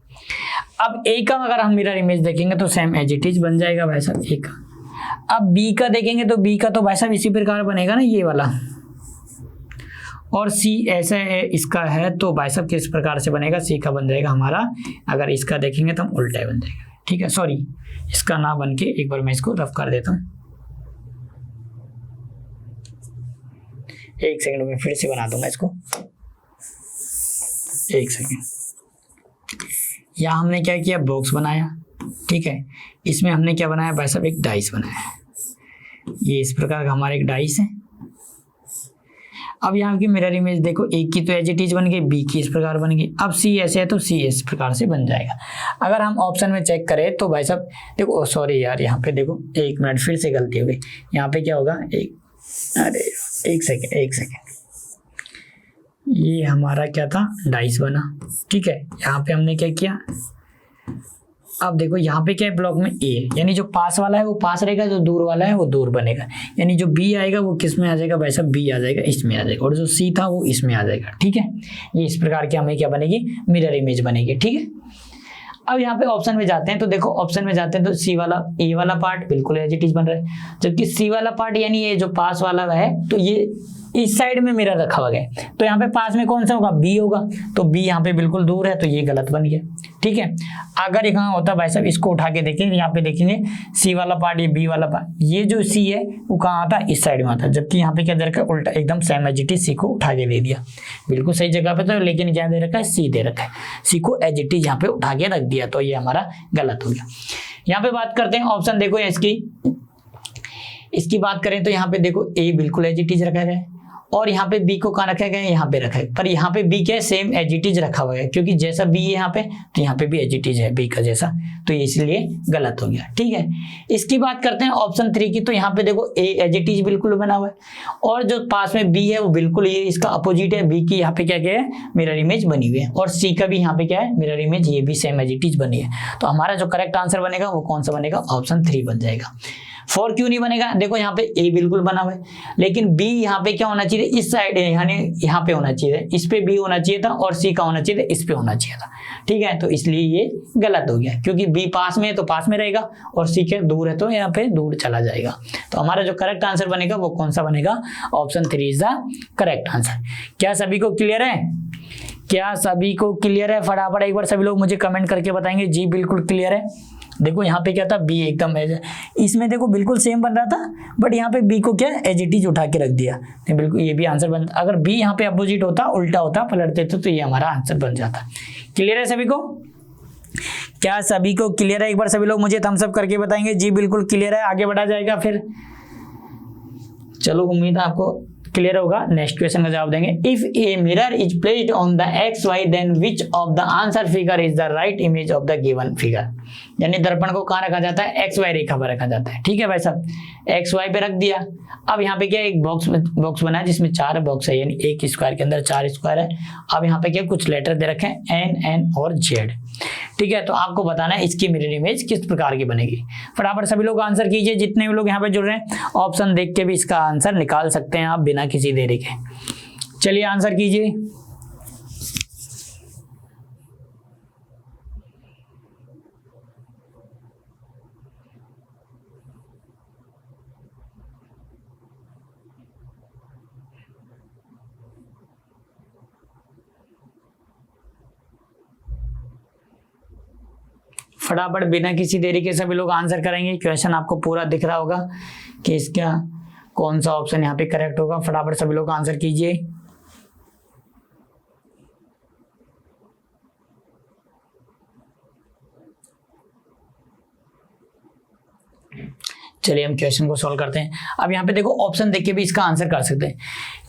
Speaker 1: अब ए का अगर हम मिरर इमेज देखेंगे तो सेम एज इट इज बन जाएगा भाई साहब ए का। अब बी का देखेंगे तो बी का तो भाई साहब इसी प्रकार बनेगा ना, ये वाला। और सी ऐसे है, इसका है तो भाई साहब किस प्रकार से बनेगा, सी का बन जाएगा हमारा। अगर इसका देखेंगे तो हम उल्टा बन जाएगा। ठीक है, सॉरी इसका ना बन के एक बार मैं इसको रफ कर देता हूँ, एक सेकंड में फिर से बना दूंगा इसको, एक सेकंड। यहाँ हमने क्या किया, बॉक्स बनाया। ठीक है, इसमें हमने क्या बनाया भाई साहब, एक डाइस बनाया। ये इस प्रकार का हमारा एक डाइस है। अब यहाँ की मिरर इमेज देखो, एक की तो एज इट इज बन गई, बी की इस प्रकार बन गई। अब सी ऐसे है तो सी इस प्रकार से बन जाएगा। अगर हम ऑप्शन में चेक करें तो भाई साहब देखो, सॉरी यार यहाँ पे देखो, एक मिनट फिर से गलती हो गई। यहाँ पे क्या होगा, अरे एक सेकेंड, ये हमारा क्या था, डाइस बना। ठीक है, यहाँ पे हमने क्या किया, अब देखो यहाँ पे क्या है, ब्लॉक में ए, यानी जो पास वाला है वो पास रहेगा, जो दूर वाला है वो दूर बनेगा। यानी जो बी आएगा वो किस में आ जाएगा भाई साहब, बी आ जाएगा, इसमें आ जाएगा, और जो सी था वो इसमें आ जाएगा। ठीक है, ये इस प्रकार की हमें क्या बनेगी, मिरर इमेज बनेगी। ठीक है, अब यहाँ पे ऑप्शन में जाते हैं तो देखो, ऑप्शन में जाते हैं तो सी वाला, ए वाला पार्ट बिल्कुल एज इट इज बन रहा है, जबकि सी वाला पार्ट यानी ये जो पास वाला है तो ये इस साइड में मिरर रखा हुआ है। तो यहाँ पे पास में कौन सा होगा, बी होगा, तो बी यहाँ पे बिल्कुल दूर है तो ये गलत बन गया। ठीक है, अगर यहाँ होता भाई साहब, इसको उठा के देखेंगे, यहाँ पे देखेंगे सी वाला पार्ट, ये बी वाला पार्ट, ये जो सी है वो कहाँ आता, इस साइड में आता, जबकि यहाँ पे क्या दे रखा है, उल्टा एकदम same as it is C को उठा के दे दिया, बिल्कुल सही जगह पे। तो लेकिन क्या दे रखा है, सी दे रखा है, सी को एज इट इज यहाँ पे उठा के रख दिया, तो ये हमारा गलत हो गया। यहाँ पे बात करते हैं ऑप्शन, देखो इसकी बात करें तो यहाँ पे देखो ए बिल्कुल एज इट इज रखा गया है, और यहाँ पे बी को कहाँ रखा गया है, यहाँ पे रखा है, पर यहाँ पे बी क्या है, सेम एज इट इज रखा हुआ है, क्योंकि जैसा बी है यहाँ पे तो यहाँ पे भी एज इट इज है बी का जैसा, तो इसलिए गलत हो गया। ठीक है, इसकी बात करते हैं ऑप्शन 3 की, तो यहाँ पे देखो ए एज इट इज बिल्कुल बना हुआ है, और जो पास में बी है वो बिल्कुल ये इसका अपोजिट है, बी की यहाँ पे क्या है, मिरर इमेज बनी हुई है, और सी का भी यहाँ पे क्या है, मिरर इमेज, ये भी सेम एज इट इज बनी है। तो हमारा जो करेक्ट आंसर बनेगा वो कौन सा बनेगा, ऑप्शन 3 बन जाएगा। 4 क्यों नहीं बनेगा? देखो यहाँ पे ए बिल्कुल बना हुआ है, लेकिन बी यहाँ पे क्या होना चाहिए, इस साइड यानी यहाँ पे होना चाहिए, इस पे बी होना चाहिए था, और सी का होना चाहिए था, इस पे होना चाहिए था। ठीक है, तो इसलिए ये गलत हो गया, क्योंकि बी पास में है तो पास में रहेगा, और सी के दूर है तो यहाँ पे दूर चला जाएगा। तो हमारा जो करेक्ट आंसर बनेगा वो कौन सा बनेगा? Option 3 is the correct answer. क्या सभी को क्लियर है? क्या सभी को क्लियर है? फटाफट एक बार सभी लोग मुझे कमेंट करके बताएंगे जी बिल्कुल क्लियर है। देखो यहाँ पे क्या था, बी एकदम इसमें देखो बिल्कुल सेम बन रहा था, बट यहाँ पे बी को क्या एज इट इज उठा के रख दिया, तो बिल्कुल ये भी आंसर बन, अगर बी यहाँ पे अपोजिट होता, उल्टा होता, पलट देते तो ये हमारा आंसर बन जाता। क्लियर है सभी को? क्या सभी को क्लियर है? एक बार सभी लोग मुझे थम्स अप करके बताएंगे जी बिल्कुल क्लियर है। आगे बढ़ा जाएगा फिर। चलो, उम्मीद है आपको क्लियर होगा। नेक्स्ट क्वेश्चन का जवाब देंगे। If a mirror is placed on the X Y then which of the answer figure is the right image of the given figure. यानी दर्पण को कहाँ रखा जाता है? एक्स वाई रेखा पर रखा जाता है। ठीक है भाई साहब, एक्स वाई पे रख दिया। अब यहाँ पे क्या एक बॉक्स बना है जिसमें 4 बॉक्स है, यानी एक स्क्वायर के अंदर 4 स्क्वायर है। अब यहाँ पे क्या कुछ लेटर दे रखे हैं, एन, एन और जेड। ठीक है, तो आपको बताना है इसकी मिरर इमेज किस प्रकार की बनेगी। फटाफट सभी लोग आंसर कीजिए, जितने भी लोग यहाँ पे जुड़ रहे हैं। ऑप्शन देख के भी इसका आंसर निकाल सकते हैं आप बिना किसी देरी के। चलिए आंसर कीजिए। फटाफट बिना किसी देरी के सभी लोग आंसर करेंगे। क्वेश्चन आपको पूरा दिख रहा होगा कि इसका कौन सा ऑप्शन यहाँ पे करेक्ट होगा। फटाफट सभी लोग आंसर कीजिए। चलिए हम क्वेश्चन को सॉल्व करते हैं। अब यहाँ पे देखो ऑप्शन देख के भी इसका आंसर कर सकते हैं।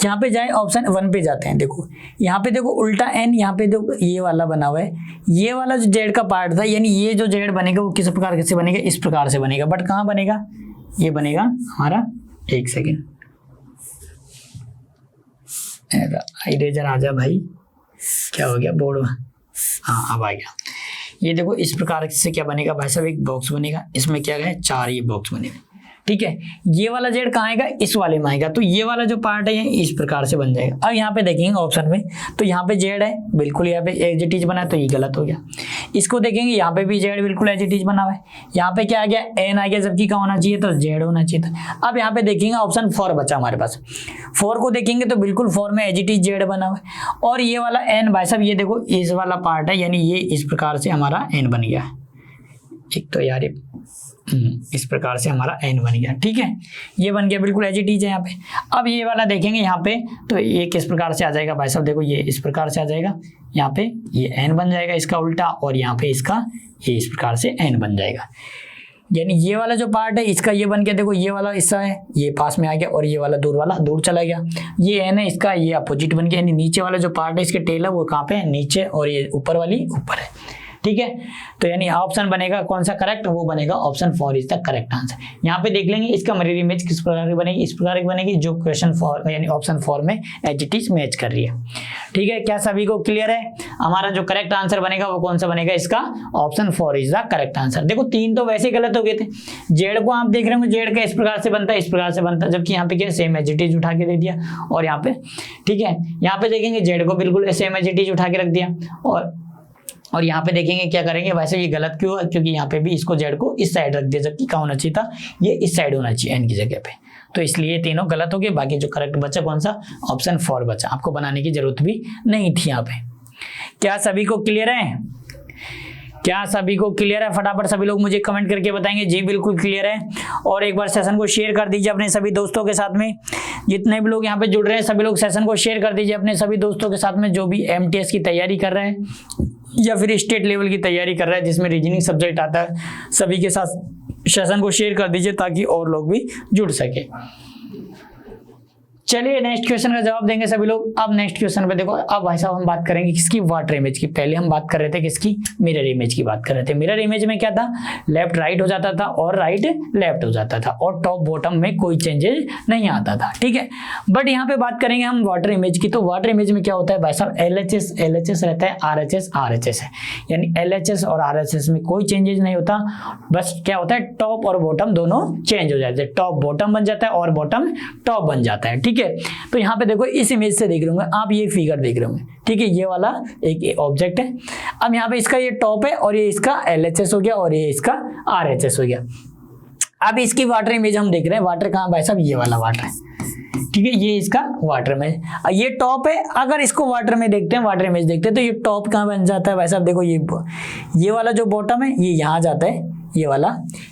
Speaker 1: यहाँ पे जाए ऑप्शन 1 पे जाते हैं। देखो यहाँ पे देखो उल्टा एन, यहाँ पे देखो ये वाला बना हुआ है। ये वाला जो जेड का पार्ट था, यानी ये जो जेड बनेगा वो किस प्रकार से बनेगा? इस प्रकार से बनेगा। बट कहाँ बनेगा? ये बनेगा हमारा, एक सेकेंड, इरेजर आ जा भाई, क्या हो गया बोर्ड में? हाँ अब आ गया। ये देखो इस प्रकार से क्या बनेगा भाई साहब, एक बॉक्स बनेगा, इसमें क्या है 4 ये बॉक्स बनेगा। ठीक है, ये वाला जेड कहाँ आएगा? इस वाले में आएगा। तो ये वाला जो पार्ट है ये इस प्रकार से बन जाएगा। अब यहाँ पे देखेंगे ऑप्शन में, तो यहाँ पे जेड है बिल्कुल, यहाँ पे एज इट इज बना है, तो ये गलत हो गया। इसको देखेंगे, यहाँ पे भी जेड बिल्कुल एज इट इज बना हुआ है। यहाँ पे क्या आ गया? एन आ गया, जबकि क्या होना चाहिए? तो जेड होना चाहिए था। अब यहाँ पे देखेंगे ऑप्शन 4 बचा हमारे पास। 4 को देखेंगे तो बिल्कुल 4 में एज इट इज जेड बना हुआ है। और ये वाला एन भाई साहब, ये देखो इस वाला पार्ट है, यानी ये इस प्रकार से हमारा एन बन गया। एक तो यार इस प्रकार से हमारा एन बन गया। ठीक है, ये बन गया बिल्कुल एज इट इज है यहाँ पे। अब ये वाला देखेंगे यहाँ पे, तो ये किस प्रकार से आ जाएगा भाई साहब? देखो ये इस प्रकार से आ जाएगा, यहाँ पे ये एन बन जाएगा इसका उल्टा, और यहाँ पे इसका ये इस प्रकार से एन बन जाएगा। यानी ये वाला जो पार्ट है इसका ये बन गया। देखो ये वाला हिस्सा है, ये पास में आ गया, और ये वाला दूर चला गया। ये एन है, इसका ये अपोजिट बन गया। यानी नीचे वाला जो पार्ट है इसके टेल है वो कहाँ पे है? नीचे, और ये ऊपर वाली ऊपर है। ठीक है, तो यानी ऑप्शन बनेगा कौन सा करेक्ट? वो बनेगा option 4 is the correct answer. यहाँ पे देख लेंगे इसका मिरर इमेज किस प्रकार की बनेगी। इस प्रकार की बनेगी जो क्वेश्चन 4 यानी ऑप्शन 4 में एज इट इज मैच कर रही है। ठीक है, क्या सभी को क्लियर है? हमारा जो करेक्ट आंसर बनेगा वो कौन सा बनेगा? इसका option 4 is the correct answer. देखो 3 तो वैसे गलत हो गए थे। जेड को आप देख रहे हो, जेड का इस प्रकार से बनता है, इस प्रकार से बनता है, जबकि यहाँ पे क्या सेम एज इट इज उठा के दे दिया। और यहाँ पे ठीक है, यहाँ पे देखेंगे जेड को बिल्कुल सेम एज इट इज उठा के रख दिया। और यहाँ पे देखेंगे क्या करेंगे, वैसे ये गलत क्यों है? क्योंकि यहाँ पे भी इसको जेड को इस साइड रख दिया, जबकि क्या होना चाहिए था? ये इस साइड होना चाहिए एन की जगह पे। तो इसलिए तीनों गलत हो गए। बाकी जो करेक्ट बचा कौन सा? ऑप्शन 4 बचा। आपको बनाने की जरूरत भी नहीं थी यहाँ पे। क्या सभी को क्लियर है? क्या सभी को क्लियर है? फटाफट सभी लोग मुझे कमेंट करके बताएंगे जी बिल्कुल क्लियर है। और एक बार सेशन को शेयर कर दीजिए अपने सभी दोस्तों के साथ में। जितने भी लोग यहाँ पे जुड़ रहे हैं सभी लोग सेशन को शेयर कर दीजिए अपने सभी दोस्तों के साथ में, जो भी एमटीएस की तैयारी कर रहे हैं या फिर स्टेट लेवल की तैयारी कर रहा है जिसमें रीजनिंग सब्जेक्ट आता है। सभी के साथ सेशन को शेयर कर दीजिए ताकि और लोग भी जुड़ सके। चलिए नेक्स्ट क्वेश्चन का जवाब देंगे सभी लोग। अब नेक्स्ट क्वेश्चन पे देखो, अब भाई साहब हम बात करेंगे किसकी, वाटर इमेज की। पहले हम बात कर रहे थे किसकी, मिरर इमेज की बात कर रहे थे। मिरर इमेज में क्या था, लेफ्ट राइट हो जाता था और राइट लेफ्ट हो जाता था और टॉप बॉटम में कोई चेंजेस नहीं आता था, ठीक है। बट यहाँ पे बात करेंगे हम वाटर इमेज की। तो वाटर इमेज में क्या होता है भाई साहब, LHS रहता है, RHS है, यानी LHS और RHS में कोई चेंजेस नहीं होता। बस क्या होता है, टॉप और बॉटम दोनों चेंज हो जाते हैं, टॉप बॉटम बन जाता है और बॉटम टॉप बन जाता है, ठीक है। तो यहाँ पे देखो इस इमेज से देख रहे होंगे आप, ये फिगर देख रहे होंगे, ठीक है। ये वाला एक ऑब्जेक्ट है। अब यहाँ पे इसका ये टॉप है और ये इसका LHS हो गया और ये इसका RHS हो गया। अब इसकी वाटर इमेज हम देख रहे हैं, वाटर कहाँ भाई साहब, ये वाला वाटर है, ठीक है। ये इसका वाटर में, ये टॉप है। अगर इसको वाटर में देखते हैं, वाटर इमेज देखते हैं, तो ये टॉप कहाँ बन जाता है भाई साहब, देखो ये वाला जो बॉटम है ये यहाँ जाता है, ये वाला,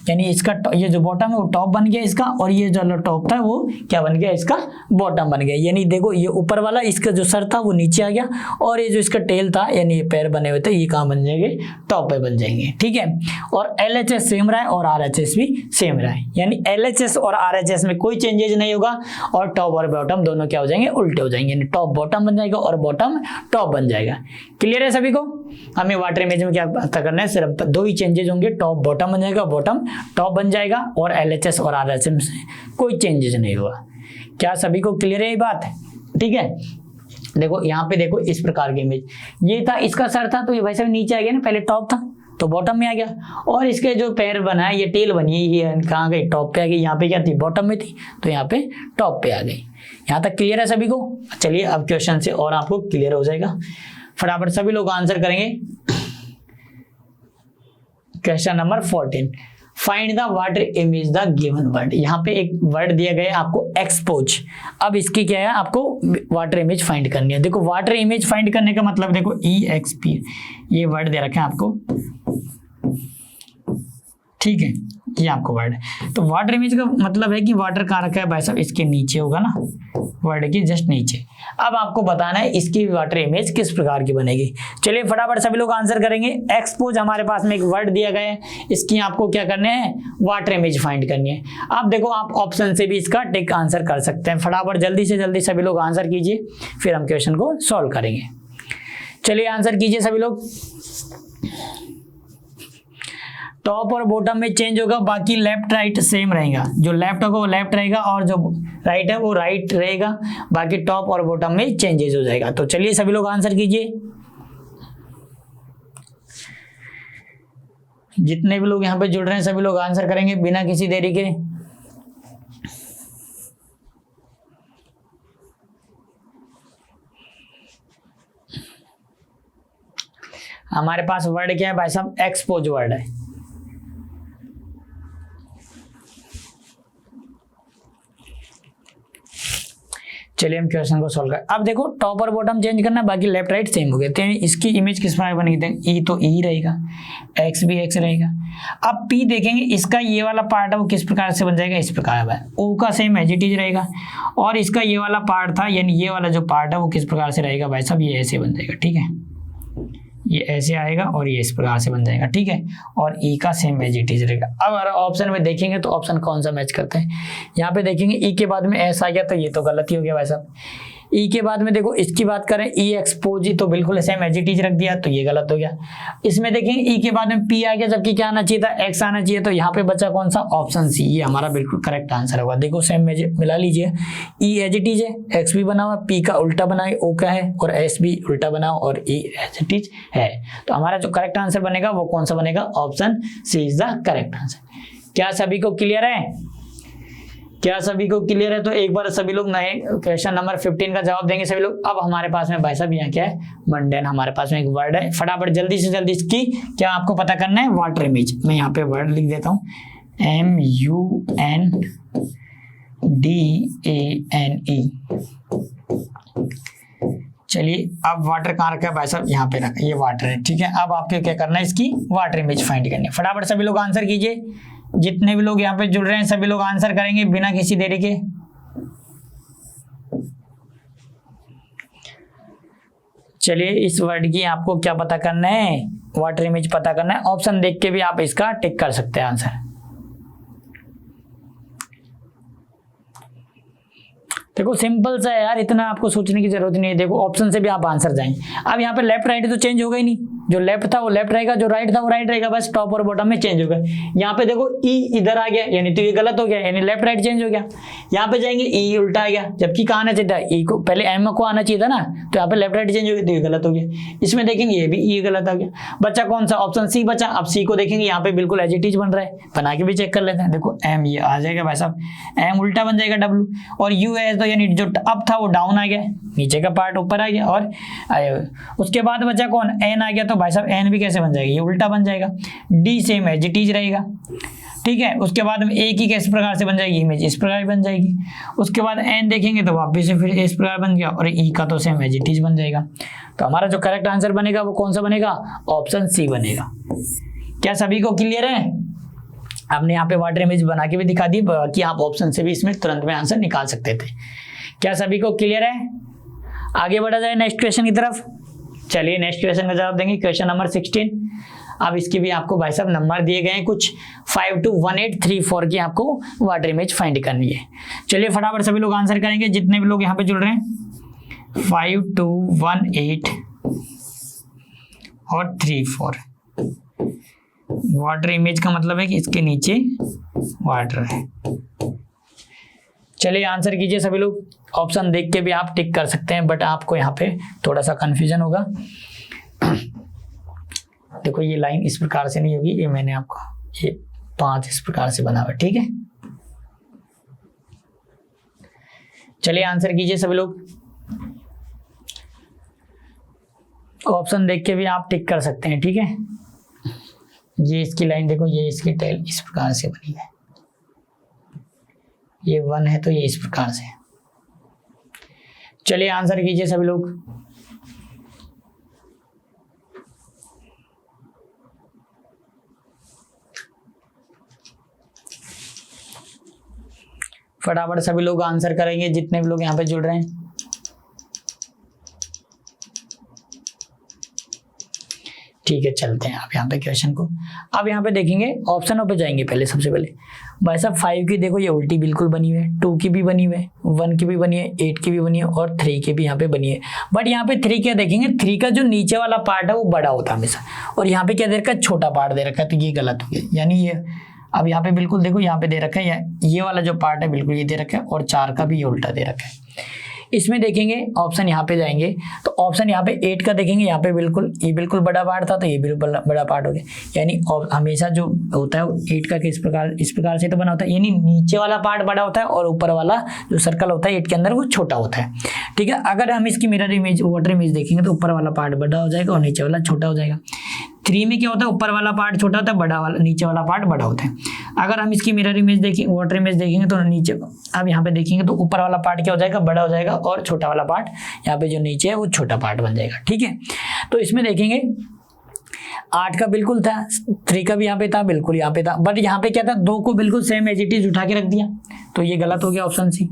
Speaker 1: यानी इसका ये जो बॉटम है वो टॉप बन गया इसका, और ये जो टॉप था वो क्या बन गया, इसका बॉटम बन गया। यानी देखो ये ऊपर वाला, इसका जो सर था वो नीचे आ गया, और ये जो इसका टेल था यानी ये पैर बने हुए थे, ये कहाँ बन जाएंगे, टॉप पे बन जाएंगे, ठीक है। और LHS सेम रहा है और RHS भी सेम रहा है, यानी LHS और RHS में कोई चेंजेस नहीं होगा, और टॉप और बॉटम दोनों क्या हो जाएंगे, उल्टे हो जाएंगे, यानी टॉप बॉटम बन जाएगा और बॉटम टॉप बन जाएगा। क्लियर है सभी को। हमें वाटर इमेज में क्या पता करना है, सिर्फ दो ही चेंजेस होंगे, टॉप बॉटम बन जाएगा, बॉटम टॉप बन जाएगा, और LHS और RHS में कोई चेंजेस नहीं हुआ। क्या सभी को क्लियर है ये बात, ठीक है। देखो यहाँ पे देखो इस प्रकार की इमेज, ये था इसका सर था तो ये वैसे नीचे आ गया ना, पहले टॉप था तो बॉटम में आ गया, और इसके जो पैर बना है, ये टेल बनी है, ये कहाँ गई, टॉप पे आ गई। यहाँ पे क्या थी, बॉटम में थी, तो यहाँ पे टॉप पे आ गई। यहाँ तक क्लियर है सभी को। चलिए अब क्वेश्चन से और आपको क्लियर हो जाएगा, फटाफट सभी लोग आंसर करेंगे। Question number 14, find the water image the given word. यहाँ पे एक वर्ड दिया गया है आपको, एक्सपोज। अब इसकी क्या है, आपको वाटर इमेज फाइंड करनी है। देखो वाटर इमेज फाइंड करने का मतलब देखो EXP, ये वर्ड दे रखे हैं आपको, ठीक है, ये आपको वर्ड। तो वाटर इमेज का मतलब है कि वाटर कहाँ रखा है भाई साहब, इसके नीचे होगा ना, वर्ड के जस्ट नीचे। अब आपको बताना है इसकी वाटर इमेज किस प्रकार की बनेगी। चलिए फटाफट सभी लोग आंसर करेंगे। एक्सपोज हमारे पास में एक वर्ड दिया गया है, इसकी आपको क्या करने हैं, वाटर इमेज फाइंड करनी है। अब देखो आप ऑप्शन से भी इसका टिक आंसर कर सकते हैं। फटाफट जल्दी से जल्दी सभी लोग आंसर कीजिए, फिर हम क्वेश्चन को सॉल्व करेंगे। चलिए आंसर कीजिए सभी लोग। टॉप और बॉटम में चेंज होगा, बाकी लेफ्ट राइट सेम रहेगा। जो लेफ्ट होगा वो लेफ्ट रहेगा और जो राइट है वो राइट रहेगा, बाकी टॉप और बॉटम में चेंजेस हो जाएगा। तो चलिए सभी लोग आंसर कीजिए। जितने भी लोग यहाँ पे जुड़ रहे हैं सभी लोग आंसर करेंगे बिना किसी देरी के। हमारे पास वर्ड क्या है भाई साहब, एक्सपोज वर्ड है। चलिए हम क्वेश्चन को सॉल्व करें। अब देखो टॉप और बॉटम चेंज करना, बाकी लेफ्ट राइट सेम हो गए, तो इसकी इमेज किस प्रकार बनेगी, ई तो ई रहेगा, एक्स भी एक्स रहेगा। अब पी देखेंगे, इसका ये वाला पार्ट है वो किस प्रकार से बन जाएगा, इस प्रकार है। ओ का सेम एज इट इज रहेगा, और इसका ये वाला पार्ट था, यानी ये वाला जो पार्ट है वो किस प्रकार से रहेगा भाई साहब, ये ऐसे बन जाएगा, ठीक है, ये ऐसे आएगा और ये इस प्रकार से बन जाएगा, ठीक है। और ई का सेम एज इट इज रहेगा। अब अगर ऑप्शन में देखेंगे तो ऑप्शन कौन सा मैच करते हैं, यहाँ पे देखेंगे ई के बाद में एस आ गया तो ये तो गलत ही हो गया भाई साहब। ई के बाद में देखो इसकी बात करें, ई एक्सपोज तो बिल्कुल सेम एज इट इज रख दिया तो ये गलत हो गया। इसमें देखेंगे ई के बाद में पी आ गया, जबकि क्या आना चाहिए था, एक्स आना चाहिए, तो यहाँ पे बचा कौन सा, ऑप्शन सी, ये हमारा बिल्कुल करेक्ट आंसर होगा। देखो सेम मिला लीजिए, ई एज इट इज है, एक्स भी बना हुआ, पी का उल्टा बनाए, ओ का है, और एस भी उल्टा बना और ई एज इट इज है। तो हमारा जो करेक्ट आंसर बनेगा वो कौन सा बनेगा, option C is the correct answer. क्या सभी को क्लियर है, क्या सभी को क्लियर है। तो एक बार सभी लोग नए क्वेश्चन नंबर 15 का जवाब देंगे सभी लोग। अब हमारे पास में भाई साहब यहाँ क्या है, मंडेन, हमारे पास में एक वर्ड है। फटाफट जल्दी से जल्दी इसकी क्या आपको पता करना है, वाटर इमेज। मैं यहाँ पे वर्ड लिख देता हूँ, MUNDANE। चलिए अब वाटर कहाँ रखा है भाई साहब, यहाँ पे रखा, ये वाटर है, ठीक है। अब आपको क्या करना है, इसकी वाटर इमेज फाइंड करनी है। फटाफट सभी लोग आंसर कीजिए। जितने भी लोग यहाँ पे जुड़ रहे हैं सभी लोग आंसर करेंगे बिना किसी देरी के। चलिए इस वर्ड की आपको क्या पता करना है, वाटर इमेज पता करना है। ऑप्शन देख के भी आप इसका टिक कर सकते हैं आंसर। देखो सिंपल सा है यार, इतना आपको सोचने की जरूरत नहीं है। देखो ऑप्शन से भी आप आंसर जाएंगे। अब यहाँ पे लेफ्ट राइट तो चेंज होगा ही नहीं, जो लेफ्ट था वो लेफ्ट रहेगा, जो राइट था वो राइट रहेगा, बस टॉप और बॉटम में चेंज होगा। यहाँ पे देखो ई इधर आ गया, यानी तो ये गलत हो गया, यानी लेफ्ट राइट चेंज हो गया। यहाँ पे जाएंगे ई उल्टा आ गया, जबकि कहाँ आना चाहिए था, ई को पहले एम को आना चाहिए था ना, तो यहाँ पे लेफ्ट राइट चेंज हो गया, तो ये गलत हो गया। इसमें देखेंगे ये भी ई गलत आ गया, बच्चा कौन सा, ऑप्शन सी बचा। अब सी को देखेंगे, यहाँ पे बिल्कुल एज इट इज बन रहा है, बना के भी चेक कर लेते हैं। देखो एम ये आ जाएगा भाई साहब, एम उल्टा बन जाएगा डब्ल्यू, और यू है तो यानी जो अप था वो डाउन आ गया, नीचे का पार्ट ऊपर आ गया, और उसके बाद बचा कौन, एन आ गया, तो भाई साहब एन भी कैसे बन जाएगी, ये उल्टा बन जाएगा। D same as it is रहेगा, ठीक है। उसके बाद में ए की किस प्रकार से बन जाएगी, इमेज इस प्रकार बन जाएगी। उसके बाद एन देखेंगे तो वापस से फिर इस प्रकार बन गया, और ई का तो सेम एज इट इज बन जाएगा। तो हमारा जो करेक्ट आंसर बनेगा वो कौन सा बनेगा, ऑप्शन सी बनेगा। क्या सभी को क्लियर है? आपने यहाँ पे वाटर इमेज बना के भी दिखा दी कि आप ऑप्शन से भी इसमें तुरंत में आंसर निकाल सकते थे। क्या सभी को क्लियर है? आगे बढ़ा जाए नेक्स्ट क्वेश्चन की तरफ। चलिए नेक्स्ट क्वेश्चन का जवाब देंगे, क्वेश्चन नंबर 16। अब इसके भी आपको भाई साहब नंबर दिए गए हैं कुछ 5 to 1834 की आपको वाटर इमेज फाइंड करनी है। चलिए फटाफट सभी लोग आंसर करेंगे, जितने भी लोग यहाँ पे जुड़ रहे हैं। 5 to 18 और 34 वाटर इमेज का मतलब है कि इसके नीचे वाटर है। चलिए आंसर कीजिए सभी लोग। ऑप्शन देख के भी आप टिक कर सकते हैं, बट आपको यहाँ पे थोड़ा सा कंफ्यूजन होगा। देखो ये लाइन इस प्रकार से नहीं होगी, ये मैंने आपको ये 5 इस प्रकार से बना हुआ, ठीक है। चलिए आंसर कीजिए सभी लोग। ऑप्शन देख के भी आप टिक कर सकते हैं, ठीक है। ये इसकी लाइन देखो, ये इसकी टेल इस प्रकार से बनी है, ये 1 है तो ये इस प्रकार से। चलिए आंसर कीजिए सभी लोग। फटाफट सभी लोग आंसर करेंगे, जितने भी लोग यहाँ पे जुड़ रहे हैं। ठीक है चलते हैं आप यहाँ पे क्वेश्चन को। अब यहाँ पे देखेंगे, ऑप्शनों पे जाएंगे पहले। सबसे पहले भाई साहब 5 की देखो ये उल्टी बिल्कुल बनी हुई है, 2 की भी बनी हुई है, 1 की भी बनी है, 8 की भी बनी है, और 3 की भी यहाँ पे बनी है। बट यहाँ पे 3 क्या देखेंगे, 3 का जो नीचे वाला पार्ट है वो बड़ा होता है हमेशा, और यहाँ पे क्या दे रखा है, छोटा पार्ट दे रखा है, तो ये गलत हो गया। यानी ये अब यहाँ पे बिल्कुल देखो, यहाँ पे दे रखा है ये वाला जो पार्ट है बिल्कुल ये दे रखा है, और 4 का भी ये उल्टा दे रखा है। इसमें देखेंगे ऑप्शन यहाँ पे जाएंगे तो ऑप्शन यहाँ पे 8 का देखेंगे, यहाँ पे बिल्कुल ये बिल्कुल बड़ा पार्ट था, तो ये बिल्कुल बड़ा पार्ट हो गया। यानी हमेशा जो होता है 8 का इस प्रकार से तो बना होता है, यानी नीचे वाला पार्ट बड़ा होता है और ऊपर वाला जो सर्कल होता है 8 के अंदर वो छोटा होता है, ठीक है। अगर हम इसकी मिरर इमेज वाटर इमेज देखेंगे तो ऊपर वाला पार्ट बड़ा हो जाएगा और नीचे वाला छोटा हो जाएगा। 3 में क्या होता है, ऊपर वाला पार्ट छोटा होता है, बड़ा वाला नीचे वाला पार्ट बड़ा होता है। अगर हम इसकी मिरर इमेज देखेंगे, वाटर इमेज देखेंगे तो नीचे, अब यहाँ पे देखेंगे तो ऊपर वाला पार्ट क्या हो जाएगा, बड़ा हो जाएगा, और छोटा वाला पार्ट यहाँ पे जो नीचे है वो छोटा पार्ट बन जाएगा, ठीक है। तो इसमें देखेंगे 8 का बिल्कुल था, 3 का भी यहाँ पे था, बिल्कुल यहाँ पे था, बट यहाँ पे क्या था, 2 को बिल्कुल सेम एज इट इज उठा के रख दिया, तो ये गलत हो गया ऑप्शन सी,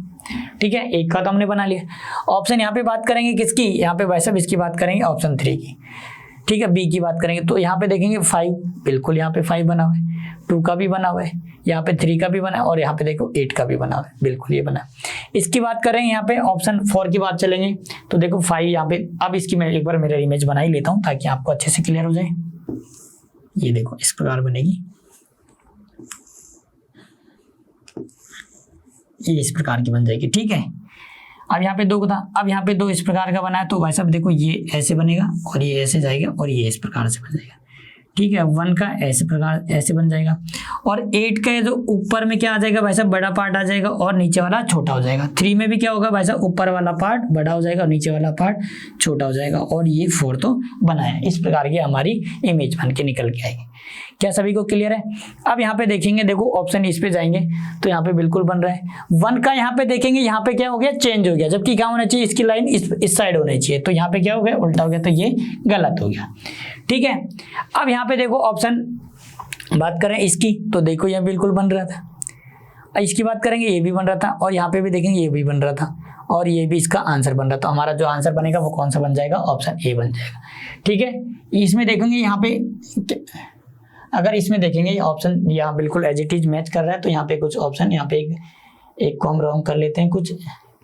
Speaker 1: ठीक है। 1 का तो हमने बना लिया। ऑप्शन यहाँ पे बात करेंगे किसकी, यहाँ पे वैसे भी इसकी बात करेंगे ऑप्शन 3 की, ठीक है। बी की बात करेंगे तो यहाँ पे देखेंगे 5, बिल्कुल यहाँ पे 5 बना हुआ है, 2 का भी बना हुआ है, यहाँ पे 3 का भी बना है, और यहाँ पे देखो 8 का भी बना हुआ है, बिल्कुल ये बना है। इसकी बात करें यहाँ पे ऑप्शन 4 की बात चलेंगे तो देखो 5 यहाँ पे। अब इसकी मैं एक बार मिरर इमेज बना ही लेता हूँ ताकि आपको अच्छे से क्लियर हो जाए। ये देखो इस प्रकार बनेगी, ये इस प्रकार की बन जाएगी, ठीक है। अब यहाँ पे 2 था, अब यहाँ पे 2 इस प्रकार का बना है, तो भाई साहब देखो ये ऐसे बनेगा और ये ऐसे जाएगा और ये इस प्रकार से बन जाएगा, ठीक है। 1 का ऐसे प्रकार ऐसे बन जाएगा, और 8 का जो ऊपर में क्या आ जाएगा भाई साहब, बड़ा पार्ट आ जाएगा और नीचे वाला छोटा हो जाएगा। 3 में भी क्या होगा भाई साहब, ऊपर वाला पार्ट बड़ा हो जाएगा और नीचे वाला पार्ट छोटा हो जाएगा, और ये 4 तो बना है। इस प्रकार की हमारी इमेज बन के निकल के आएगी। क्या सभी को क्लियर है? अब यहाँ पे देखेंगे, देखो ऑप्शन इस पे जाएंगे तो यहाँ पे बिल्कुल बन रहा है। 1 का यहाँ पे देखेंगे, यहाँ पे क्या हो गया, चेंज हो गया, जबकि क्या होना चाहिए, इसकी लाइन इस साइड होनी चाहिए, तो यहाँ पे क्या हो गया, उल्टा हो गया, तो ये गलत हो गया, ठीक है। अब यहाँ पे देखो ऑप्शन बात करें इसकी तो देखो ये बिल्कुल बन रहा था, इसकी बात करेंगे ये भी बन रहा था, और यहाँ पे भी देखेंगे ये भी बन रहा था, और ये भी इसका आंसर बन रहा था। हमारा जो आंसर बनेगा वो कौन सा बन जाएगा, ऑप्शन ए बन जाएगा, ठीक है। इसमें देखेंगे यहाँ पे, अगर इसमें देखेंगे ऑप्शन यहाँ बिल्कुल एज इट इज मैच कर रहा है, तो यहाँ पे कुछ ऑप्शन, यहाँ पे एक को हम रॉन्ग कर लेते हैं कुछ,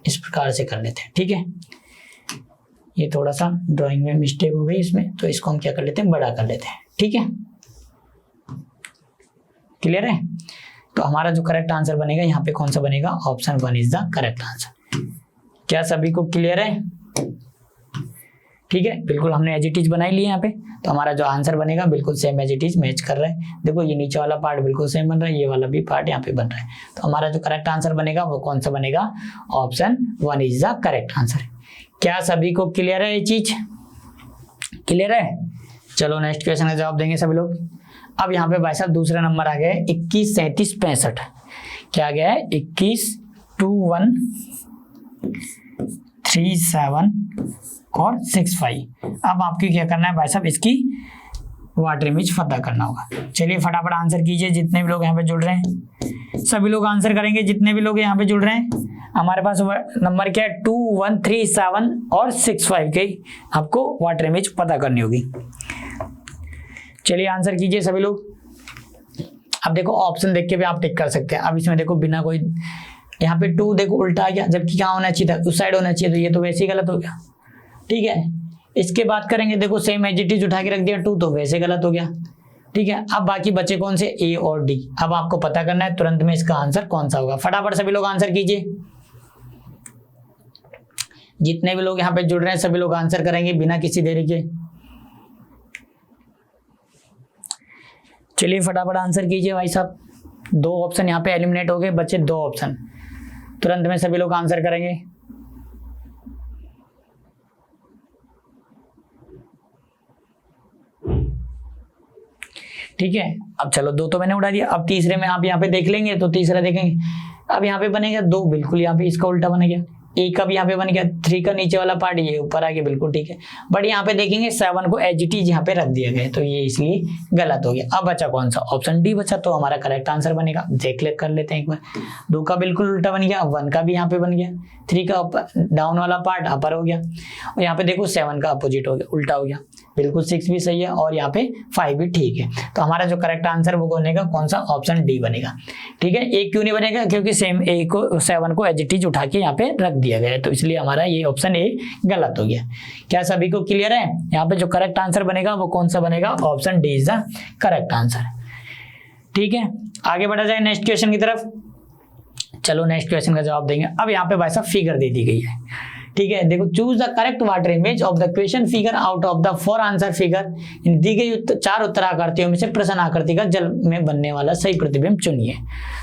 Speaker 1: इस प्रकार से कर लेते हैं। ठीक है, ये थोड़ा सा ड्राइंग में मिस्टेक हो गई इसमें, तो इसको हम क्या कर लेते हैं, बड़ा कर लेते हैं। ठीक है, क्लियर है। तो हमारा जो करेक्ट आंसर बनेगा यहाँ पे कौन सा बनेगा, option 1 is the correct answer. क्या सभी को क्लियर है? ठीक है, बिल्कुल हमने एज इट इज बनाई ली यहाँ पे, तो हमारा जो आंसर बनेगा बिल्कुल same as it is match कर रहा है। देखो ये नीचे वाला पार्ट बिल्कुल सेम बन रहा है, ये वाला भी पार्ट यहाँ पे बन रहा है, तो हमारा जो करेक्ट आंसर बनेगा वो कौन सा बनेगा, option 1 is the correct answer. क्या सभी को क्लियर है, ये चीज क्लियर है? चलो नेक्स्ट क्वेश्चन का जवाब देंगे सभी लोग। अब यहाँ पे भाई साहब दूसरा नंबर आ गया है 21 37 65। क्या आ गया है, 21 2 1 3 7 और 6 5। अब आपको क्या करना है भाई साहब, इसकी वाटर इमेज पता करना होगा। चलिए फटाफट आंसर कीजिए, जितने भी लोग यहाँ पे जुड़ रहे हैं सभी लोग आंसर करेंगे, जितने भी लोग यहाँ पे जुड़ रहे हैं। हमारे पास नंबर क्या है, 2 1 3 7 और 6 5 के आपको वाटर इमेज पता करनी होगी। चलिए आंसर कीजिए सभी लोग। अब देखो ऑप्शन देख के भी आप टिक कर सकते हैं। अब इसमें देखो बिना कोई, यहाँ पे 2 देखो उल्टा आ गया, जबकि क्या होना चाहिए था, उस साइड होना चाहिए, तो ये तो वैसे ही गलत हो गया। ठीक है, इसके बात करेंगे, देखो सेम एज इट इज उठा के रख दिया 2, तो वैसे गलत हो गया। ठीक है, अब बाकी बचे कौन से, ए और डी। अब आपको पता करना है तुरंत में इसका आंसर कौन सा होगा। फटाफट सभी लोग आंसर कीजिए, जितने भी लोग यहाँ पे जुड़ रहे हैं सभी लोग आंसर करेंगे बिना किसी देरी के। चलिए फटाफट आंसर कीजिए भाई साहब। 2 ऑप्शन यहाँ पे एलिमिनेट हो गए, बचे 2 ऑप्शन, तुरंत में सभी लोग आंसर करेंगे। ठीक है, अब चलो 2 तो मैंने उड़ा दिया, अब तीसरे में आप यहाँ पे देख लेंगे तो तीसरा देखेंगे। अब यहाँ पे बनेगा 2, बिल्कुल यहाँ पे इसका उल्टा बन गया। 1 का भी यहाँ पे बन गया, 3 का नीचे वाला पार्ट ये ऊपर आ गया, बिल्कुल ठीक है। बट यहाँ पे देखेंगे 7 को एज इट इज यहाँ पे रख दिया गया, तो ये इसलिए गलत हो गया। अब बचा कौन सा, ऑप्शन डी बचा, तो हमारा करेक्ट आंसर बनेगा। देख कर लेते हैं एक बार। 2 का बिल्कुल उल्टा बन गया, 1 का भी यहाँ पे बन गया, 3 का डाउन वाला पार्ट अपर हो गया, और यहाँ पे देखो 7 का अपोजिट हो गया, उल्टा हो गया। बिल्कुल 6 भी सही है और यहाँ पे 5 भी ठीक है। तो हमारा जो करेक्ट आंसर वो बनेगा कौन सा, ऑप्शन डी बनेगा। ठीक है, ए क्यों नहीं बनेगा, क्योंकि सेम ए को 7 को एज इट इज उठा के यहाँ पे रख दिया गया है, तो इसलिए हमारा ये ऑप्शन ए गलत हो गया। क्या सभी को क्लियर है? यहाँ पे जो करेक्ट आंसर बनेगा वो कौन सा बनेगा, option D is the correct answer. ठीक है, आगे बढ़ा जाए नेक्स्ट क्वेश्चन की तरफ। चलो नेक्स्ट क्वेश्चन का जवाब देंगे। अब यहाँ पे भाई साहब फिगर दे दी गई है। ठीक है, देखो choose the correct water image of the question figure out of the 4 answer figure. दी गई 4 उत्तराकृतियों में से प्रश्न आकृति का जल में बनने वाला सही प्रतिबिंब चुनिए।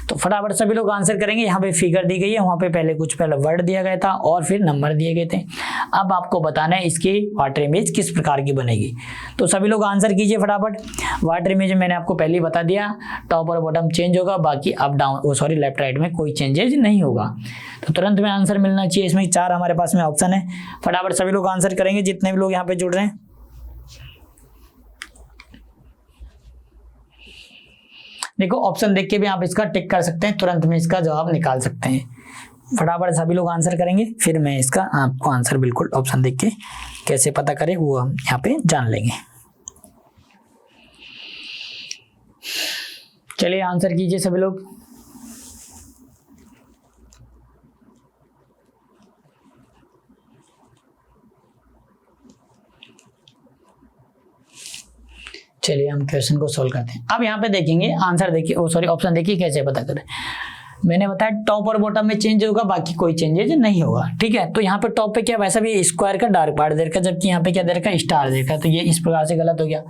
Speaker 1: तो फटाफट सभी लोग आंसर करेंगे। यहाँ पे फिगर दी गई है, वहां पे पहले वर्ड दिया गया था और फिर नंबर दिए गए थे। अब आपको बताना है इसकी वाटर इमेज किस प्रकार की बनेगी। तो सभी लोग आंसर कीजिए फटाफट। वाटर इमेज मैंने आपको पहले ही बता दिया, टॉप और बॉटम चेंज होगा, बाकी अप डाउन लेफ्ट राइट में कोई चेंजेज नहीं होगा। तो तुरंत में आंसर मिलना चाहिए। इसमें 4 हमारे पास में ऑप्शन है। फटाफट सभी लोग आंसर करेंगे, जितने भी लोग यहाँ पे जुड़ रहे हैं। देखो ऑप्शन देख के भी आप इसका टिक कर सकते हैं, तुरंत में इसका जवाब निकाल सकते हैं। फटाफट सभी लोग आंसर करेंगे, फिर मैं इसका आपको आंसर बिल्कुल ऑप्शन देख के कैसे पता करें वो हम यहाँ पे जान लेंगे। चलिए आंसर कीजिए सभी लोग। चलिए हम क्वेश्चन को सोल्व करते हैं। अब यहाँ पे देखेंगे आंसर देखिए, ऑप्शन देखिए कैसे पता करें। मैंने बताया टॉप और बॉटम में चेंज होगा, बाकी कोई चेंजेज नहीं होगा। ठीक है, तो यहाँ पे टॉप पे क्या वैसा भी स्क्वायर का डार्क पार्ट दे रखा, जबकि यहाँ पे क्या दे रखा, स्टार दे रखा, तो ये इस प्रकार से गलत हो गया।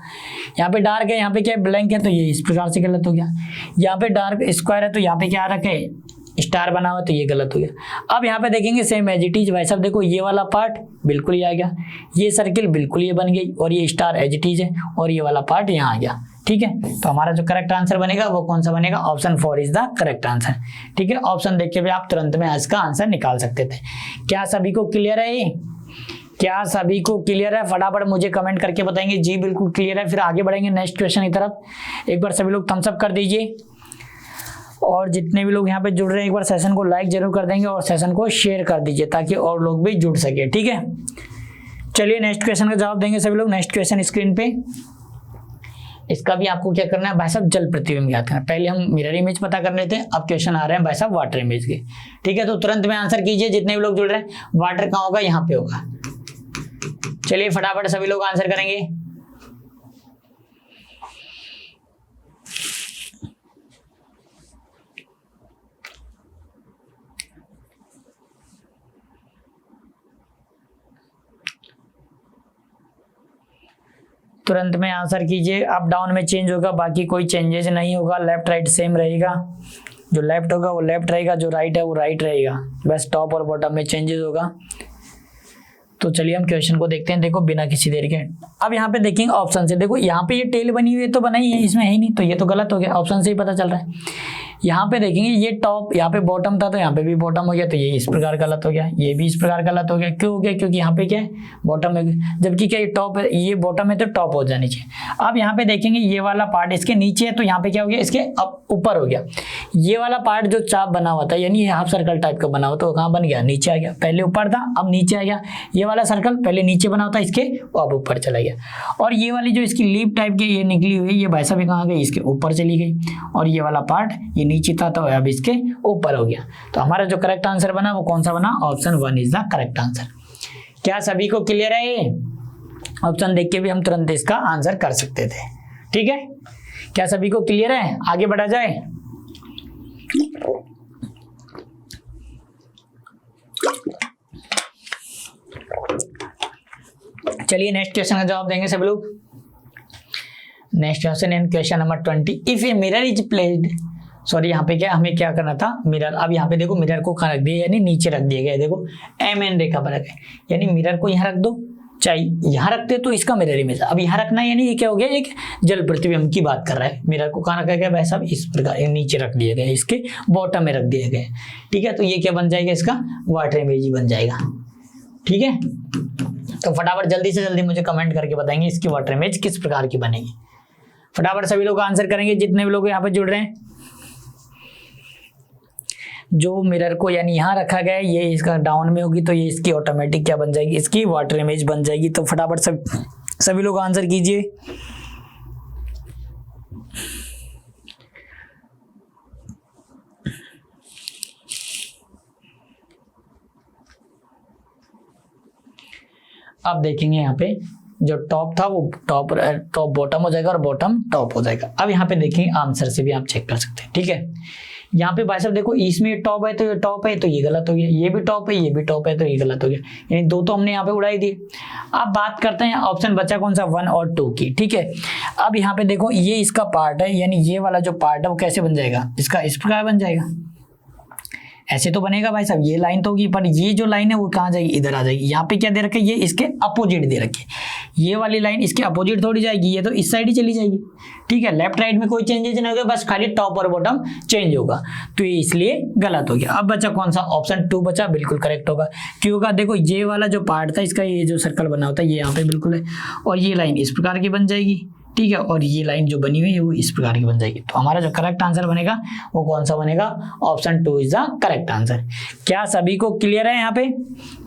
Speaker 1: यहाँ पे डार्क है, यहाँ पे क्या ब्लैंक है, तो ये इस प्रकार से गलत हो गया। यहाँ पे डार्क स्क्वायर है, तो यहाँ पे क्या रखे, स्टार बना हुआ, तो ये गलत हो गया। अब यहाँ पे देखेंगे सेम एज इट इज, भाई साहब देखो ये वाला पार्ट बिल्कुल ही आ गया, ये सर्किल बिल्कुल ये बन गई, और ये स्टार एज इट इज है, और ये वाला पार्ट यहाँ आ गया। ठीक है, तो हमारा जो करेक्ट आंसर बनेगा वो कौन सा बनेगा, option 4 is the correct answer. ठीक है, ऑप्शन देख के भी आप तुरंत में इसका आंसर निकाल सकते थे। क्या सभी को क्लियर है ये? क्या सभी को क्लियर है? फटाफट मुझे कमेंट करके बताएंगे जी बिल्कुल क्लियर है। फिर आगे बढ़ेंगे नेक्स्ट क्वेश्चन की तरफ। एक बार सभी लोग थम्स अप कर दीजिए, और जितने भी लोग यहाँ पे जुड़ रहे हैं एक बार सेशन को लाइक जरूर कर देंगे और सेशन को शेयर कर दीजिए ताकि और लोग भी जुड़ सके। ठीक है, चलिए नेक्स्ट क्वेश्चन का जवाब देंगे सभी लोग। नेक्स्ट क्वेश्चन स्क्रीन पे इसका भी आपको क्या करना है भाई साहब, जल प्रतिबिंब याद करना। पहले हम मिरर इमेज पता कर लेते हैं, अब क्वेश्चन आ रहे हैं भाई साहब वाटर इमेज के। ठीक है, तो तुरंत में आंसर कीजिए जितने भी लोग जुड़ रहे हैं। वाटर कहाँ होगा, यहाँ पे होगा। चलिए फटाफट सभी लोग आंसर करेंगे। तुरंत में आंसर कीजिए। अप डाउन में चेंज होगा, बाकी कोई चेंजेस नहीं होगा। लेफ्ट राइट सेम रहेगा, जो लेफ्ट होगा वो लेफ्ट रहेगा, जो राइट है वो राइट रहेगा, बस टॉप और बॉटम में चेंजेस होगा। तो चलिए हम क्वेश्चन को देखते हैं। देखो बिना किसी देर के, अब यहाँ पे देखेंगे ऑप्शन से। देखो यहाँ पे ये टेल बनी हुई है तो बनाई है, इसमें है ही नहीं, तो ये तो गलत हो गया। ऑप्शन से ही पता चल रहा है। यहाँ पे देखेंगे ये टॉप, यहाँ पे बॉटम था तो यहाँ पे भी बॉटम हो गया, तो ये इस प्रकार गलत हो गया, ये भी इस प्रकार गलत हो गया। क्यों हो गया, क्योंकि यहाँ पे क्या है, बॉटम है, जबकि क्या ये टॉप है, ये बॉटम है तो टॉप हो जानी चाहिए। अब यहाँ पे देखेंगे ये वाला पार्ट इसके नीचे है, तो यहाँ पे क्या हो गया, इसके ऊपर हो गया। ये वाला पार्ट जो चाप बना हुआ था, यानी हाफ सर्कल टाइप का बना हुआ, तो कहाँ बन गया, नीचे आ गया। पहले ऊपर था अब नीचे आ गया। ये वाला सर्कल पहले नीचे बना होता इसके, अब ऊपर चला गया। और ये वाली जो इसकी लीप टाइप की ये निकली हुई, ये भाई साहब कहाँ गई, इसके ऊपर चली गई। और ये वाला पार्ट ये नीचे था तो अब इसके ऊपर हो गया। तो हमारा जो करेक्ट आंसर बना वो कौन सा बना, option 1 is the correct answer. क्या सभी को क्लियर है ये? ऑप्शन देख के भी हम तुरंत इसका आंसर कर सकते थे। ठीक है, क्या सभी को क्लियर है? आगे बढ़ा जाए। चलिए नेक्स्ट क्वेश्चन का जवाब देंगे सभी लोग। Next question in question number 20। If a mirror is placed, sorry यहाँ पे क्या हमें क्या करना था, मिरर। अब यहाँ पे देखो मिरर को कहाँ रख दिया, यानी नीचे रख दिया गया है। देखो एम एन रेखा पर रखे, यानी मिरर को यहाँ रख दो, चाहे यहाँ रखते तो इसका मिरर इमेज। अब यहाँ रखना है, यानी ये क्या हो गया, एक जल प्रतिबिंब की बात कर रहा है। मिरर को कहाँ रखा गया भाई साहब, इस प्रकार नीचे रख दिया गया, इसके बॉटम में रख दिया गया। ठीक है, तो ये क्या बन जाएगा, इसका वाटर इमेज ही बन जाएगा। ठीक है, तो फटाफट जल्दी से जल्दी मुझे कमेंट करके बताएंगे इसकी वाटर इमेज किस प्रकार की बनेगी। फटाफट सभी लोग आंसर करेंगे जितने भी लोग यहाँ पे जुड़ रहे हैं। जो मिरर को यानी यहाँ रखा गया है, ये इसका डाउन में होगी, तो ये इसकी ऑटोमेटिक क्या बन जाएगी, इसकी वाटर इमेज बन जाएगी। तो फटाफट सभी लोग आंसर कीजिए। अब देखेंगे यहाँ पे जो टॉप था वो टॉप बॉटम हो जाएगा और बॉटम टॉप हो जाएगा। अब यहाँ पे देखेंगे आंसर से भी आप चेक कर सकते हैं। ठीक है, यहाँ पे भाई साहब देखो इसमें टॉप है तो ये टॉप है, तो ये गलत हो गया। ये भी टॉप है, ये भी टॉप है, तो ये गलत हो गया। यानी दो तो हमने यहाँ पे उड़ाई दी। अब बात करते हैं ऑप्शन बचा कौन सा, 1 और 2 की। ठीक है, अब यहाँ पे देखो ये इसका पार्ट है, यानी ये वाला जो पार्ट है वो कैसे बन जाएगा, इसका इस प्रकार बन जाएगा। ऐसे तो बनेगा भाई साहब, ये लाइन तो होगी, पर ये जो लाइन है वो कहाँ जाएगी, इधर आ जाएगी। यहाँ पे क्या दे रखा है, ये इसके अपोजिट दे रखी है। ये वाली लाइन इसके अपोजिट थोड़ी जाएगी, ये तो इस साइड ही चली जाएगी। ठीक है, लेफ्ट राइट में कोई चेंजेस नहीं होगा, बस खाली टॉप और बॉटम चेंज होगा, तो ये इसलिए गलत हो गया। अब बचा कौन सा, ऑप्शन 2 बचा, बिल्कुल करेक्ट होगा। क्यों होगा, देखो ये वाला जो पार्ट था इसका, ये जो सर्कल बना होता है ये यहाँ पे बिल्कुल है, और ये लाइन इस प्रकार की बन जाएगी। ठीक है, और ये लाइन जो बनी हुई है वो इस प्रकार की बन जाएगी। तो हमारा जो करेक्ट आंसर बनेगा वो कौन सा बनेगा, option 2 is the correct answer. क्या सभी को क्लियर है यहाँ पे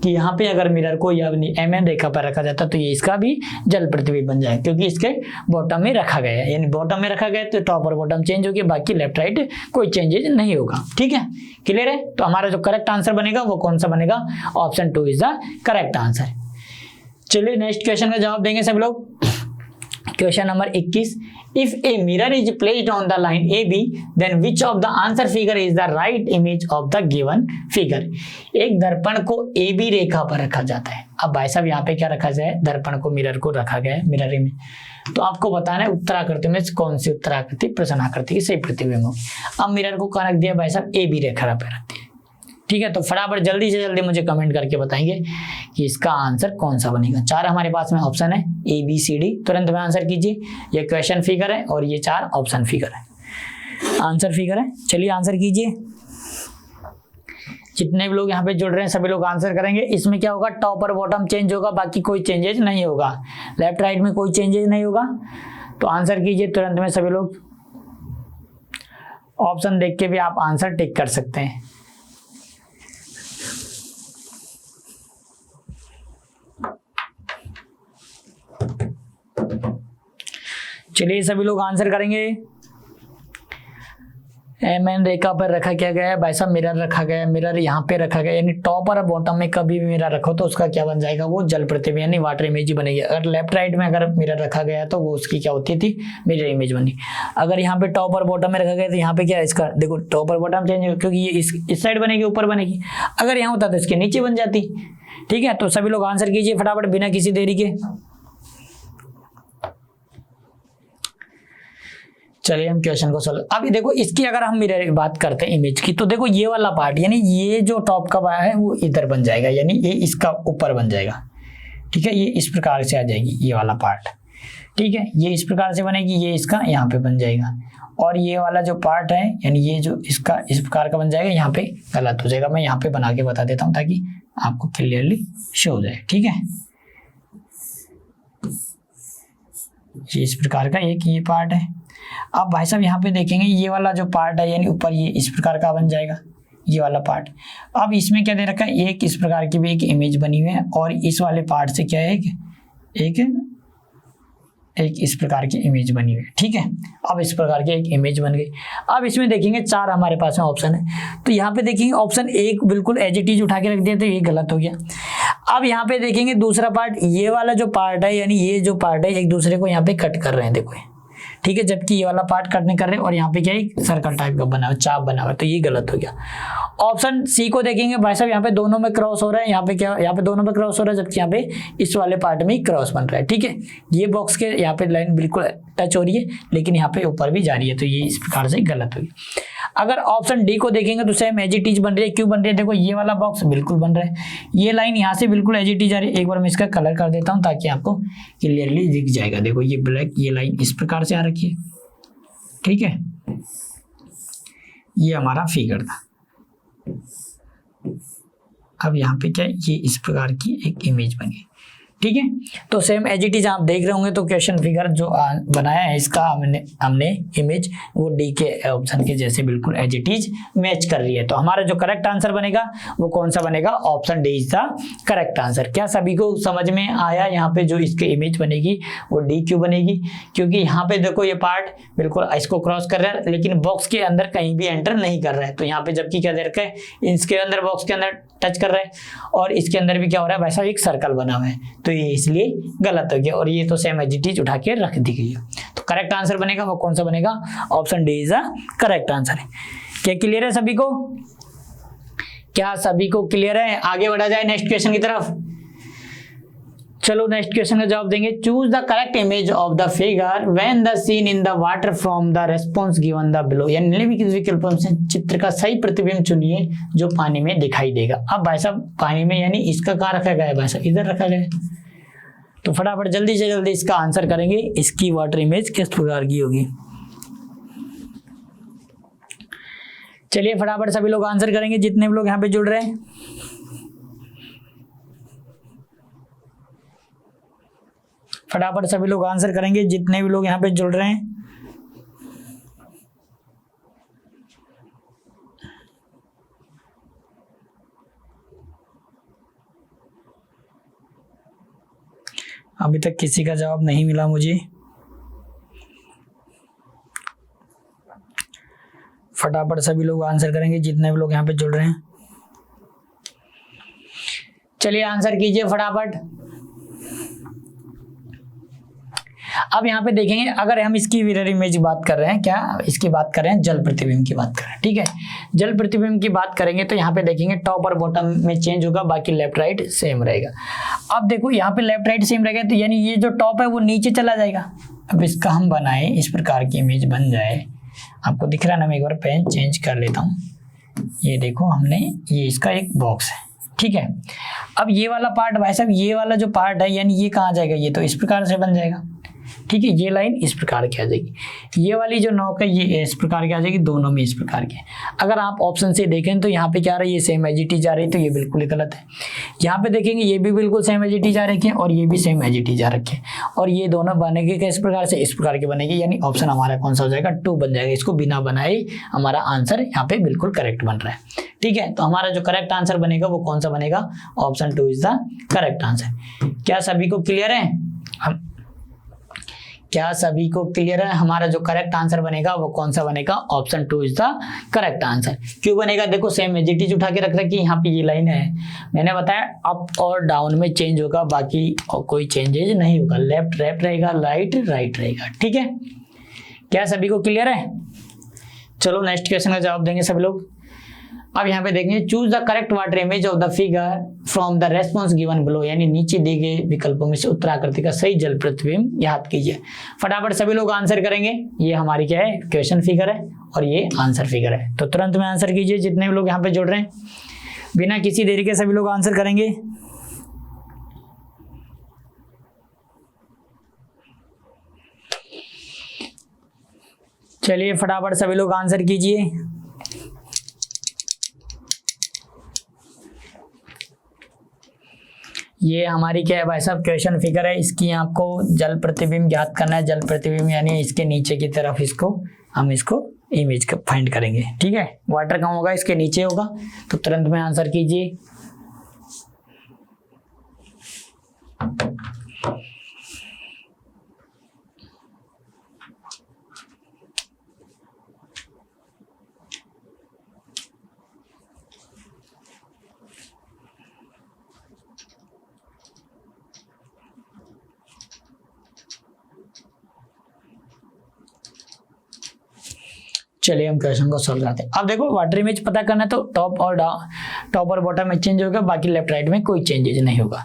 Speaker 1: कि यहाँ पे अगर मिरर को या एम एन रेखा पर रखा जाता तो ये इसका भी जल प्रतिबिंब बन जाए, क्योंकि इसके बॉटम में रखा गया है। यानी बॉटम में रखा गया तो टॉप और बॉटम चेंज होगी, बाकी लेफ्ट राइट कोई चेंजेज नहीं होगा। ठीक है, क्लियर है। तो हमारा जो करेक्ट आंसर बनेगा वो कौन सा बनेगा, option 2 is the correct answer. चलिए नेक्स्ट क्वेश्चन का जवाब देंगे सब लोग। Question number 21। If a mirror is placed on the line A B, then which of the answer figure is the right image of the given figure. एक दर्पण को ए B रेखा पर रखा जाता है। अब भाई साहब यहाँ पे क्या रखा जाए, दर्पण को मिरर को रखा गया है, मिरर में। तो आपको बताना है उत्तराकृति में कौन सी उत्तराकृति प्रश्नाकृति की सही प्रतिबिंब होगी। अब मिरर को कहाँ रख दिया भाई साहब, ए बी रेखा पर रख दिया। ठीक है, तो फटाफट जल्दी से जल्दी मुझे कमेंट करके बताएंगे कि इसका आंसर कौन सा बनेगा। 4 हमारे पास में ऑप्शन है, ए बी सी डी। तुरंत में आंसर कीजिए। ये क्वेश्चन फिगर है और ये 4 ऑप्शन फिगर है, आंसर फिगर है। चलिए आंसर कीजिए। जितने भी लोग यहाँ पे जुड़ रहे हैं सभी लोग आंसर करेंगे। इसमें क्या होगा, टॉप और बॉटम चेंज होगा, बाकी कोई चेंजेज नहीं होगा। लेफ्ट राइट में कोई चेंजेज नहीं होगा। तो आंसर कीजिए तुरंत में सभी लोग। ऑप्शन देख के भी आप आंसर टिक कर सकते हैं। चलिए सभी लोग आंसर करेंगे। एमएन रेखा पर रखा क्या गया है भाई साहब, मिरर रखा गया है, मिरर यहाँ पे रखा गया, यानी टॉप और बॉटम में कभी भी मिरर रखो तो उसका क्या बन जाएगा, वो जल प्रतिबिंब यानी वाटर इमेज ही बनेगी। अगर लेफ्ट राइट में अगर मिरर रखा गया तो वो उसकी क्या होती थी, मिरर इमेज बनी। अगर यहाँ पे टॉप और बॉटम में रखा गया तो यहाँ पे क्या है, इसका देखो टॉप और बॉटम चेंज होगा क्योंकि ये इस साइड बनेगी, ऊपर बनेगी। अगर यहाँ होता तो इसके नीचे बन जाती। ठीक है, तो सभी लोग आंसर कीजिए फटाफट बिना किसी देरी के। चलिए हम क्वेश्चन को सोल्व। अभी देखो इसकी अगर हम मिरर की बात करते हैं इमेज की, तो देखो ये वाला पार्ट यानी ये जो टॉप का है वो इधर बन जाएगा, यानी ये इसका ऊपर बन जाएगा। ठीक है, ये इस प्रकार से आ जाएगी ये वाला पार्ट। ठीक है, ये इस प्रकार से बनेगी, ये इसका यहाँ पे बन जाएगा। और ये वाला जो पार्ट है यानी ये जो इसका इस प्रकार का बन जाएगा, यहाँ पे गलत हो जाएगा। मैं यहाँ पे बना के बता देता हूँ ताकि आपको क्लियरली शो हो जाए। ठीक है, ये इस प्रकार का एक ये पार्ट है। अब भाई साहब यहाँ पे देखेंगे ये वाला जो पार्ट है यानी ऊपर ये इस प्रकार का बन जाएगा, ये वाला पार्ट। अब इसमें क्या दे रखा है, एक इस प्रकार की भी एक इमेज बनी हुई है और इस वाले पार्ट से क्या है एक इस प्रकार की इमेज बनी हुई है। ठीक है, अब इस प्रकार की एक इमेज बन गई। अब इसमें देखेंगे 4 हमारे पास में ऑप्शन है, तो यहाँ पे देखेंगे ऑप्शन 1 बिल्कुल एज इट इज उठा के रख दिया तो ये गलत हो गया। अब यहाँ पे देखेंगे दूसरा पार्ट, ये वाला जो पार्ट है यानी ये जो पार्ट है एक दूसरे को यहाँ पे कट कर रहे हैं, देखो। ठीक है, जबकि ये वाला पार्ट कट नहीं कर रहे और यहाँ पे क्या है सर्कल टाइप का बना हुआ, चाप बना हुआ, तो ये गलत हो गया। ऑप्शन सी को देखेंगे भाई साहब, यहाँ पे दोनों में क्रॉस हो रहा है, यहाँ पे क्या, यहाँ पे दोनों में क्रॉस हो रहा है जबकि यहाँ पे इस वाले पार्ट में ही क्रॉस बन रहा है। ठीक है, ये बॉक्स के यहाँ पे लाइन बिल्कुल टच हो रही है लेकिन यहाँ पे ऊपर भी जा रही है, तो ये इस प्रकार से गलत होगी। अगर ऑप्शन डी को देखेंगे तो सेम एज इट इज बन रही है। क्यों बन रही है, देखो ये वाला बॉक्स बिल्कुल बन रहा है, ये लाइन यहाँ से बिल्कुल एज इट इज आ रही है। एक बार मैं इसका कलर कर देता हूँ ताकि आपको क्लियरली दिख जाएगा। देखो ये ब्लैक, ये लाइन इस प्रकार से आ रखी है। ठीक है, ये हमारा फिगर था। अब यहाँ पे क्या है, ये इस प्रकार की एक इमेज बनी। ठीक है, तो सेम एज इट इज आप देख रहे होंगे। तो क्वेश्चन फिगर जो बनाया है इसका हमने इमेज वो डी के ऑप्शन के जैसे बिल्कुल एज इट इज मैच कर रही है। तो हमारा जो करेक्ट आंसर बनेगा वो कौन सा बनेगा, option D is the correct answer. क्या सभी को समझ में आया, यहाँ पे जो इसकी इमेज बनेगी वो डी क्यों बनेगी, क्योंकि यहाँ पे देखो ये पार्ट बिल्कुल इसको क्रॉस कर रहा है लेकिन बॉक्स के अंदर कहीं भी एंटर नहीं कर रहा है। तो यहाँ पे जबकि क्या दे रखा है, इसके अंदर बॉक्स के अंदर टच कर रहा है और इसके अंदर भी क्या हो रहा है, वैसा एक सर्कल बना हुआ है, तो ये इसलिए गलत हो गया। और ये तो सेम एज इट इज उठा के रख दी गई है। तो करेक्ट आंसर बनेगा वो कौन सा बनेगा, option D is the correct answer है। क्या क्लियर है सभी को, क्या सभी को क्लियर है? आगे बढ़ा जाए नेक्स्ट क्वेश्चन की तरफ। चलो नेक्स्ट क्वेश्चन का जवाब देंगे। Choose the correct image of the figure when the seen in the water from the response given the below, यानी निम्नलिखित विकल्पों से चित्र का सही प्रतिबिंब चुनिए जो पानी में दिखाई देगा। अब भाई साहब पानी में यानी इसका कहाँ रखा गया है, भाई साहब इधर रखा गया है। तो फटाफट जल्दी से जल्दी इसका आंसर करेंगे, इसकी वाटर इमेज किस प्रकार की होगी। चलिए फटाफट सभी लोग आंसर करेंगे जितने भी लोग यहाँ पे जुड़ रहे हैं। फटाफट सभी लोग आंसर करेंगे जितने भी लोग यहाँ पे जुड़ रहे हैं। अभी तक किसी का जवाब नहीं मिला मुझे। फटाफट सभी लोग आंसर करेंगे जितने भी लोग यहाँ पे जुड़ रहे हैं। चलिए आंसर कीजिए फटाफट। अब यहाँ पे देखेंगे अगर हम इसकी मिरर इमेज की बात कर रहे हैं, क्या इसकी बात कर रहे हैं, जल प्रतिबिंब की बात कर रहे हैं। ठीक है, जल प्रतिबिंब की बात करेंगे तो यहाँ पे देखेंगे टॉप और बॉटम में चेंज होगा, बाकी लेफ्ट राइट सेम रहेगा। अब देखो यहाँ पे लेफ्ट राइट सेम रहेगा तो यानी ये जो टॉप है वो नीचे चला जाएगा। अब इसका हम बनाए इस प्रकार की इमेज बन जाए, आपको दिख रहा है ना, मैं एक बार पेन चेंज कर लेता हूँ। ये देखो हमने ये इसका एक बॉक्स है। ठीक है, अब ये वाला पार्ट भाई साहब, ये वाला जो पार्ट है यानी ये कहाँ जाएगा, ये तो इस प्रकार से बन जाएगा। ठीक है, ये लाइन इस प्रकार की आ जाएगी, ये वाली जो नोक है ये इस प्रकार की आ जाएगी, दोनों में इस प्रकार के। अगर आप ऑप्शन से देखें तो यहाँ पे क्या आ रहा है, ये सेम एज इट इज आ रही है, तो ये बिल्कुल ही गलत है। यहाँ पे देखेंगे ये भी बिल्कुल सेम एज इट इज आ रखी है और ये भी सेम एज इट इज आ रखे हैं, और ये दोनों बनेगी किस प्रकार से, इस प्रकार की बनेगी, यानी ऑप्शन हमारा कौन सा हो जाएगा, 2 बन जाएगा। इसको बिना बनाए हमारा आंसर यहाँ पे बिल्कुल करेक्ट बन रहा है। ठीक है, तो हमारा जो करेक्ट आंसर बनेगा वो कौन सा बनेगा, option 2 is the correct answer. क्या सभी को क्लियर है? क्या सभी को क्लियर है? हमारा जो करेक्ट आंसर बनेगा वो कौन सा बनेगा? Option 2 is the correct answer. क्यों बनेगा? देखो सेम एज इट इज उठा के रख रखी, यहाँ पे ये लाइन है, मैंने बताया अप और डाउन में चेंज होगा, बाकी और कोई चेंजेज नहीं होगा। लेफ्ट लेफ्ट रहेगा, राइट राइट रहेगा। ठीक है, क्या सभी को क्लियर है? चलो नेक्स्ट क्वेश्चन का जवाब देंगे सभी लोग। अब यहाँ पे देखेंगे choose the correct water image of the figure from the response given below, यानी नीचे दिए गए विकल्पों में से उत्तराकृति का सही जल प्रतिबिंब याद कीजिए। फटाफट सभी लोग आंसर करेंगे। ये हमारी क्या है? क्वेश्चन फिगर है और ये आंसर फिगर है, तो तुरंत में आंसर कीजिए। जितने भी लोग यहाँ पे जुड़ रहे हैं बिना किसी देरी के सभी लोग आंसर करेंगे। चलिए फटाफट सभी लोग आंसर कीजिए। ये हमारी क्या है भाई साहब? क्वेश्चन फिगर है। इसकी आपको जल प्रतिबिंब याद करना है। जल प्रतिबिंब यानी इसके नीचे की तरफ इसको हम इसको इमेज का फाइंड करेंगे। ठीक है, वाटर कहाँ होगा? इसके नीचे होगा, तो तुरंत में आंसर कीजिए। चलिए हम क्वेश्चन को सॉल्व करते हैं। अब देखो वाटर इमेज पता करना है तो टॉप और बॉटम में चेंज होगा, बाकी लेफ्ट राइट में कोई चेंजेज नहीं होगा।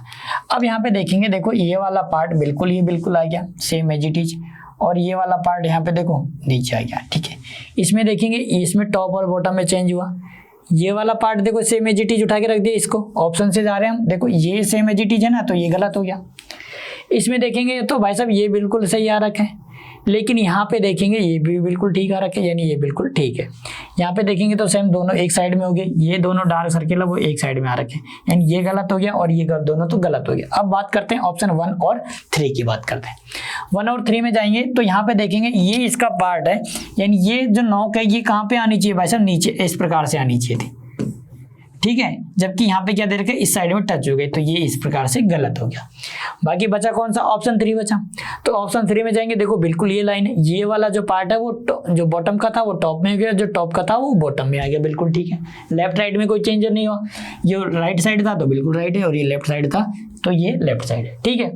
Speaker 1: अब यहाँ पे देखेंगे, देखो ये वाला पार्ट बिल्कुल ही बिल्कुल आ गया सेम एज इट इज, और ये वाला पार्ट यहाँ पे देखो नीचे आ गया। ठीक है, इसमें देखेंगे इसमें टॉप और बॉटम में चेंज हुआ। ये वाला पार्ट देखो सेम एज इट इज उठा के रख दिया, इसको ऑप्शन से जा रहे हैं हम। देखो ये सेम एज इट इज है ना, तो ये गलत हो गया। इसमें देखेंगे तो भाई साहब ये बिल्कुल सही आ रखा है, लेकिन यहाँ पे देखेंगे ये भी बिल्कुल ठीक आ रखे, यानी ये बिल्कुल ठीक है। यहाँ पे देखेंगे तो सेम दोनों एक साइड में हो गए, ये दोनों डार्क सर्किल है वो एक साइड में आ रखे, यानी ये गलत हो गया और ये दोनों तो गलत हो गया। अब बात करते हैं ऑप्शन 1 और 3 की बात करते हैं। 1 और 3 में जाएंगे तो यहाँ पे देखेंगे ये इसका पार्ट है, यानी ये जो नोक है ये कहाँ पे आनी चाहिए भाई साहब? नीचे इस प्रकार से आनी चाहिए थी। ठीक है, जबकि यहाँ पे क्या दे रखे? इस साइड में टच हो गई, तो ये इस प्रकार से गलत हो गया। बाकी बचा कौन सा? ऑप्शन 3 बचा। तो ऑप्शन 3 में जाएंगे, देखो बिल्कुल ये लाइन है, ये वाला जो पार्ट है वो जो बॉटम का था वो टॉप में हो गया, जो टॉप का था वो बॉटम में आ गया, बिल्कुल ठीक है। लेफ्ट राइट में कोई चेंज नहीं हुआ। ये राइट साइड था तो बिल्कुल राइट है, और ये लेफ्ट साइड था तो ये लेफ्ट साइड है। ठीक है,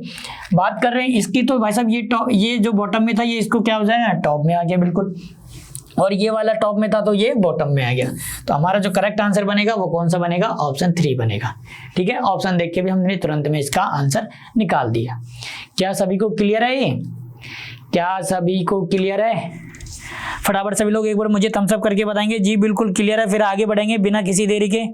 Speaker 1: बात कर रहे हैं इसकी, तो भाई साहब ये जो बॉटम में था ये इसको क्या हो जाएगा? टॉप में आ गया बिल्कुल, और ये वाला टॉप में था तो ये बॉटम में आ गया। तो हमारा जो करेक्ट आंसर बनेगा वो कौन सा बनेगा? ऑप्शन 3 बनेगा। ठीक है, ऑप्शन देख के भी हमने तुरंत में इसका आंसर निकाल दिया। क्या सभी को क्लियर है? ये क्या सभी को क्लियर है? फटाफट सभी लोग एक बार मुझे थम्स अप करके बताएंगे जी बिल्कुल क्लियर है, फिर आगे बढ़ेंगे बिना किसी देरी के।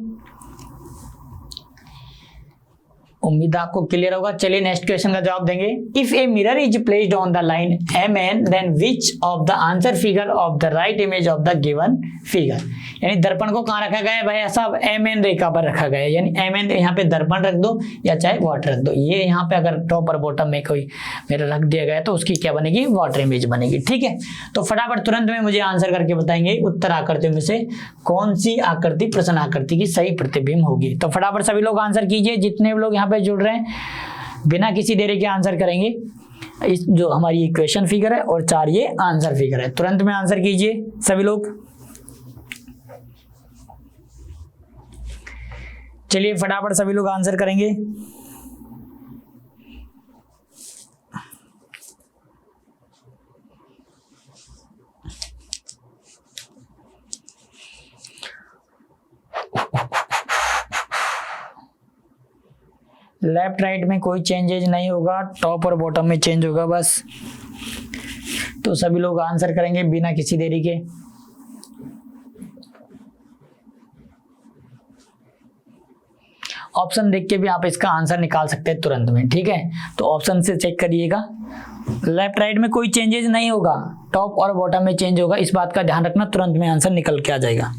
Speaker 1: उम्मीद आपको क्लियर होगा। चलिए नेक्स्ट क्वेश्चन का जवाब देंगे। If a mirror is placed on the line MN then which of the answer figure of the right image of the given figure, यानी दर्पण को कहाँ रखा गया है भाई साहब? MN रेखा पर रखा गया है, यानी MN यहाँ पे दर्पण रख दो या चाहे वाटर रख दो। ये यहाँ पे अगर टॉप और बॉटम में कोई मिरर रख दिया गया तो उसकी क्या बनेगी? वाटर इमेज बनेगी। ठीक है, तो फटाफट तुरंत में मुझे आंसर करके बताएंगे उत्तर आकृतियों में से कौन सी आकृति प्रश्न आकृति की सही प्रतिबिंब होगी। तो फटाफट सभी लोग आंसर कीजिए। जितने भी लोग यहाँ पे जुड़ रहे हैं बिना किसी देरी के आंसर करेंगे। इस जो हमारी इक्वेशन फिगर है और 4 ये आंसर फिगर है, तुरंत में आंसर कीजिए सभी लोग। चलिए फटाफट सभी लोग आंसर करेंगे। लेफ्ट राइट में कोई चेंजेज नहीं होगा, टॉप और बॉटम में चेंज होगा बस। तो सभी लोग आंसर करेंगे बिना किसी देरी के। ऑप्शन देख के भी आप इसका आंसर निकाल सकते हैं तुरंत में। ठीक है, तो ऑप्शन से चेक करिएगा। लेफ्ट राइट में कोई चेंजेस नहीं होगा, टॉप और बॉटम में चेंज होगा, इस बात का ध्यान रखना, तुरंत में आंसर निकल के आ जाएगा।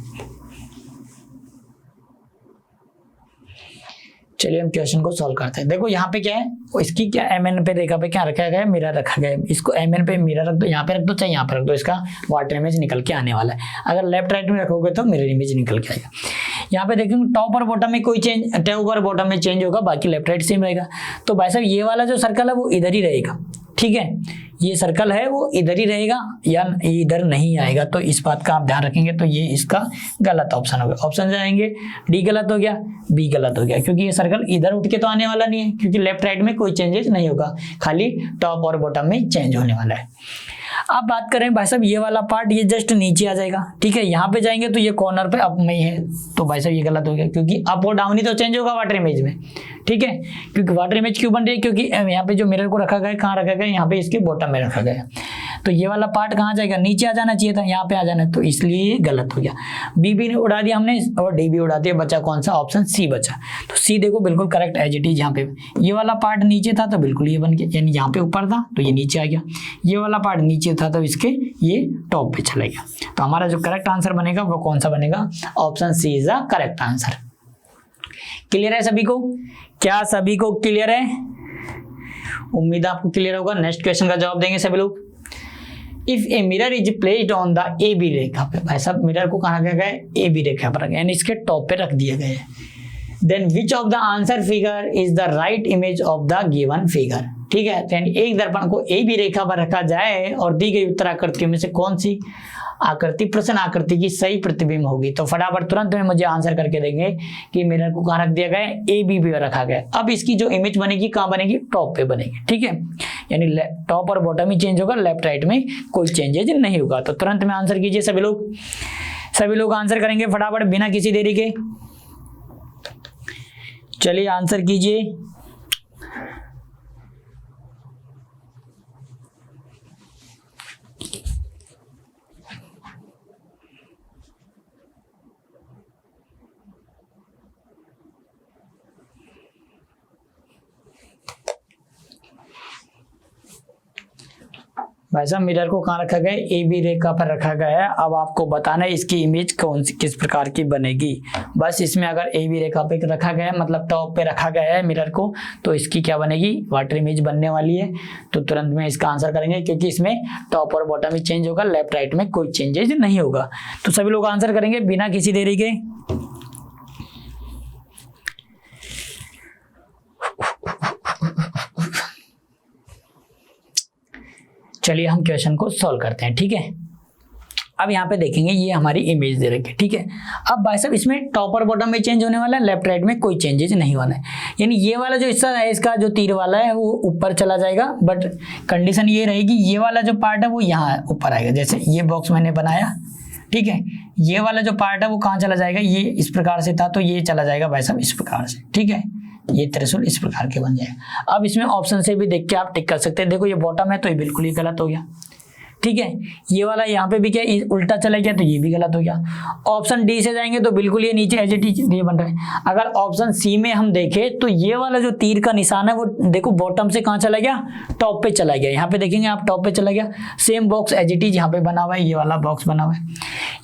Speaker 1: चलिए हम क्वेश्चन को सॉल्व करते हैं। देखो यहाँ पे क्या है, इसकी क्या MN पे रेखा पे क्या रखा गया है? मिरर रखा गया है। इसको MN पे मिरर रख दो, यहाँ पे रख दो चाहे यहाँ पे रख दो, इसका वाटर इमेज निकल के आने वाला है। अगर लेफ्ट राइट में रखोगे तो मिरर इमेज निकल के आएगा। यहाँ पे देखेंगे टॉप और बॉटम में कोई चेंज, टॉप और बॉटम में चेंज होगा, बाकी लेफ्ट राइट सेम रहेगा। तो भाई साहब ये वाला जो सर्कल है वो इधर ही रहेगा। ठीक है, ये सर्कल है वो इधर ही रहेगा या इधर नहीं आएगा, तो इस बात का आप ध्यान रखेंगे। तो ये इसका गलत ऑप्शन हो गया। ऑप्शन जाएंगे डी गलत हो गया, बी गलत हो गया, क्योंकि ये सर्कल इधर उठ के तो आने वाला नहीं है, क्योंकि लेफ्ट राइट में कोई चेंजेस नहीं होगा, खाली टॉप और बॉटम में चेंज होने वाला है। आप बात करें भाई साहब ये वाला पार्ट, ये जस्ट नीचे आ जाएगा, ठीक है। यहाँ पे जाएंगे तो ये कॉर्नर पे अप में ही है, तो भाई साहब ये गलत हो गया, क्योंकि अप और डाउन ही तो चेंज होगा वाटर इमेज में, ठीक है। क्योंकि वाटर इमेज क्यों बन रही है, क्योंकि यहाँ पे जो मिरर को रखा गया कहाँ रखा गया, यहाँ पे इसके बॉटम में रखा गया, तो ये वाला पार्ट कहाँ जाएगा, नीचे आ जाना चाहिए था, यहाँ पे आ जाना, तो इसलिए ये गलत हो गया। बी भी उड़ा दिया हमने और डी भी उड़ा दिया, बचा कौन सा, ऑप्शन सी बचा। तो सी देखो बिल्कुल करेक्ट एज इट इज। यहाँ पे ये वाला पार्ट नीचे था तो बिल्कुल ये बन गया, यानी यहाँ पे ऊपर था तो ये नीचे आ गया, ये वाला पार्ट नीचे था तो इसके ये टॉप पे चला गया। तो हमारा जो करेक्ट आंसर बनेगा वो कौन सा बनेगा, option C is the correct answer. Clear है सभी को? क्या सभी को क्लियर है? उम्मीद है आपको क्लियर होगा। नेक्स्ट क्वेश्चन का जवाब देंगे सभी लोग। If a mirror is placed on the A B रेखा पे, भाई साहब मिरर को कहाँ रखा गया है, ए बी रेखा पर, यानी इसके टॉप पे रख दिया गया है। Then which of the answer figure is the right image of the given figure, ठीक है। तो यानी एक दर्पण को ए बी रेखा पर रखा जाए और दी गई उत्तर आकृतियों में से कौन सी आकृति प्रश्न आकृति की सही प्रतिबिंब होगी। तो फटाफट तुरंत में मुझे आंसर करके देंगे कि मिरर को कहाँ रख दिया गया है, ए बी पे रखा गया है। अब इसकी जो इमेज बनेगी कहाँ बनेगी, टॉप पे बनेगी, ठीक है। यानी टॉप और बॉटम ही चेंज होगा, लेफ्ट राइट में कोई चेंजेज नहीं होगा। तो तुरंत में आंसर कीजिए सभी लोग। सभी लोग आंसर करेंगे फटाफट बिना किसी देरी के। चलिए आंसर कीजिए। भाई साहब मिरर को कहाँ रखा गया है, ए बी रेखा पर रखा गया है। अब आपको बताना है इसकी इमेज कौन सी किस प्रकार की बनेगी। बस इसमें अगर ए बी रेखा पे रखा गया है, मतलब टॉप पे रखा गया है मिरर को, तो इसकी क्या बनेगी, वाटर इमेज बनने वाली है। तो तुरंत में इसका आंसर करेंगे, क्योंकि इसमें टॉप और बॉटम ही चेंज होगा, लेफ्ट राइट में कोई चेंजेज नहीं होगा। तो सभी लोग आंसर करेंगे बिना किसी देरी के। चलिए हम क्वेश्चन को सॉल्व करते हैं, ठीक है। अब यहाँ पे देखेंगे ये हमारी इमेज दे रखी है, ठीक है। अब भाई साहब इसमें टॉप और बॉटम में चेंज होने वाला है, लेफ्ट राइट में कोई चेंजेस नहीं होना है। यानी ये वाला जो हिस्सा है इसका जो तीर वाला है वो ऊपर चला जाएगा, बट कंडीशन ये रहेगी ये वाला जो पार्ट है वो यहाँ ऊपर आएगा। जैसे ये बॉक्स मैंने बनाया, ठीक है, ये वाला जो पार्ट है वो कहाँ चला जाएगा, ये इस प्रकार से था तो ये चला जाएगा भाई साहब इस प्रकार से, ठीक है। ये त्रिशूल इस प्रकार के बन जाएगा। अब इसमें ऑप्शन से भी देख के आप टिक कर सकते हैं। देखो ये बॉटम है तो ये बिल्कुल ही गलत हो गया, ठीक है। ये वाला यहाँ पे भी क्या उल्टा चला गया तो ये भी गलत हो गया। ऑप्शन डी से जाएंगे तो बिल्कुल ये नीचे एज इट इज ये बन रहा है। अगर ऑप्शन सी में हम देखें तो ये वाला जो तीर का निशान है वो देखो बॉटम से कहाँ चला गया, टॉप पे चला गया। यहाँ पे देखेंगे आप टॉप पे चला गया। Same box as it is यहाँ पे बना हुआ है, ये वाला बॉक्स बना हुआ है।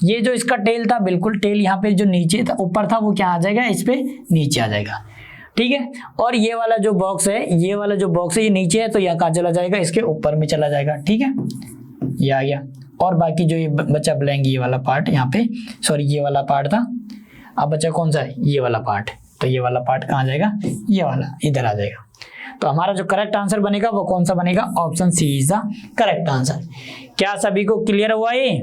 Speaker 1: ये जो इसका टेल था बिल्कुल टेल यहाँ पे जो नीचे था ऊपर था वो क्या आ जाएगा, इस पे नीचे आ जाएगा, ठीक है। और ये वाला जो बॉक्स है, ये वाला जो बॉक्स है ये नीचे है तो यहाँ कहाँ चला जाएगा, इसके ऊपर में चला जाएगा, ठीक है। ये आ गया। और बाकी जो ये बचा ब्लैंक ये वाला पार्ट यहाँ पे, सॉरी ये वाला पार्ट था, अब बचा कौन सा है, ये वाला पार्ट। तो ये वाला पार्ट कहाँ जाएगा, ये वाला इधर आ जाएगा। तो हमारा जो करेक्ट आंसर बनेगा वो कौन सा बनेगा, option C is the correct answer. क्या सभी को क्लियर हुआ ये?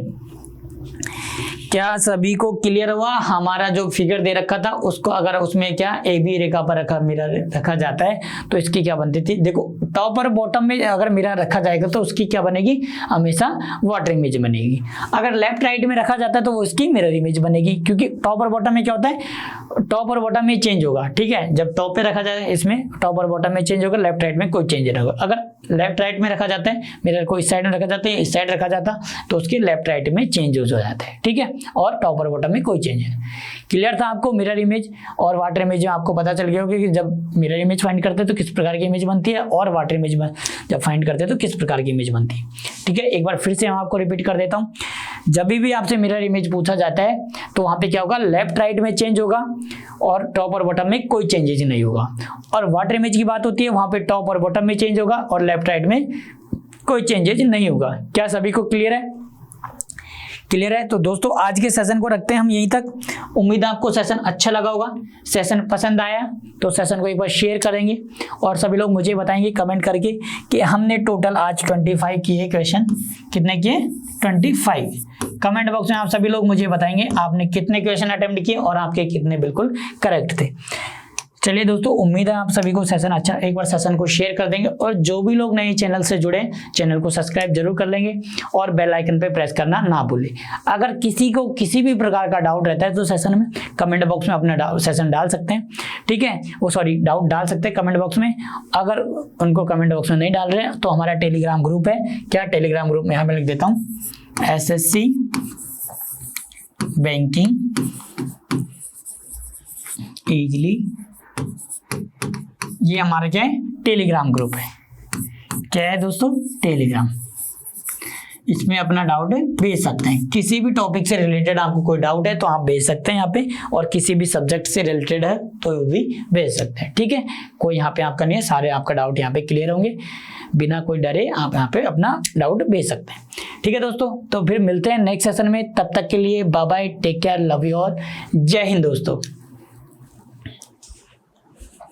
Speaker 1: क्या सभी को क्लियर हुआ? हमारा जो फिगर दे रखा था उसको अगर उसमें क्या ए बी रेखा पर मिरर रखा जाता है तो इसकी क्या बनती थी, देखो टॉप और बॉटम में अगर मिरर रखा जाएगा तो उसकी क्या बनेगी, हमेशा वाटर इमेज बनेगी। अगर लेफ्ट राइट में रखा जाता है तो वो उसकी मिरर इमेज बनेगी, क्योंकि टॉप और बॉटम में क्या होता है, टॉप और बॉटम में चेंज होगा, ठीक है। जब टॉप पे रखा जाए इसमें टॉप और बॉटम में चेंज होगा, लेफ्ट राइट में कोई चेंज नहीं होगा। अगर लेफ्ट राइट में रखा जाता है मिरर को, इस साइड में रखा जाता है, इस साइड रखा जाता तो उसके लेफ्ट राइट में चेंज हो जाते हैं, ठीक है। और टॉप और बॉटम में कोई चेंज है। क्लियर था आपको? मिरर इमेज और वाटर इमेज में आपको पता चल गया होगा कि जब मिरर इमेज फाइंड करते हैं तो किस प्रकार की इमेज बनती है और वाटर इमेज में जब फाइंड करते हैं तो किस प्रकार की इमेज बनती है, ठीक है। एक बार फिर से हम आपको रिपीट कर देता हूँ। जब भी आपसे मिरर इमेज पूछा जाता है तो वहाँ पे क्या होगा, लेफ्ट राइट में चेंज होगा और टॉप और बॉटम में कोई चेंजेज नहीं होगा। और वाटर इमेज की बात होती है वहाँ पे टॉप और बॉटम में चेंज होगा और लेफ्ट राइट में कोई चेंजेज नहीं होगा। क्या सभी को क्लियर है? क्लियर है? तो दोस्तों आज के सेशन को रखते हैं हम यहीं तक। उम्मीद है आपको सेशन अच्छा लगा होगा। सेशन पसंद आया तो सेशन को एक बार शेयर करेंगे और सभी लोग मुझे बताएंगे कमेंट करके कि हमने टोटल आज 25 किए क्वेश्चन। कितने किए? 25। कमेंट बॉक्स में आप सभी लोग मुझे बताएंगे आपने कितने क्वेश्चन अटेम्प्ट किए और आपके कितने बिल्कुल करेक्ट थे। चलिए दोस्तों, उम्मीद है आप सभी को सेशन अच्छा, एक बार सेशन को शेयर कर देंगे और जो भी लोग नए चैनल से जुड़े चैनल को सब्सक्राइब जरूर कर लेंगे और बेल आइकन पे प्रेस करना ना भूलें। अगर किसी को किसी भी प्रकार का डाउट रहता है तो सेशन में कमेंट बॉक्स में अपना सेशन डाल सकते हैं, ठीक है? डाउट डाल सकते हैं कमेंट बॉक्स में। अगर उनको कमेंट बॉक्स में नहीं डाल रहे हैं तो हमारा टेलीग्राम ग्रुप है। क्या टेलीग्राम ग्रुप में? यहाँ पे लिख देता हूँ SSC बैंकिंग इजली, ये हमारा क्या है? टेलीग्राम ग्रुप है। क्या है दोस्तों? टेलीग्राम। इसमें अपना डाउट भेज सकते हैं। किसी भी टॉपिक से रिलेटेड आपको कोई डाउट है तो आप भेज सकते हैं यहाँ पे, और किसी भी सब्जेक्ट से रिलेटेड है तो भी भेज सकते हैं, ठीक है? कोई यहाँ पे आपका नहीं है, सारे आपका डाउट यहाँ पे क्लियर होंगे। बिना कोई डरे आप यहाँ पे अपना डाउट भेज सकते हैं, ठीक है दोस्तों? तो फिर मिलते हैं नेक्स्ट सेशन में। तब तक के लिए bye bye, take care, love you all, जय हिंद दोस्तों।